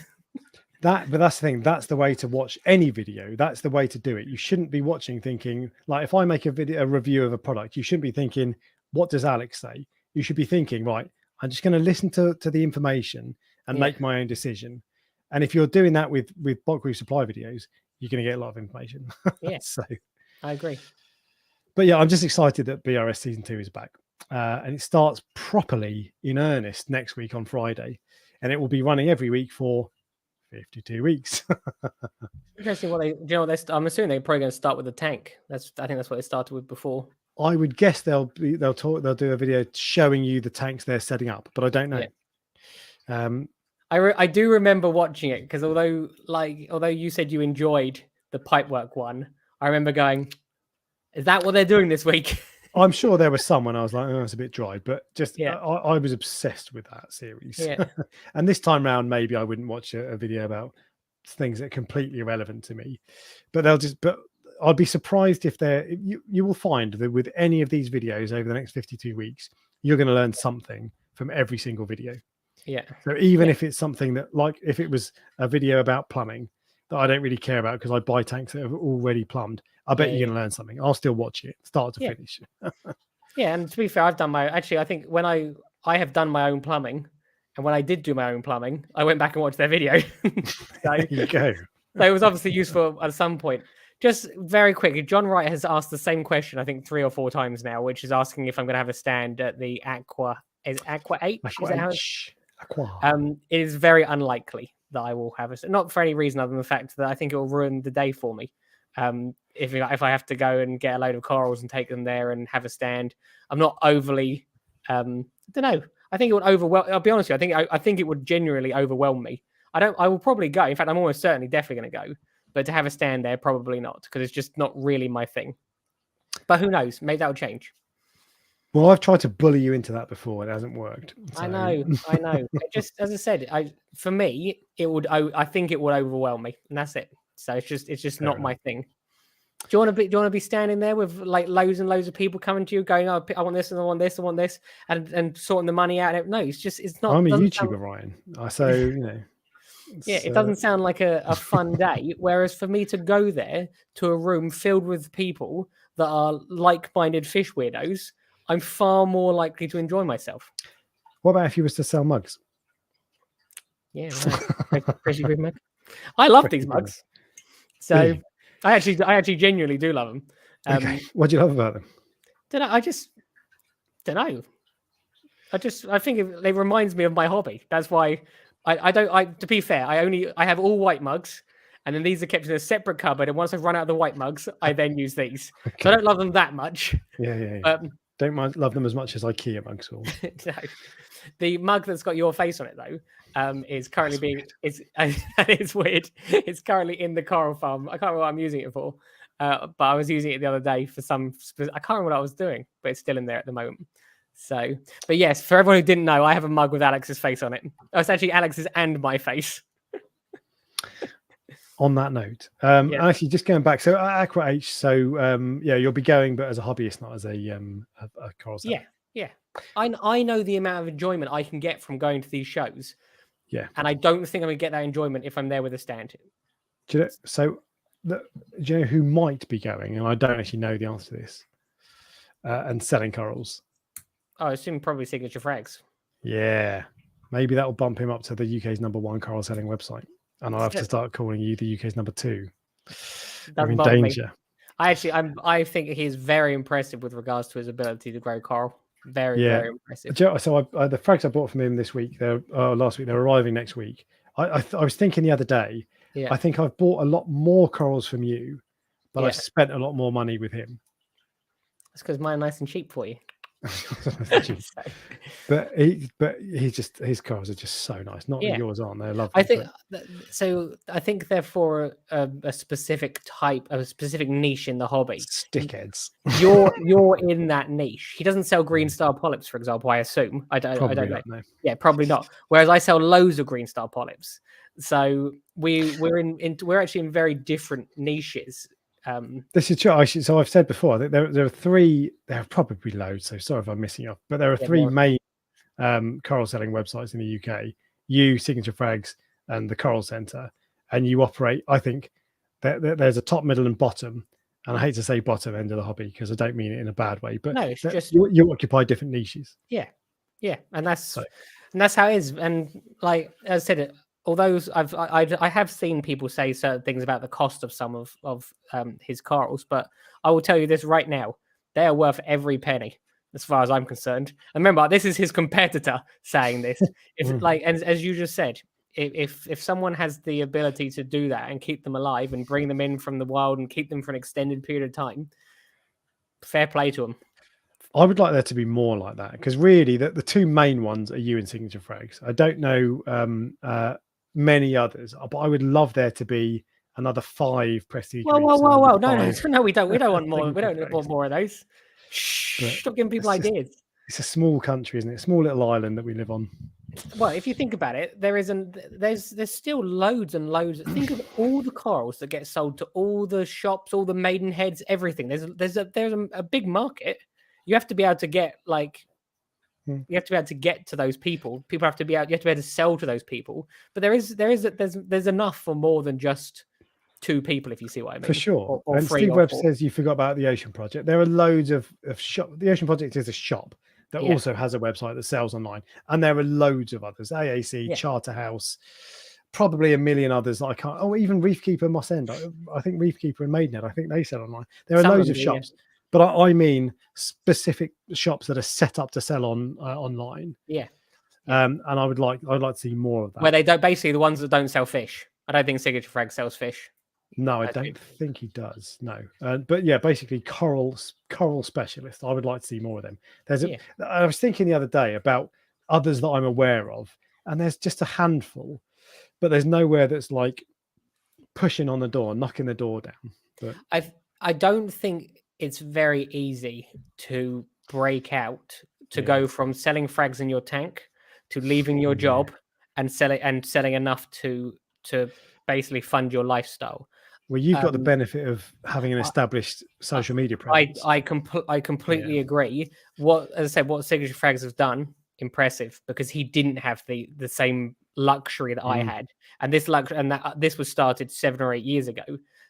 But that's the thing. That's the way to watch any video. That's the way to do it. You shouldn't be watching thinking, like, if I make a review of a product, you shouldn't be thinking, what does Alex say? You should be thinking, right, I'm just going to listen to the information and make my own decision. And if you're doing that with bulk reef supply videos, you're going to get a lot of information. So I agree. But yeah, I'm just excited that BRS season 2 is back, and it starts properly in earnest next week on Friday, and it will be running every week for 52 weeks. Interesting. I'm assuming they're probably going to start with the tank. I think that's what they started with before. I would guess they'll do a video showing you the tanks they're setting up, but I don't know. I do remember watching it because although you said you enjoyed the pipework one, I remember going, "Is that what they're doing this week?" I'm sure there was someone I was like, "Oh, it's a bit dry," but just I was obsessed with that series. And this time round, maybe I wouldn't watch a video about things that are completely irrelevant to me. But I'd be surprised if you will find that with any of these videos over the next 52 weeks, you're going to learn something from every single video. Yeah. So even if it's something that, like, if it was a video about plumbing that I don't really care about because I buy tanks that are already plumbed, I bet you're going to learn something. I'll still watch it, start to finish. And to be fair, I think when I have done my own plumbing, and when I did do my own plumbing, I went back and watched their video. There you go. So it was obviously useful at some point. Just very quick, John Wright has asked the same question, I think 3 or 4 times now, which is asking if I'm going to have a stand at the Aqua H. Aqua. It is very unlikely that I will have a, not for any reason other than the fact that I think it will ruin the day for me. If I have to go and get a load of corals and take them there and have a stand, I'm not overly. I don't know. I think it would overwhelm. I'll be honest with you. I think it would genuinely overwhelm me. I will probably go. In fact, I'm almost certainly definitely going to go. But to have a stand there, probably not, because it's just not really my thing. But who knows? Maybe that'll change. Well, I've tried to bully you into that before. It hasn't worked. So. I know. Just as I said, for me, I think it would overwhelm me, and that's it. So it's just not my thing. Do you want to be standing there with like loads and loads of people coming to you, going, "Oh, I want this and I want this, I want this," and sorting the money out? No, it's not. I'm a YouTuber, Ryan. So yeah, it doesn't sound like a fun day. Whereas for me to go there to a room filled with people that are like-minded fish weirdos, I'm far more likely to enjoy myself. What about if you was to sell mugs? Yeah, pretty good mug. I love these mugs. So really? I actually genuinely do love them. Okay. What do you love about them? I just don't know. I think it reminds me of my hobby. That's why to be fair, I have all white mugs, and then these are kept in a separate cupboard. And once I've run out of the white mugs, I then use these. Okay. So I don't love them that much. Yeah. Don't love them as much as IKEA mugs. Or... No. The mug that's got your face on it though is currently it's weird. It's currently in the coral farm. I can't remember what I'm using it for, but I was using it the other day for I can't remember what I was doing, but it's still in there at the moment. So, but yes, for everyone who didn't know, I have a mug with Alex's face on it. Oh, it's actually Alex's and my face. On that note, actually, just going back, so Aqua H, so you'll be going, but as a hobbyist, not as a coral seller. Yeah. I know the amount of enjoyment I can get from going to these shows. Yeah. And I don't think I'm going to get that enjoyment if I'm there with a stand. Do you know who might be going? And I don't actually know the answer to this. And selling corals. I assume probably Signature Frags. Yeah. Maybe that will bump him up to the UK's #1 coral selling website. And I'll have to start calling you the UK's #2. I'm in danger. I think he's very impressive with regards to his ability to grow coral. Very impressive. So the frags I bought from him this week, last week, they're arriving next week. I was thinking the other day, I think I've bought a lot more corals from you, but I've spent a lot more money with him. That's because mine are nice and cheap for you. But his corals are just so nice. Not that yours aren't. They're lovely. I think they're for a specific type, a specific niche in the hobby. Stickheads. You're in that niche. He doesn't sell green star polyps, for example. I assume. I don't know. No. Yeah, probably not. Whereas I sell loads of green star polyps. So we're actually in very different niches. This is true. So I've said before that there are three. There are probably loads. So sorry if I'm missing off, but there are three main coral selling websites in the UK. You, Signature Frags, and the Coral Centre, and you operate. I think there's a top, middle, and bottom. And I hate to say bottom end of the hobby because I don't mean it in a bad way. But no, it's just you occupy different niches. Yeah, and that's how it is. And like as I said, although I have seen people say certain things about the cost of some of his corals, but I will tell you this right now: they are worth every penny, as far as I'm concerned. And remember, this is his competitor saying this. And as you just said, if someone has the ability to do that and keep them alive and bring them in from the wild and keep them for an extended period of time, fair play to them. I would like there to be more like that because really, the two main ones are you and Signature Frags. I don't know. Many others, but I would love there to be another 5 prestige. Whoa! No, we don't. We don't want more. We don't want more of those. Stop giving people ideas. It's a small country, isn't it? A small little island that we live on. Well, if you think about it, there's still loads and loads. Think of all the corals that get sold to all the shops, all the maidenheads, everything. There's a big market. You have to be able to get you have to be able to get to those people. You have to be able to sell to those people. But there's enough for more than just 2 people, if you see what I mean. For sure. Or and 3 Steve or Webb 4. says you forgot about the Ocean Project. There are loads of shop. The Ocean Project is a shop that also has a website that sells online, and there are loads of others. AAC, Charterhouse, probably a million others that I can't. Oh, even Reefkeeper Moss End. I think Reefkeeper and Maidenhead. I think they sell online. There are loads of shops. Yeah. But I mean specific shops that are set up to sell online. Yeah. And I'd like to see more of that. Where they don't, basically the ones that don't sell fish. I don't think Signature Frag sells fish. No, I don't think he does. No. But yeah, basically coral specialist. I would like to see more of them. I was thinking the other day about others that I'm aware of, and there's just a handful, but there's nowhere that's like pushing on the door, knocking the door down. But I don't think it's very easy to break out to go from selling frags in your tank to leaving your job and selling enough to basically fund your lifestyle. Well, you've got the benefit of having an established social media presence. I completely agree. As I said, what Signature Frags have done, impressive, because he didn't have the same luxury that I had, and this was started 7 or 8 years ago.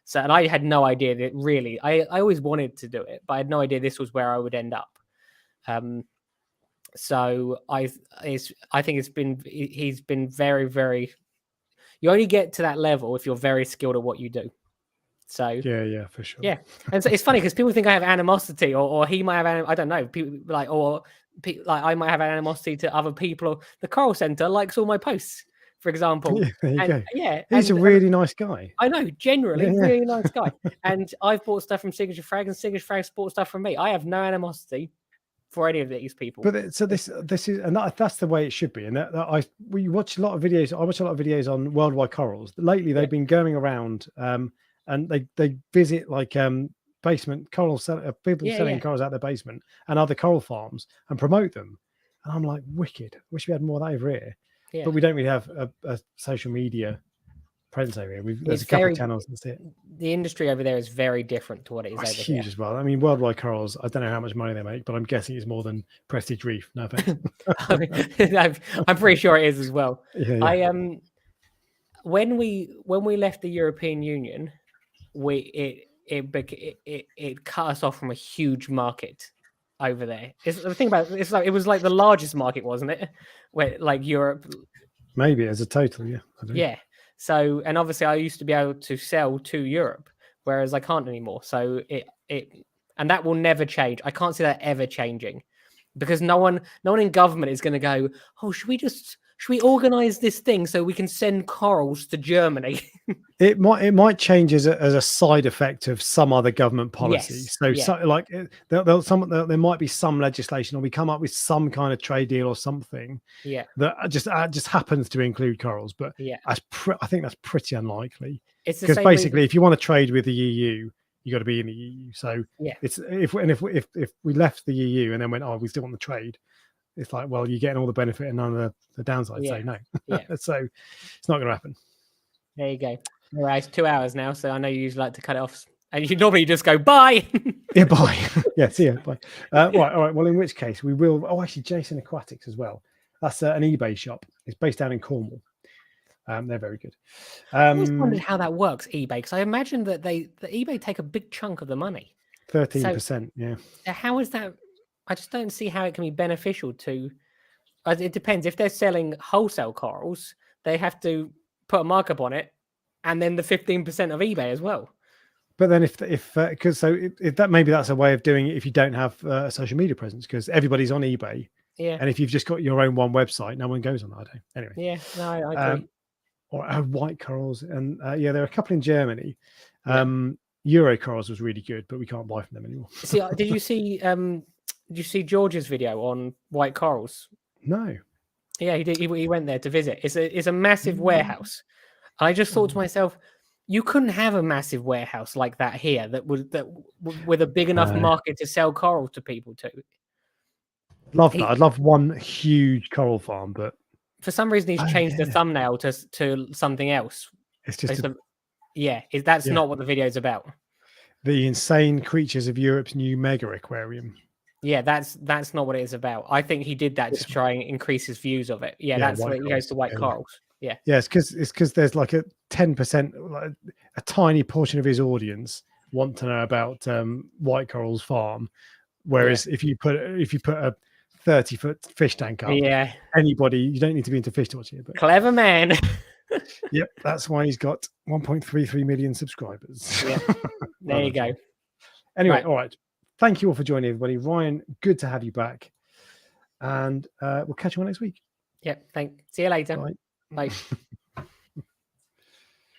So, and I had no idea that really. I always wanted to do it, but I had no idea this was where I would end up. So I think he's been very, very. You only get to that level if you're very skilled at what you do. So yeah, for sure. Yeah, and so it's funny because people think I have animosity, or he might have. I don't know. People like I might have animosity to other people. The Coral Centre likes all my posts, for example. Yeah, there you go. Yeah, he's a really nice guy. I know, generally, really nice guy. And I've bought stuff from Signature Frags, and Signature Frags bought stuff from me. I have no animosity for any of these people. But so this is, and that's the way it should be. And we watch a lot of videos. I watch a lot of videos on worldwide corals. Lately, they've been going around, and they visit like basement coral people selling corals out their basement and other coral farms and promote them. And I'm like, wicked. Wish we had more of that over here. Yeah. But we don't really have a social media presence over here. There's a couple of channels. That's it. The industry over there is very different to what it is over here. It's huge as well. I mean, worldwide corals, I don't know how much money they make, but I'm guessing it's more than Prestige Reef. No offense. I'm pretty sure it is as well. Yeah. When we left the European Union, it cut us off from a huge market over there. The thing about it's like it was like the largest market, wasn't it? Where like Europe, maybe as a total, yeah. Yeah. So, and obviously, I used to be able to sell to Europe, whereas I can't anymore. So and that will never change. I can't see that ever changing, because no one in government is going to go, oh, should we organize this thing so we can send corals to Germany? It might change as a side effect of some other government policy. Yes, so like there might be some legislation, or we come up with some kind of trade deal or something. Yeah, that just happens to include corals. But I think that's pretty unlikely. It's because basically, if you want to trade with the EU, you got to be in the EU. So it's if we left the EU and then went, oh, we still want the trade. It's like, well, you're getting all the benefit and none of the downside. So no, so it's not going to happen. There you go. All right, it's 2 hours now, so I know you usually like to cut it off, and you normally just go bye. Yeah, bye. Yeah, see ya. Bye. Right, all right. Well, in which case we will. Oh, actually, Jason Aquatics as well. That's an eBay shop. It's based down in Cornwall. They're very good. I always wondered how that works, eBay, because I imagine that the eBay take a big chunk of the money. 13%. Yeah. How is that? I just don't see how it can be beneficial to. It depends. If they're selling wholesale corals, they have to put a markup on it, and then the 15% of eBay as well. But then if that maybe that's a way of doing it if you don't have a social media presence, because everybody's on eBay. Yeah. And if you've just got your own one website, no one goes on that. Anyway. Yeah. No, I agree. Or white corals, and there are a couple in Germany. Euro corals was really good, but we can't buy from them anymore. See, did you see George's video on white corals? No. Yeah, he did. He went there to visit. It's a massive warehouse. I just thought to myself, you couldn't have a massive warehouse like that here with a big enough market to sell coral to people to. Love that. I'd love one huge coral farm, but for some reason he's changed the thumbnail to something else. It's just that's not what the video is about. The insane creatures of Europe's new mega aquarium. Yeah, that's not what it is about. I think he did that to try and increase his views of it. Yeah, that's where he goes to white corals. Yeah. Yeah, it's because there's like a 10%, like a tiny portion of his audience want to know about white corals farm. Whereas if you put a 30-foot fish tank up, anybody, you don't need to be into fish to watch it. But clever man. Yep, that's why he's got 1.33 million subscribers. Yeah. There you go. Anyway, all right. Thank you all for joining, everybody. Ryan, good to have you back. And we'll catch you all next week. Yep. See you later. Bye. Bye.